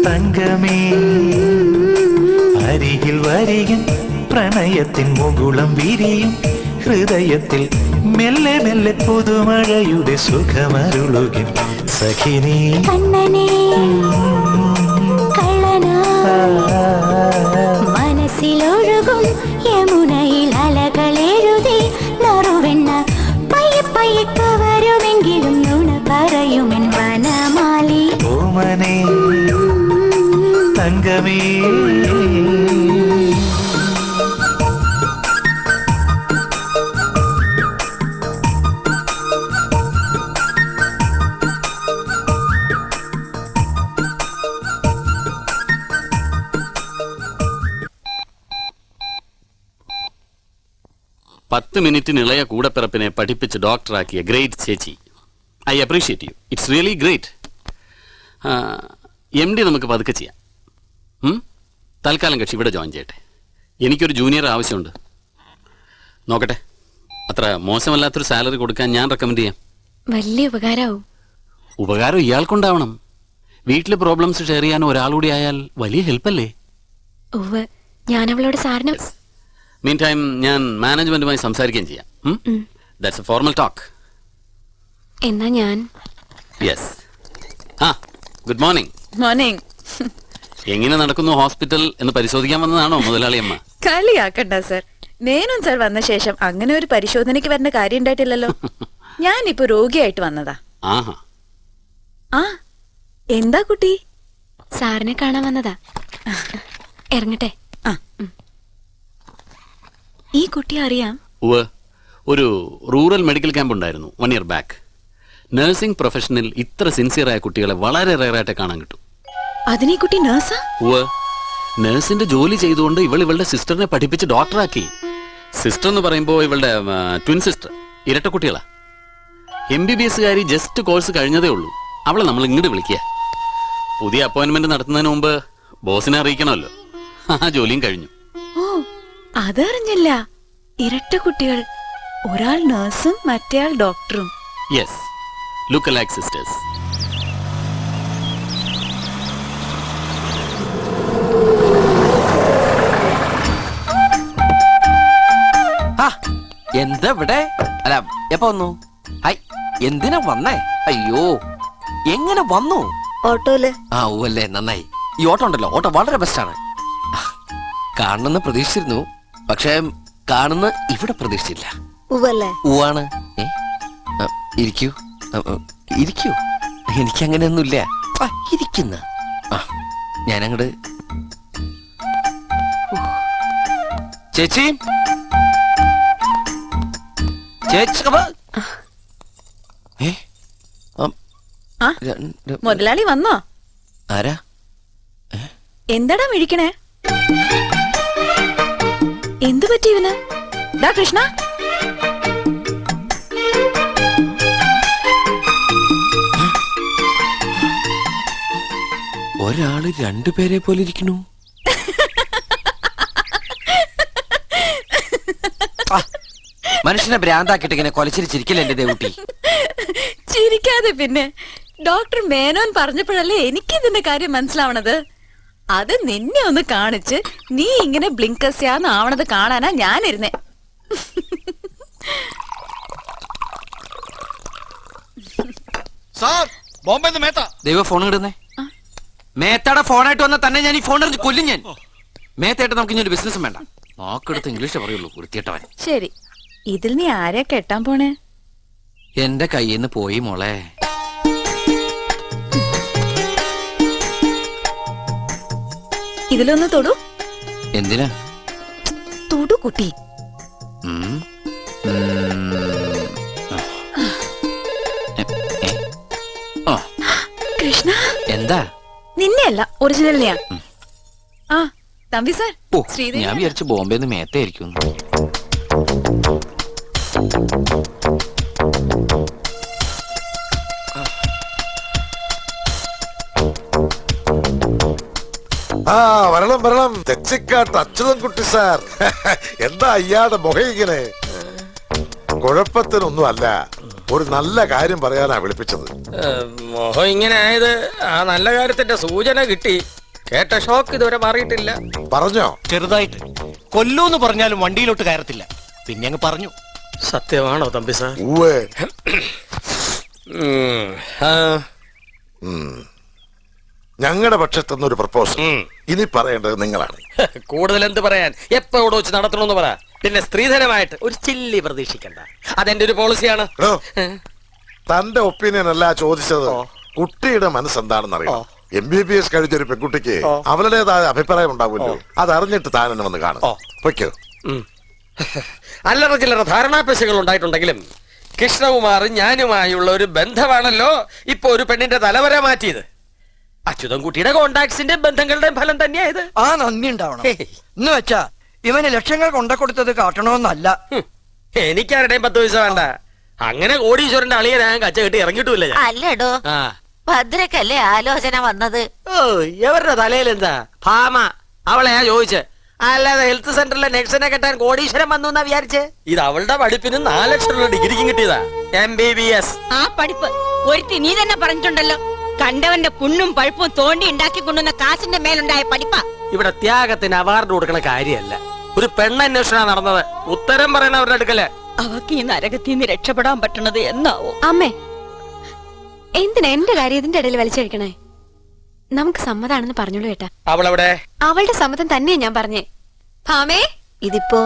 തങ്കമേ അരികിൽ വരികൻ പ്രണയത്തിൻ മുകുളം വിരിയും ഹൃദയത്തിൽ മെല്ലെ മെല്ലെ പുതുമഴയുടെ സുഖമരുളുകിൻ സഖിനീ കണ്ണനേ കള്ളനാ മനസ്സിലൊഴുകും യമുനയിൽ അലകളെഴുതി നറുവെണ്ണ പയ്യെ പയ്യെ കവരുമെങ്കിലും നുണ പറയുമെൻ വനമാലി ഓമനേ തങ്കമേ പത്ത് മിനിറ്റിന് ഇളയ കൂടപ്പിറപ്പിനെ പഠിപ്പിച്ച് ഡോക്ടറാക്കിയ ഗ്രേറ്റ് ചേച്ചി. I appreciate you. It's really great. MD നമുക്ക് പതുക്കെ ചെയ്യാം. തൽക്കാലം കക്ഷി ഇവിടെ ജോയിൻ ചെയ്യട്ടെ. എനിക്കൊരു ജൂനിയർ ആവശ്യമുണ്ട്. നോക്കട്ടെ, അത്ര മോശമല്ലാത്തൊരു സാലറി കൊടുക്കാൻ ഞാൻ റെക്കമെൻഡ് ചെയ്യാം. വലിയ ഉപകാരമാവും. ഉപകാരം ഇയാൾക്കുണ്ടാവണം. വീട്ടിലെ പ്രോബ്ലംസ് ഷെയർ ചെയ്യാൻ ഒരാളുകൂടി ആയാൽ വലിയ ഹെൽപ്പല്ലേ? ഉവ്വ്, ഞാൻ അവളോട് സാറിന് മീൻ ടൈം ഞാൻ മാനേജ്മെന്റുമായി സംസാരിക്കുകയും ചെയ്യാം. That's A formal talk. എന്നാ ഞാൻ യെസ്. Good morning. മോർണിംഗ്. എങ്ങനെ നടക്കുന്നു ഹോസ്പിറ്റൽ എന്ന് പരിശോധിക്കാൻ വന്നതാണോ മുതലാളിയമ്മ? കളിയാക്കണ്ട സർ. മേനോൻ സർ വന്ന ശേഷം അങ്ങനെ ഒരു പരിശോധനയ്ക്ക് വരേണ്ട കാര്യം ഉണ്ടായിട്ടില്ലല്ലോ. ഞാനിപ്പോ രോഗിയായിട്ട് വന്നതാ. ആഹാ. ആ എന്താ കുട്ടി? സാറിനെ കാണാൻ വന്നതാ. ഇറങ്ങട്ടെ. ഈ കുട്ടി അറിയാം? ഒരു റൂറൽ മെഡിക്കൽ ക്യാമ്പ് ഉണ്ടായിരുന്നു 1 year ബാക്ക്. നഴ്സിംഗ് പ്രൊഫഷനിൽ ഇത്ര സിൻസിയറായ കുട്ടികളെ വളരെ റെയറായിട്ട് കാണാൻ കിട്ടും. അതിനീ കുട്ടി നഴ്സാ? നഴ്സിന്റെ ജോലി ചെയ്തുകൊണ്ട് ഇവളുടെ സിസ്റ്ററിനെ പഠിപ്പിച്ച് ഡോക്ടറാക്കി. സിസ്റ്റർ എന്ന് പറയുമ്പോൾ ഇവളുടെ ട്വിൻ സിസ്റ്റർ, ഇരട്ട കുട്ടികളാ. MBBSകാരി ജസ്റ്റ് കോഴ്സ് കഴിഞ്ഞതേ ഉള്ളൂ. അവളെ നമ്മൾ ഇങ്ങോട്ട് വിളിക്കുക. പുതിയ അപ്പോയിന്റ്മെന്റ് നടത്തുന്നതിന് മുമ്പ് ബോസിനെ അറിയിക്കണമല്ലോ. ആ ജോലിയും കഴിഞ്ഞു. ഓ, അതറിഞ്ഞില്ല. ഇരട്ട കുട്ടികൾ, ഒരാൾ നഴ്സും മറ്റേയാൾ ഡോക്ടറും. Yes, look alike sisters. എന്താ ഇവിടെ? അല്ല, എപ്പോ വന്നു? എന്തിനാ വന്നേ? അയ്യോ, എങ്ങനെ വന്നു? ഓട്ടോയില്. അല്ലേ, നന്നായി. ഈ ഓട്ടോ ഉണ്ടല്ലോ, ഓട്ടോ വളരെ ബെസ്റ്റാണ്. കാണണമെന്ന് പ്രതീക്ഷിച്ചിരുന്നു, പക്ഷേ കാണുന്ന ഇവിടെ പ്രതീക്ഷിച്ചില്ല. ഊവാണ്. ഇരിക്കൂ ഇരിക്കൂ. എനിക്കങ്ങനെയൊന്നുമില്ല. ഇരിക്കുന്ന ഞാനങ്ങട്. ചേച്ചി ചേച്ചി മുതലാളി വന്നോ? ആരാ? എന്താടാ മിഴിക്കണേ? എന്തു പറ്റി ഇവന്? ഡാ കൃഷ്ണ, ഒരാള് രണ്ടുപേരെ പോലെ ഇരിക്കണു. മനുഷ്യനെ ഭ്രാന്താക്കിട്ട് ഇങ്ങനെ കൊലച്ചിരിച്ചിരിക്കില്ല എന്റെ ദേവുട്ടി. ചിരിക്കാതെ പിന്നെ. ഡോക്ടർ മേനോൻ പറഞ്ഞപ്പോഴല്ലേ എനിക്ക് ഇതിന്റെ കാര്യം മനസ്സിലാവണത്. അത് നിന്നെ ഒന്ന് കാണിച്ച് നീ ഇങ്ങനെ ബ്ലിങ്കസ്യാന്നാവണത് കാണാനാ ഞാനിരുന്നേ. ദൈവ ഫോൺ ഇടുന്നേ. മേത്തയുടെ ഫോണായിട്ട് വന്ന തന്നെ ഞാൻ ഈ ഫോൺ എറിഞ്ഞ് കൊല്ലും ഞാൻ. മേത്തയായിട്ട് നമുക്ക് ഇനി ഒരു ബിസിനസ്സും വേണ്ട. നോക്കെടുത്ത് ഇംഗ്ലീഷേ പറയുള്ളൂ, വൃത്തിയിട്ടവൻ. ശരി, ഇതിൽ നീ ആരെയാ കെട്ടാൻ പോണേ? എന്റെ കയ്യിൽ നിന്ന് പോയി മോളെ. ഇതിലൊന്ന് തൊടു. എന്തിനാ? തൊടു കുട്ടി. കൃഷ്ണ, എന്താ? നിന്നെയല്ല, ഒറിജിനലിനെയാ. ആ തമ്പി സാർ. ഞാൻ വിചാരിച്ചു ബോംബെന്ന് മേത്തായിരിക്കും. ആ വരണം വരണം, തെച്ചിക്കാട്ട് അച്യുതൻകുട്ടി സാർ. എന്താ അയ്യാതെ മുഖയിങ്ങനെ? കുഴപ്പത്തിനൊന്നും അല്ല, ഒരു നല്ല കാര്യം പറയാനാ വിളിപ്പിച്ചത്. മോഹം ഇങ്ങനെ ആയത് ആ നല്ല കാര്യത്തിന്റെ സൂചന കിട്ടി. കേട്ട ഷോക്ക് ഇതുവരെ മാറിയിട്ടില്ല. പറഞ്ഞോ? ചെറുതായിട്ട്. കൊല്ലൂന്ന് പറഞ്ഞാലും വണ്ടിയിലോട്ട് കയറത്തില്ല. പിന്നെ അങ്ങ് പറഞ്ഞു. സത്യമാണോ തമ്പി സാർ? ഞങ്ങളുടെ പക്ഷത്തുനിന്ന് ഒരു പ്രപ്പോസൽ. ഇനി പറയേണ്ടത് നിങ്ങളാണ്. കൂടുതൽ എന്ത് പറയാൻ, എപ്പോ ഇവിടെ വെച്ച് നടത്തണമെന്ന് പറ. പിന്നെ സ്ത്രീധനമായിട്ട് ഒരു ചില്ലി പ്രതീക്ഷിക്കണ്ട. അതെന്റെ ഒരു പോളിസിയാണ്. തന്റെ ഒപ്പീനിയൻ അല്ല ചോദിച്ചത്, കുട്ടിയുടെ മനസ്സെന്താണെന്ന് അറിയാം. MBBS കഴിഞ്ഞൊരു പെൺകുട്ടിക്ക് അവരുടേതായ അഭിപ്രായം ഉണ്ടാവുമല്ലോ, അതറിഞ്ഞിട്ട് താൻ എന്നെ വന്ന് കാണും. പൊയ്ക്കോ. അല്ലറ ചില്ലറ ധാരണാപേശകൾ ഉണ്ടായിട്ടുണ്ടെങ്കിലും കൃഷ്ണകുമാറും ഞാനുമായുള്ള ഒരു ബന്ധമാണല്ലോ ഇപ്പൊ ഒരു പെണ്ണിന്റെ തലവര മാറ്റിയത്. അച്യുതൻകുട്ടിയുടെ കോണ്ടാക്ട്സിന്റെ ബന്ധങ്ങളുടെയും ഫലം തന്നെയായത്. ആ നന്ദി ഉണ്ടാവണം. എന്ന് വെച്ചാ ഇവന് ലക്ഷങ്ങൾ കൊണ്ട കൊടുത്തത് കാട്ടണമെന്നല്ല. എനിക്കാരുടെയും 10 പൈസ വേണ്ട. അങ്ങനെ കോടീശ്വരന്റെ അളിയെ ഞാൻ കച്ച കെട്ടി ഇറങ്ങിയിട്ടില്ല. അല്ലടോ, ഭദ്രക്കല്ലേ ആലോചന വന്നത്? ഓ, എവരുടെ തലയിൽ എന്താ ഭാമ? അവളെയാ ചോദിച്ചേ. അല്ലാതെ ഹെൽത്ത് സെന്ററിലെ നഴ്സിനെ കെട്ടാൻ കോടീശ്വരൻ വന്നു എന്നാ വിചാരിച്ചേ? ഇത് അവളുടെ പഠിപ്പിന് 4 ലക്ഷം രൂപ ഡിഗ്രിക്കും കിട്ടിയതാ. MBBS. ആ പഠിപ്പ് ഒരുത്തി നീ തന്നെ പറഞ്ഞിട്ടുണ്ടല്ലോ. കണ്ടവന്റെ പുണ്ണും പഴുപ്പും തോണ്ടി ഉണ്ടാക്കി കൊണ്ടുവന്ന കാശിന്റെ മേലുണ്ടായ പഠിപ്പാ. ഇവിടെ ത്യാഗത്തിന് അവാർഡ് കൊടുക്കണ കാര്യമല്ല, ഒരു പെണ്ണന്വേഷണ നടന്നത്. ഉത്തരം പറയണ അവരുടെ അടുക്കല്. അവക്ക് ഈ നരകത്തിൽ നിന്ന് രക്ഷപ്പെടാൻ പറ്റണത് എന്നാവോ? അമ്മേ, എന്തിനാ എന്റെ കാര്യം ഇതിന്റെ ഇടയിൽ വലിച്ചഴിക്കണേ? നമുക്ക് സമ്മതാണെന്ന് പറഞ്ഞോളൂ ഏട്ടാ. അവളെവിടെ? അവളുടെ സമ്മതം തന്നെയാ ഞാൻ പറഞ്ഞേ. ഭാമേ, ഇതിപ്പോ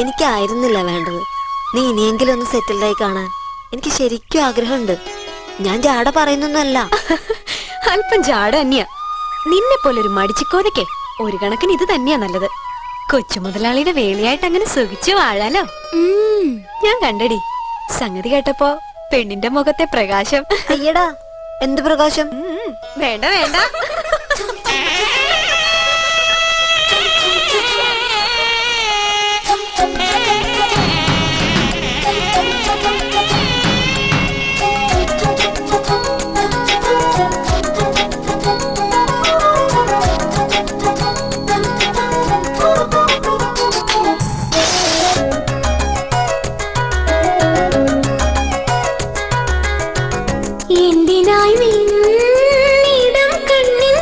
എനിക്കായിരുന്നില്ല വേണ്ടത്. നീ ഇനിയെങ്കിലും ഒന്ന് സെറ്റിൽഡായി കാണാൻ എനിക്ക് ശരിക്കും ആഗ്രഹമുണ്ട്. ഞാൻ ജാട പറയുന്നൊന്നല്ല. അല്പം ജാട തന്നെയാ. നിന്നെ പോലൊരു മടിച്ചിക്കോതക്കെ ഒരു കണക്കിന് ഇത് തന്നെയാ നല്ലത്. കൊച്ചു മുതലാളിയുടെ വേളിയായിട്ട് അങ്ങനെ സുഖിച്ചു വാഴാലോ. ഞാൻ കണ്ടടി, സംഗതി കേട്ടപ്പോ പെണ്ണിന്റെ മുഖത്തെ പ്രകാശം. അയ്യടാ, എന്ത് പ്രകാശം? വേണ്ട വേണ്ട. എന്തിനായി വീണ്ടും കണ്ണിൽ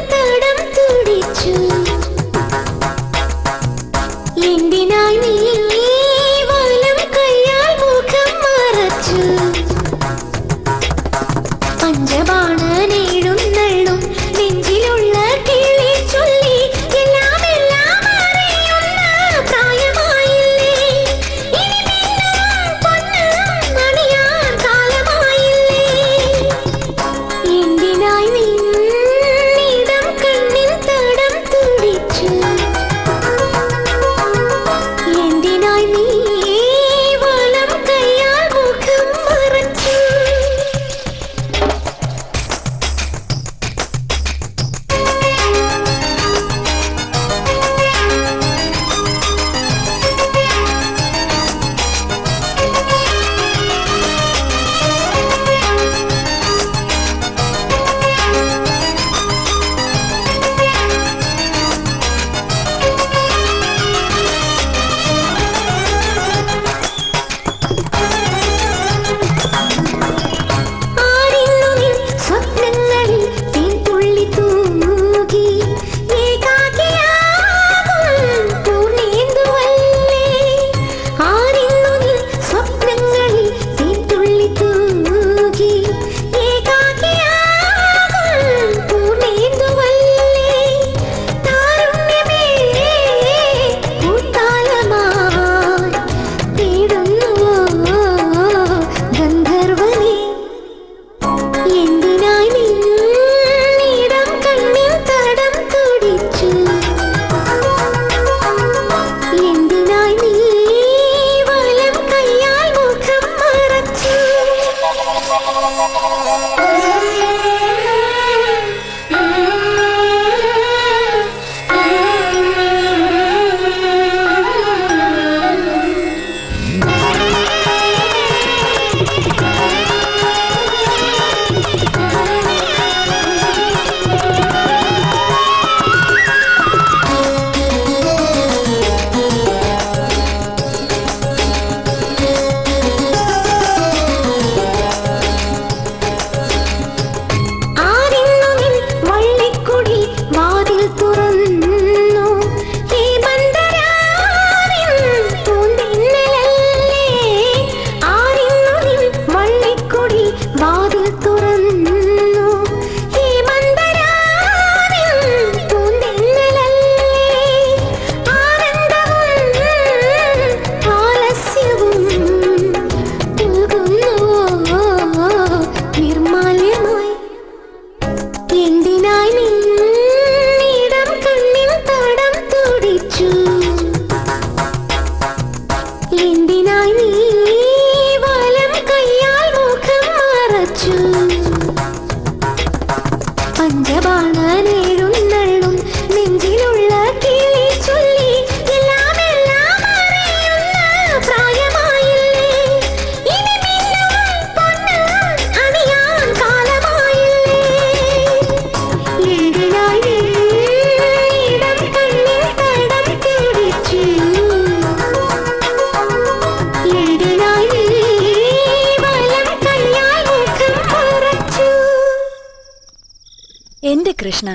കൃഷ്ണ,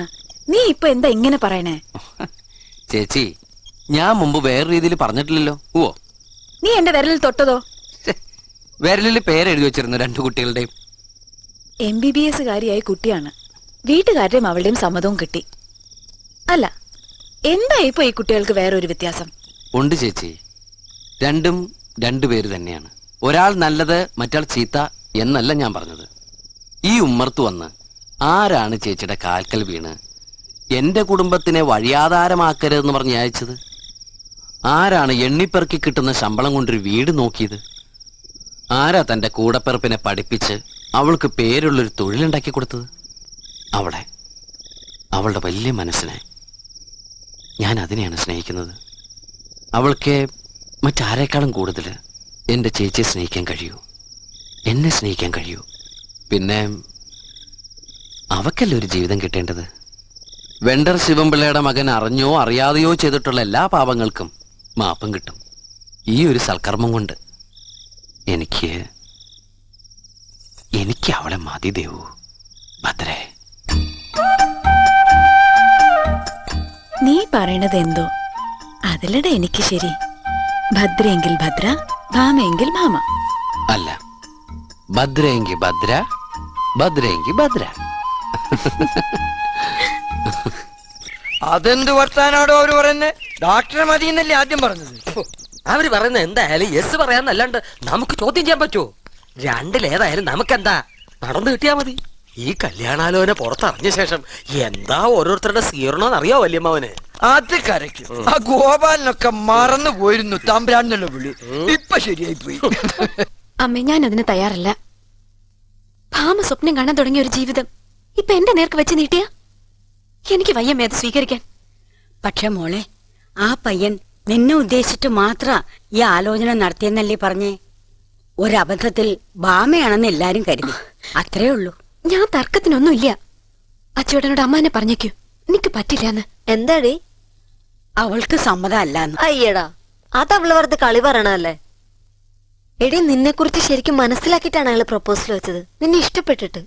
നീ ഇപ്പൊ എന്താ ഇങ്ങനെ പറയണേ? ചേച്ചി, ഞാൻ മുമ്പ് വേറെ രീതിയിൽ പറഞ്ഞിട്ടില്ലല്ലോ. ഓ, നീ എന്റെ വിരലിൽ തൊട്ടതോ? വിരലിൽ പേരെഴുതി വെച്ചിരുന്നു രണ്ടു കുട്ടികളുടെയും. MBBS കാരിയായ കുട്ടിയാണ്. വീട്ടുകാരുടെയും അവളുടെയും സമ്മതവും കിട്ടി. അല്ല, എന്താ ഇപ്പൊ ഈ കുട്ടികൾക്ക് വേറൊരു വ്യത്യാസം? ഉണ്ട് ചേച്ചി, രണ്ടും രണ്ടുപേര് തന്നെയാണ്. ഒരാൾ നല്ലത്, മറ്റാൾ ചീത്ത എന്നല്ല ഞാൻ പറഞ്ഞത്. ഈ ഉമ്മർത്ത് വന്ന് ആരാണ് ചേച്ചിയുടെ കാൽക്കൽ വീണ് എന്റെ കുടുംബത്തിനെ വഴിയാധാരമാക്കരുതെന്ന് പറഞ്ഞ് അയച്ചത്? ആരാണ് എണ്ണിപ്പെറുക്കി കിട്ടുന്ന ശമ്പളം കൊണ്ടൊരു വീട് നോക്കിയത്? ആരാ തന്റെ കൂടപ്പിറപ്പിനെ പഠിപ്പിച്ച് അവൾക്ക് പേരുള്ളൊരു തൊഴിലുണ്ടാക്കി കൊടുത്തത്? അവളുടെ വലിയ മനസ്സിനെ ഞാൻ അതിനെയാണ് സ്നേഹിക്കുന്നത്. അവൾക്ക് മറ്റാരേക്കാളും കൂടുതൽ എന്റെ ചേച്ചിയെ സ്നേഹിക്കാൻ കഴിയൂ, എന്നെ സ്നേഹിക്കാൻ കഴിയൂ. പിന്നെ അവക്കല്ലേ ഒരു ജീവിതം കിട്ടേണ്ടത്. വെണ്ടർ ശിവൻപിള്ളയുടെ മകൻ അറിഞ്ഞോ അറിയാതെയോ ചെയ്തിട്ടുള്ള എല്ലാ പാപങ്ങൾക്കും മാപ്പും കിട്ടും ഈ ഒരു സൽക്കർമ്മം കൊണ്ട്. എനിക്ക് അവളെ മതി ദേവു. ഭദ്രേ, നീ പറയണത് എന്തോ അതിലട എനിക്ക് ശരി. ഭദ്രയെങ്കിൽ ഭദ്ര, ഭാമയെങ്കിൽ ഭാമ. അല്ല, ഭദ്രയെങ്കിൽ ഭദ്ര, ഭദ്രയെങ്കിൽ ഭദ്ര. അതെന്ത് വർത്താനാടോ അവര് പറയുന്നത്? ഡോക്ടറെ മതി എന്നല്ലേ ആദ്യം പറഞ്ഞത്? അവര് പറയുന്ന എന്തായാലും യെസ് പറയാന്നല്ലാണ്ട് നമുക്ക് ചോദ്യം ചെയ്യാൻ പറ്റുമോ? രണ്ടിലേതായാലും നമുക്കെന്താ, നടന്നു കിട്ടിയാ മതി. ഈ കല്യാണാലോചന പുറത്തറിഞ്ഞ ശേഷം എന്താ ഓരോരുത്തരുടെ സ്വീകരണമെന്ന് അറിയോ വല്യമ്മാവന്? അത് കരയ്ക്കും. ആ ഗോപാലനൊക്കെ മറന്നു പോയിരുന്നു തമ്പ്രാന്നുള്ള വിളി. ഇപ്പൊ ശരിയായി പോയി. അമ്മ, ഞാൻ അതിന് തയ്യാറല്ല. ഭാമ സ്വപ്നം കാണാൻ തുടങ്ങിയ ഒരു ജീവിതം ഇപ്പൊ എന്റെ നേർക്ക് വെച്ച് നീട്ടിയ എനിക്ക് വയ്യമ്മേ അത് സ്വീകരിക്കാൻ. പക്ഷെ മോളെ, ആ പയ്യൻ നിന്നെ ഉദ്ദേശിച്ചിട്ട് മാത്ര ഈ ആലോചന നടത്തിയെന്നല്ലേ പറഞ്ഞേ? ഒരബദ്ധത്തിൽ ഭാമയാണെന്ന് എല്ലാരും കരുതി, അത്രേ ഉള്ളൂ. ഞാൻ തർക്കത്തിനൊന്നുമില്ല. അച്ചുവേട്ടനോട് അമ്മാനെ പറഞ്ഞേക്കൂ, എനിക്ക് പറ്റില്ലാന്ന്. എന്താടി? അവൾക്ക് സമ്മതമല്ലാന്ന്. അയ്യടാ, അത് അവള് വെറുതെ കളി പറയണല്ലേ. എടി, നിന്നെ കുറിച്ച് ശരിക്കും മനസ്സിലാക്കിയിട്ടാണ് അയാൾ പ്രപ്പോസൽ വെച്ചത്, നിന്നെ ഇഷ്ടപ്പെട്ടിട്ട്.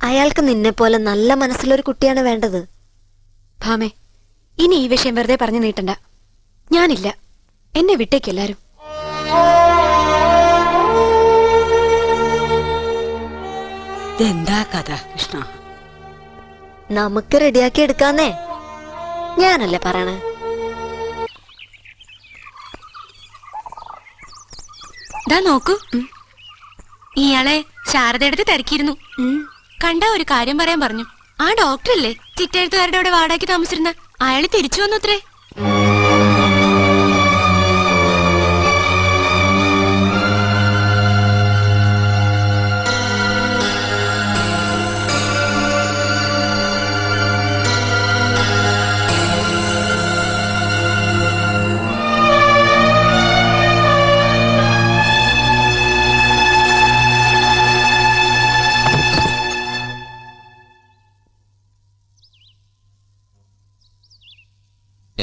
അയാൾക്ക് നിന്നെ പോലെ നല്ല മനസ്സിലൊരു കുട്ടിയാണ് വേണ്ടത്. ഭാമേ, ഇനി ഈ വിഷയം വെറുതെ പറഞ്ഞു നീട്ടണ്ട. ഞാനില്ല, എന്നെ വിട്ടേക്കെല്ലാരും. എന്താ കഥ കൃഷ്ണ? നമുക്ക് റെഡിയാക്കി എടുക്കാന്നേ, ഞാനല്ലേ പറയണേ. ദാ നോക്കൂ, ഇയാളെ ശാരദയെടുത്ത് തിരക്കിയിരുന്നു. കണ്ട ഒരു കാര്യം പറയാൻ പറഞ്ഞു. ആ ഡോക്ടറല്ലേ ചിറ്റെഴുത്തുകാരുടെ അവിടെ വാടാക്കി താമസിച്ചിരുന്ന അയാള് തിരിച്ചു വന്നു അത്രേ.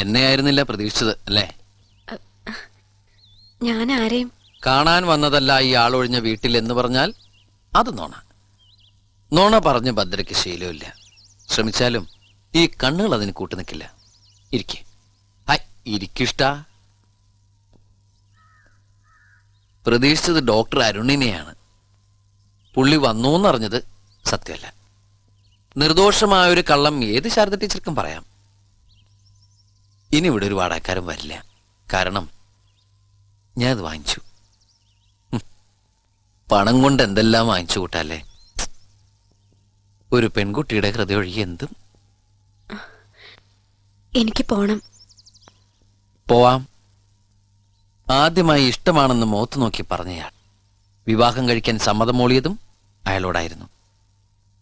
എന്നെ ആയിരുന്നില്ല പ്രതീക്ഷിച്ചത് അല്ലേ? ഞാൻ ആരെയും കാണാൻ വന്നതല്ല ഈ ആളൊഴിഞ്ഞ വീട്ടിൽ എന്ന് പറഞ്ഞാൽ അത് നോണ പറഞ്ഞ് ഭദ്രയ്ക്ക് ശീലമില്ല. ശ്രമിച്ചാലും ഈ കണ്ണുകൾ അതിന് കൂട്ടു നിൽക്കില്ല. ഇരിക്കിഷ്ട. പ്രതീക്ഷിച്ചത് ഡോക്ടർ അരുണിനെയാണ്. പുള്ളി വന്നൂന്നറിഞ്ഞത് സത്യമല്ല. നിർദോഷമായൊരു കള്ളം ഏത് ശാരദ ടീച്ചർക്കും പറയാം. ഇനി ഇവിടെ ഒരു വാടകക്കാരൻ വരില്ല. കാരണം ഞാനത് വാങ്ങിച്ചു. പണം കൊണ്ട് എന്തെല്ലാം വാങ്ങിച്ചു കൂട്ടല്ലേ. ഒരു പെൺകുട്ടിയുടെ ഹൃദയം ഒഴുകി എന്തും. എനിക്ക് പോണം. പോവാം. ആദ്യമായി ഇഷ്ടമാണെന്ന് മുഖത്ത് നോക്കി പറഞ്ഞയാൾ വിവാഹം കഴിക്കാൻ സമ്മതം മൂളിയതും അയാളോടായിരുന്നു.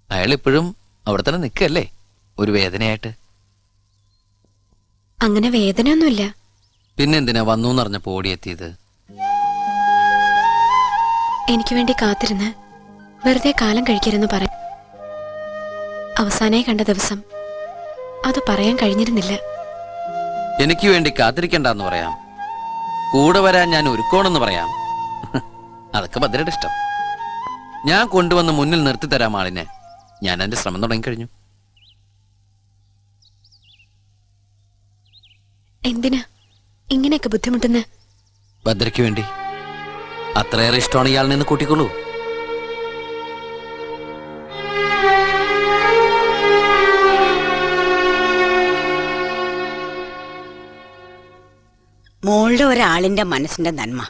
അയാൾ ഇപ്പോഴും അവിടെ തന്നെ നിൽക്കല്ലേ, ഒരു വേദനയായിട്ട്. അങ്ങനെ വേദനയൊന്നുമില്ല. പിന്നെന്തിനാ വന്നൂന്നറിഞ്ഞപ്പോ ഓടിയെത്തിയത്? എനിക്ക് വേണ്ടി കാത്തിരുന്ന് വെറുതെ കാലം കഴിക്കരുന്ന് പറയാം. അവസാനമായി കണ്ട ദിവസം അത് പറയാൻ കഴിഞ്ഞിരുന്നില്ല. എനിക്ക് വേണ്ടി കാത്തിരിക്കണ്ടെന്ന് പറയാം, കൂടെ വരാൻ ഞാൻ ഒരുക്കോണെന്ന് പറയാം. അതൊക്കെ ഭദ്രയുടെ ഇഷ്ടം. ഞാൻ കൊണ്ടുവന്ന് മുന്നിൽ നിർത്തി തരാം ആളിനെ. ഞാൻ എന്റെ ശ്രമം തുടങ്ങിക്കഴിഞ്ഞു. എന്തിനാ ഇങ്ങനെയൊക്കെ ബുദ്ധിമുട്ടുന്ന? ഭദ്രയ്ക്ക് വേണ്ടി. അത്രയേറെ ഇഷ്ടമാണ് ഇയാൾ നിന്ന് കൂട്ടിക്കൊള്ളൂ. മോളുടെ ഒരാളിന്റെ മനസ്സിന്റെ നന്മ,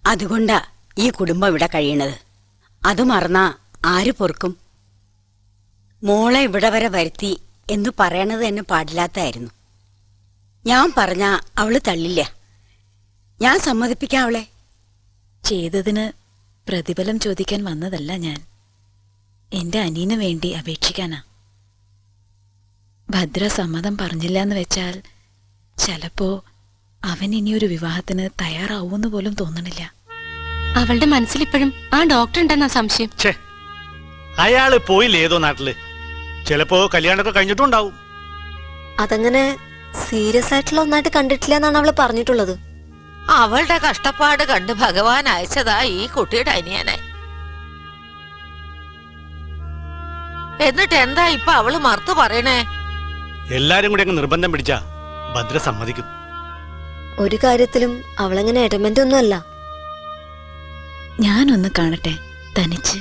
അതുകൊണ്ടാ ഈ കുടുംബം ഇവിടെ കഴിയണത്. അത് മറന്നാ ആര് പൊറുക്കും? മോളെ ഇവിടെ വരെ വരുത്തി എന്ന് പറയണത് തന്നെ പാടില്ലാത്തായിരുന്നു. ഞാൻ പറഞ്ഞ അവള് തള്ളില്ല. ഞാൻ സമ്മതിപ്പിക്കാം അവളെ. ചെയ്തതിന് പ്രതിഫലം ചോദിക്കാൻ വന്നതല്ല ഞാൻ. എന്റെ അനിയന് വേണ്ടി അപേക്ഷിക്കാനാ. ഭദ്ര സമ്മതം പറഞ്ഞില്ല എന്ന് വെച്ചാൽ ചിലപ്പോ അവൻ ഇനിയൊരു വിവാഹത്തിന് തയ്യാറാവൂന്ന് പോലും തോന്നണില്ല. അവളുടെ മനസ്സിലിപ്പോഴും ആ ഡോക്ടർ ഉണ്ടെന്നാ സംശയം. അയാള് പോയില്ലേ ഏതോ നാട്ടില്? ചിലപ്പോ കല്യാണമൊക്കെ കഴിഞ്ഞിട്ടുണ്ടാവും. അതങ്ങനെ സീരിയസ് ആയിട്ടുള്ള ഒന്നായിട്ട് കണ്ടിട്ടില്ല എന്നാണ് അവള് പറഞ്ഞിട്ടുള്ളത്. അവളുടെ കഷ്ടപ്പാട് കണ്ട് ഭഗവാൻ അയച്ചതാ ഈ കുട്ടിയുടെ അനിയനെ. എന്നിട്ട് എന്താ ഇപ്പൊ അവള് മറുത്തു പറയണേ? എല്ലാരും കൂടി അങ്ങ് നിർബന്ധം പിടിച്ചാ ഭദ്ര സമ്മതിക്കും. ഒരു കാര്യത്തിലും അവളങ്ങനെ എഡമെന്റ് ഒന്നുമല്ല. ഞാനൊന്ന് കാണട്ടെ തനിച്ച്.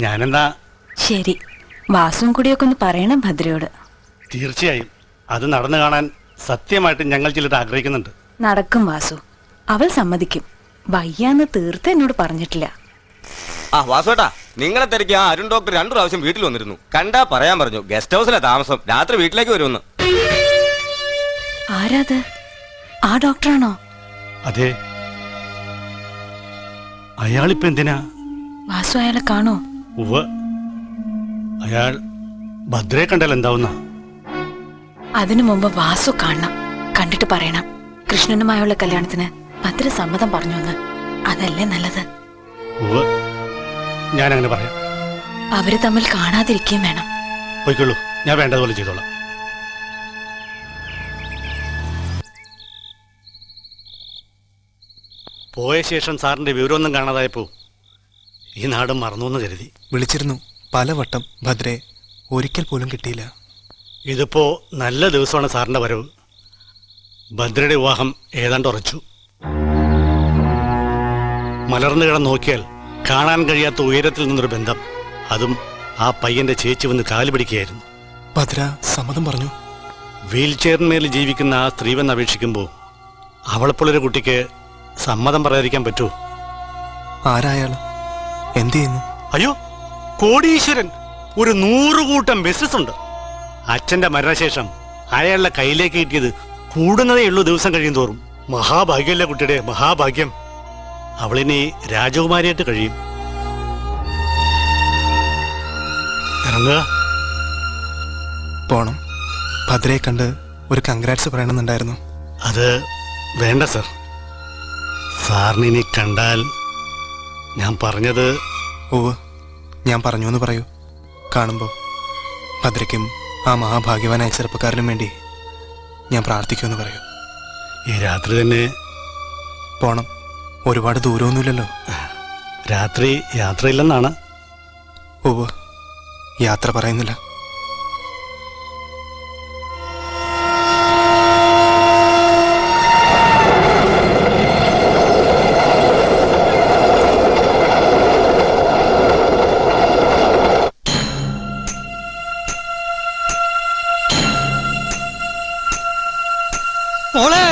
ഞാനെന്താ? ശരി, വാസും കൂടിയൊക്കെ ഒന്ന് പറയണം ഭദ്രയോട്. തീർച്ചയായും അത് നടന്നു കാണാൻ സത്യമായിട്ട് ഞങ്ങൾ ചിലത് ആഗ്രഹിക്കുന്നുണ്ട്. നടക്കും വാസു, അവൾ സമ്മതിക്കും. വയ്യാന്ന് തീർത്ത് എന്നോട് പറഞ്ഞിട്ടില്ല. ആ വാസുവേട്ടാ, നിങ്ങളെ തിരക്കി ആ അരുൺ ഡോക്ടർ 2 പ്രാവശ്യം വീട്ടിൽ വന്നിരുന്നു. കണ്ടാ പറയാൻ പറഞ്ഞു ഗസ്റ്റ് ഹൗസിലെ താമസം, രാത്രി വീട്ടിലേക്ക് വരുമെന്ന്. ആരാത്? ആ ഡോക്ടറാണോ? അതെ. അയാളിപ്പോ എന്തിനാ? വാസു അയാളെ കാണോ? ഉവ്വ്, അയാൾ ഭദ്രയെ കണ്ടാൽ എന്താവുന്ന? അതിനു മുമ്പ് വാസു കാണണം, കണ്ടിട്ട് പറയണം കൃഷ്ണനുമായുള്ള കല്യാണത്തിന് ഭദ്ര സമ്മതം പറഞ്ഞോന്ന്. അതല്ലേ നല്ലത്. ഉവ്വ്, ഞാൻ അങ്ങനെ പറയാം. അവര് തമ്മിൽ കാണാതിരിക്കുകയും വേണം. പോയിക്കൊള്ളൂ, ഞാൻ വേണ്ടതുപോലെ ചെയ്തോളാം. പോയ ശേഷം സാറിന്റെ വിവരമൊന്നും കാണാതായപ്പോ ഈ നാടും മറന്നു എന്ന് കരുതി. വിളിച്ചിരുന്നു പലവട്ടം, ഭദ്രയെ ഒരിക്കൽ പോലും കിട്ടിയില്ല. ഇതിപ്പോ നല്ല ദിവസമാണ് സാറിന്റെ വരവ്. ഭദ്രയുടെ വിവാഹം ഏതാണ്ട് ഉറച്ചു. മലർന്നു കിടന്ന് നോക്കിയാൽ കാണാൻ കഴിയാത്ത ഉയരത്തിൽ നിന്നൊരു ബന്ധം, അതും ആ പയ്യന്റെ ചേച്ചി വന്ന് കാല് പിടിക്കുകയായിരുന്നു. ഭദ്ര സമ്മതം പറഞ്ഞു. വീൽ ചെയറിന്മേൽ ജീവിക്കുന്ന ആ സ്ത്രീവെന്ന് അപേക്ഷിക്കുമ്പോൾ അവളെപ്പോലൊരു കുട്ടിക്ക് സമ്മതം പറയാതിരിക്കാൻ പറ്റുമോ? ആരായാലും എന്ത് ചെയ്യുന്നു? അയ്യോ, കോടീശ്വരൻ, ഒരു 100 കൂട്ടം ബിസിനസ് ഉണ്ട്. അച്ഛന്റെ മരണശേഷം അയാളുടെ കയ്യിലേക്ക് കിട്ടിയത് കൂടുന്നതേ ഉള്ളൂ ദിവസം കഴിയും തോറും. മഹാഭാഗ്യമല്ലേ കുട്ടിയുടെ മഹാഭാഗ്യം. അവളിനി രാജകുമാരിയായിട്ട് കഴിയും. ഇറങ്ങുക. പോണം. ഭദ്രയെ കണ്ട് ഒരു കൺഗ്രാറ്റ്സ് പറയണമെന്നുണ്ടായിരുന്നു. അത് വേണ്ട സർ. സാറിന് ഇനി കണ്ടാൽ ഞാൻ പറഞ്ഞത്. ഓവ്, ഞാൻ പറഞ്ഞു എന്ന് പറയൂ. കാണുമ്പോൾ ഭദ്രയ്ക്കും ആ മഹാഭാഗ്യവാനായ ചെറുപ്പക്കാരനും വേണ്ടി ഞാൻ പ്രാർത്ഥിക്കുമെന്ന് പറയൂ. ഈ രാത്രി തന്നെ പോണം. ഒരുപാട് ദൂരമൊന്നുമില്ലല്ലോ. രാത്രി യാത്രയില്ലെന്നാണ്. ഓവ്, യാത്ര പറയുന്നില്ല. മോളെ,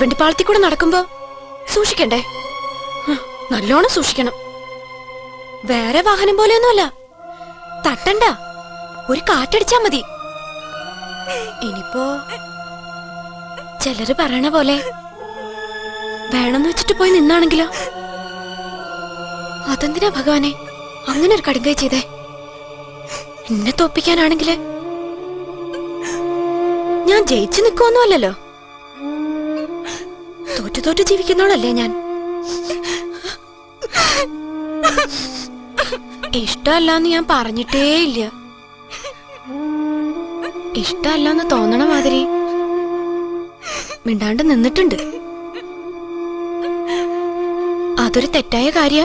തീവണ്ടിപ്പാളത്തിൽ കൂടെ നടക്കുമ്പോ സൂക്ഷിക്കണ്ടേ? നല്ലോണം സൂക്ഷിക്കണം. വേറെ വാഹനം പോലെയൊന്നുമല്ല. തട്ടണ്ട, ഒരു കാറ്റടിച്ചാ മതി. ഇനിയിപ്പോ ചിലര് പറയണ പോലെ വേണമെന്ന് വെച്ചിട്ട് പോയി നിന്നാണെങ്കിലോ? അതെന്തിനാ ഭഗവാനെ അങ്ങനെ ഒരു കടുങ്കൈ ചെയ്തേ? എന്നെ തോപ്പിക്കാനാണെങ്കില് ഞാൻ ജയിച്ചു നിൽക്കുവൊന്നുമല്ലല്ലോ. തോറ്റു ജീവിക്കുന്നോളല്ലേ ഞാൻ. ഇഷ്ടമല്ലാന്ന് ഞാൻ പറഞ്ഞിട്ടേ ഇല്ല. ഇഷ്ടമല്ലാന്ന് തോന്നണ മാതിരി മിണ്ടാണ്ട് നിന്നിട്ടുണ്ട്. അതൊരു തെറ്റായ കാര്യ?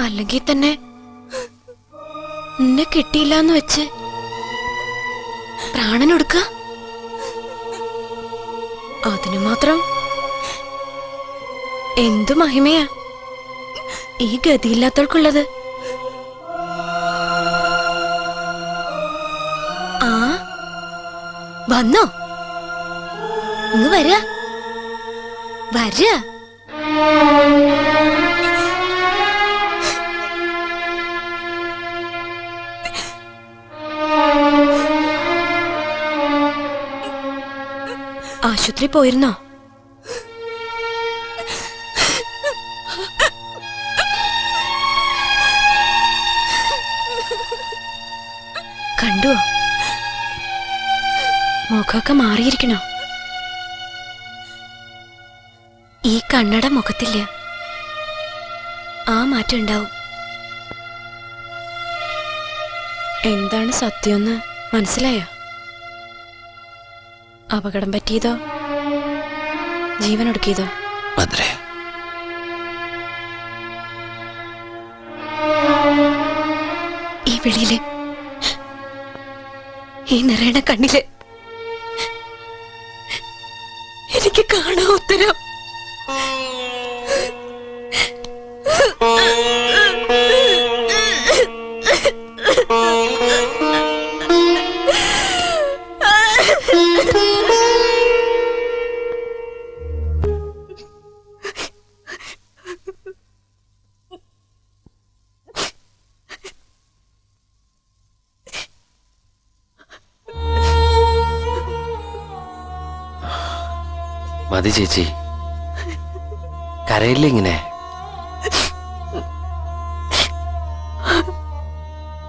അല്ലെങ്കിൽ തന്നെ എന്നെ കിട്ടിയില്ലാന്ന് വെച്ച് പ്രാണനൊടുക്ക? അതിനു മാത്രം എന്തു മഹിമയാ ഈ ഗതിയില്ലാത്തവർക്കുള്ളത്. ആ വന്നോ? ഇങ്ങ് വരാ വരാ. ആശുപത്രി പോയിരുന്നോ? കണ്ടോ? മുഖമൊക്കെ മാറിയിരിക്കണോ? ഈ കണ്ണട മുഖത്തില്ല. ആ മാറ്റം ഉണ്ടാവും. എന്താണ് സത്യമെന്ന് മനസ്സിലായോ? അപകടം പറ്റിയതോ ജീവൻ ഒടുക്കിയതോ? ഭദ്രേ, ഈ വിളിയില്, ഈ നിറയണ കണ്ണില് എനിക്ക് കാണാൻ ഉത്തരം. മതി ചേച്ചി, കരയില്ല ഇങ്ങനെ.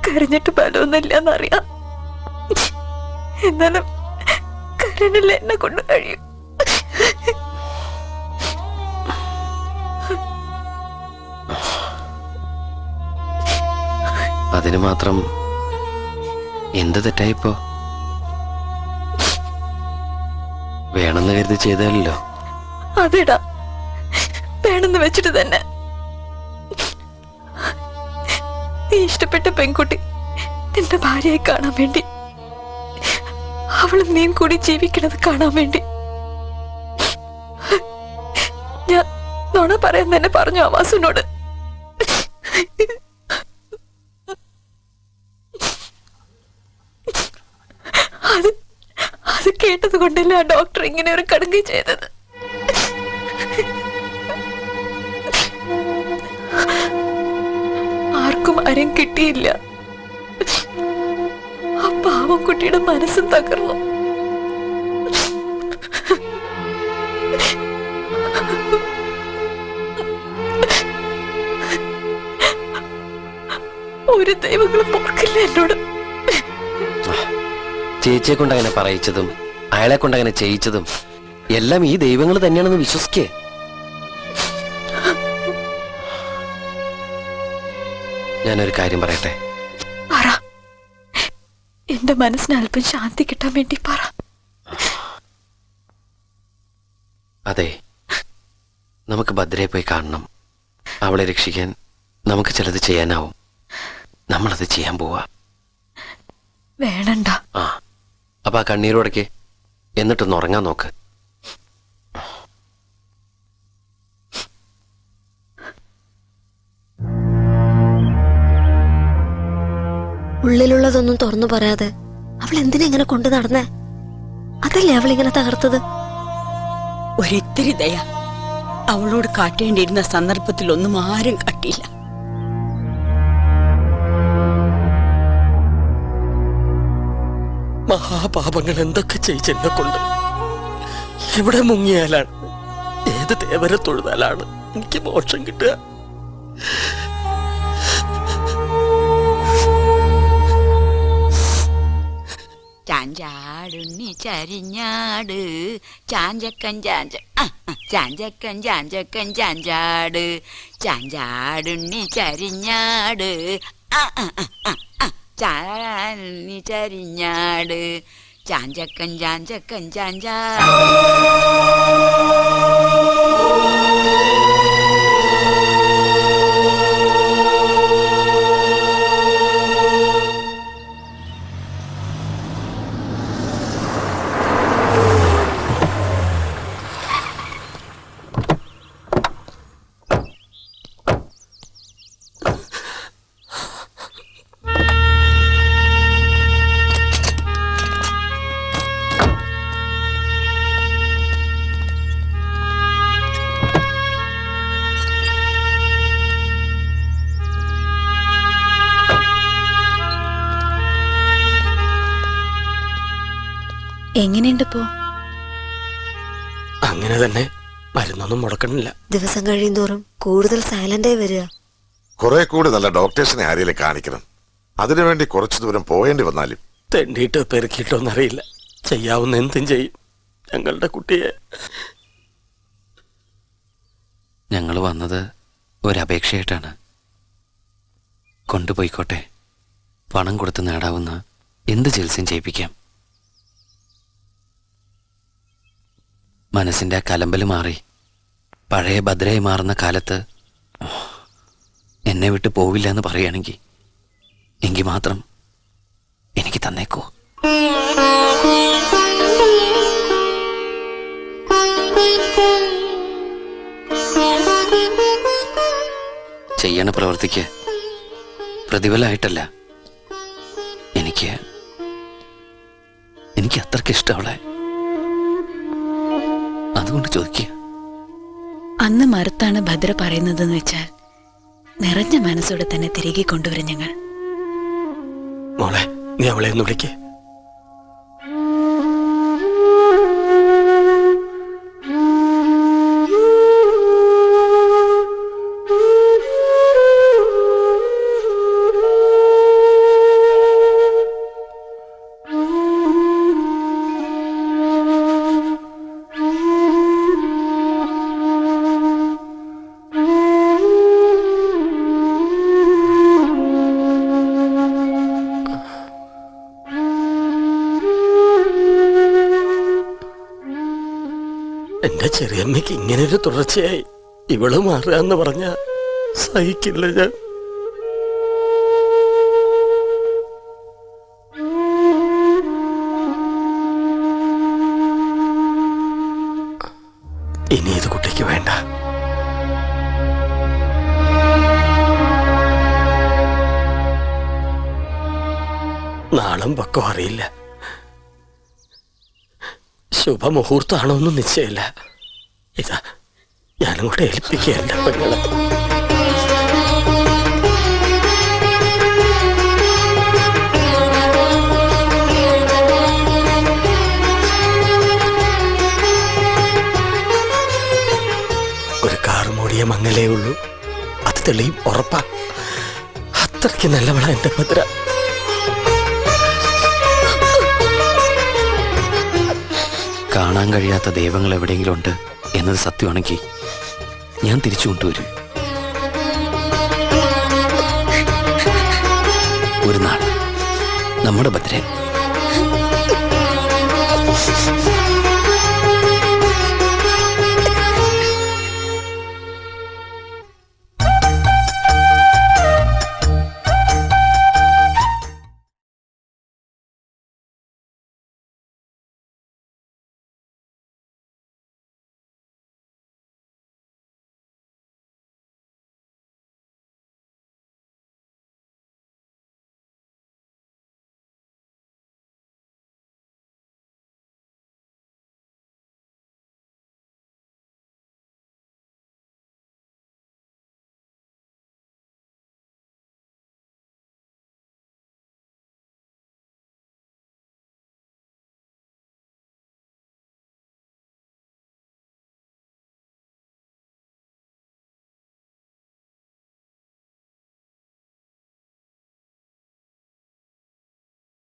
കരഞ്ഞിട്ട് ഫലമൊന്നുമില്ലെന്നറിയാം. എന്നാലും കരണില്ല, എന്നെ കൊണ്ട് കഴിയും. അതിന് മാത്രം എന്ത് തെറ്റായിപ്പോ? വേണമെന്ന് കരുതി ചെയ്തല്ലോ. അതെടാ, വേണമെന്ന് വെച്ചിട്ട് തന്നെ. നീ ഇഷ്ടപ്പെട്ട പെൺകുട്ടി നിന്റെ ഭാര്യയെ കാണാൻ വേണ്ടി, അവളും നീയും കൂടി ജീവിക്കണത് കാണാൻ വേണ്ടി ഞാൻ നുണ പറയാൻ തന്നെ പറഞ്ഞു ആ വാസുവിനോട്. അത് കേട്ടത് കൊണ്ടല്ല ആ ഡോക്ടർ ഇങ്ങനെ ഒരു കടുങ്കൈ ചെയ്തത്. ആർക്കും ആരും കിട്ടിയില്ല. ആ പാവം കുട്ടിയുടെ മനസ്സും തകർന്നു. ഒരു ദൈവങ്ങളും ഓർക്കില്ല എന്നോട്. ചേച്ചിയെ കൊണ്ട് അങ്ങനെ പറയിച്ചതും അയാളെ കൊണ്ട് അങ്ങനെ ചെയ്യിച്ചതും എല്ലാം ഈ ദൈവങ്ങൾ തന്നെയാണെന്ന് വിശ്വസിക്കേ. ഞാനൊരു കാര്യം പറയട്ടെ. പറ, എന്റെ മനസ്സിന് അല്പം ശാന്തി കിട്ടാൻ വേണ്ടി പറ. അതെ, നമുക്ക് ഭദ്രയെ പോയി കാണണം. അവളെ രക്ഷിക്കാൻ നമുക്ക് ചിലത് ചെയ്യാനാവും. നമ്മളത് ചെയ്യാൻ പോവാ. വേണണ്ട. ആ, അപ്പൊ ആ കണ്ണീരോടക്ക് എന്നിട്ടൊന്ന് ഉറങ്ങാൻ നോക്ക്. ഉള്ളിലുള്ളതൊന്നും തുറന്നു പറയാതെ അവൾ എന്തിനാ ഇങ്ങനെ കൊണ്ടു നടന്നേ? അതല്ലേ അവളിങ്ങനെ തകർത്തത്? ഒരിത്തിരി ദയ അവളോട് കാട്ടേണ്ടിയിരുന്ന സന്ദർഭത്തിൽ ഒന്നും ആരും കാട്ടിയില്ല. മഹാപാപങ്ങൾ എന്തൊക്കെ ചെയ്ച്ചെന്നെ കൊണ്ട് എവിടെ മുങ്ങിയാലാണ്, ഏത് ദേവരെ തൊഴുതാലാണ് എനിക്ക് മോക്ഷം കിട്ടുക? ചാഞ്ചാടുണ്ണി ചരിഞ്ഞാട് ചാഞ്ചക്കൻ ചാഞ്ചക്കൻ ചാഞ്ചക്കൻ ചാഞ്ചാട് ചാഞ്ചാടുണ്ണി ചരിഞ്ഞാട് ചാഞ്ഞി ചരിഞ്ഞാട് ചാഞ്ചക്കൻ ചാഞ്ചക്കൻ ചാഞ്ചാട്. എങ്ങനെയുണ്ടിപ്പോ? അങ്ങനെ തന്നെ, മരുന്നൊന്നും മുടക്കണില്ല. ദിവസം കഴിയുന്തോറും കൂടുതൽ സൈലന്റായി വരിക. കുറെ കൂടി നല്ല ഡോക്ടേഴ്സിനെ ആരെയും കാണിക്കണം. അതിനുവേണ്ടി കുറച്ചു ദൂരം പോയേണ്ടി വന്നാലും. തെണ്ടിയിട്ട് പെരുക്കിയിട്ടോന്നറിയില്ല, ചെയ്യാവുന്ന എന്തും ചെയ്യും ഞങ്ങളുടെ കുട്ടിയെ. ഞങ്ങൾ വന്നത് ഒരപേക്ഷയായിട്ടാണ്. കൊണ്ടുപോയിക്കോട്ടെ, പണം കൊടുത്ത് നേടാവുന്ന എന്ത് ചികിത്സയും ചെയ്യിപ്പിക്കാം. മനസ്സിന്റെ ആ കലമ്പല് മാറി പഴയ ഭദ്രയായി മാറുന്ന കാലത്ത് എന്നെ വിട്ട് പോവില്ല എന്ന് പറയുകയാണെങ്കിൽ എങ്കിൽ മാത്രം എനിക്ക് തന്നേക്കോ. ചെയ്യണ പ്രവൃത്തിക്ക് പ്രതിഫലമായിട്ടല്ല, എനിക്ക് അത്രയ്ക്ക് ഇഷ്ടമുള്ള, അതുകൊണ്ട് ചോദിക്കുക. അന്ന് മറുത്താണ് ഭദ്ര പറയുന്നതെന്ന് വെച്ചാൽ നിറഞ്ഞ മനസ്സോടെ തന്നെ തിരികെ കൊണ്ടുവരും ഞങ്ങൾ. മോളെ, നീ അവളെ ഒന്ന് വിളിക്കേ. എന്റെ ചെറിയമ്മയ്ക്ക് ഇങ്ങനൊരു തുടർച്ചയായി ഇവള് മാറുക എന്ന് പറഞ്ഞ സഹിക്കില്ല ഞാൻ. ഇനി ഇത് കുട്ടിക്ക് വേണ്ട. നാളും പക്കം അറിയില്ല, ശുഭമുഹൂർത്താണോ ഒന്നും നിശ്ചയമില്ല. ഇതാ ഞാനങ്ങോട്ട് ഏൽപ്പിക്കുകയല്ല പെങ്ങളെ. ഒരു കാർ മൂടിയ മങ്ങലേ ഉള്ളൂ, അത് തെളിയും ഉറപ്പാ. അത്രയ്ക്ക് നല്ലവളാ എന്റെ ഭദ്ര. കാണാൻ കഴിയാത്ത ദൈവങ്ങൾ എവിടെയെങ്കിലും ഉണ്ട് എന്നത് സത്യമാണെങ്കിൽ ഞാൻ തിരിച്ചു കൊണ്ടുവരും. ഒരു നാൾ നമ്മുടെ ഭദ്രൻ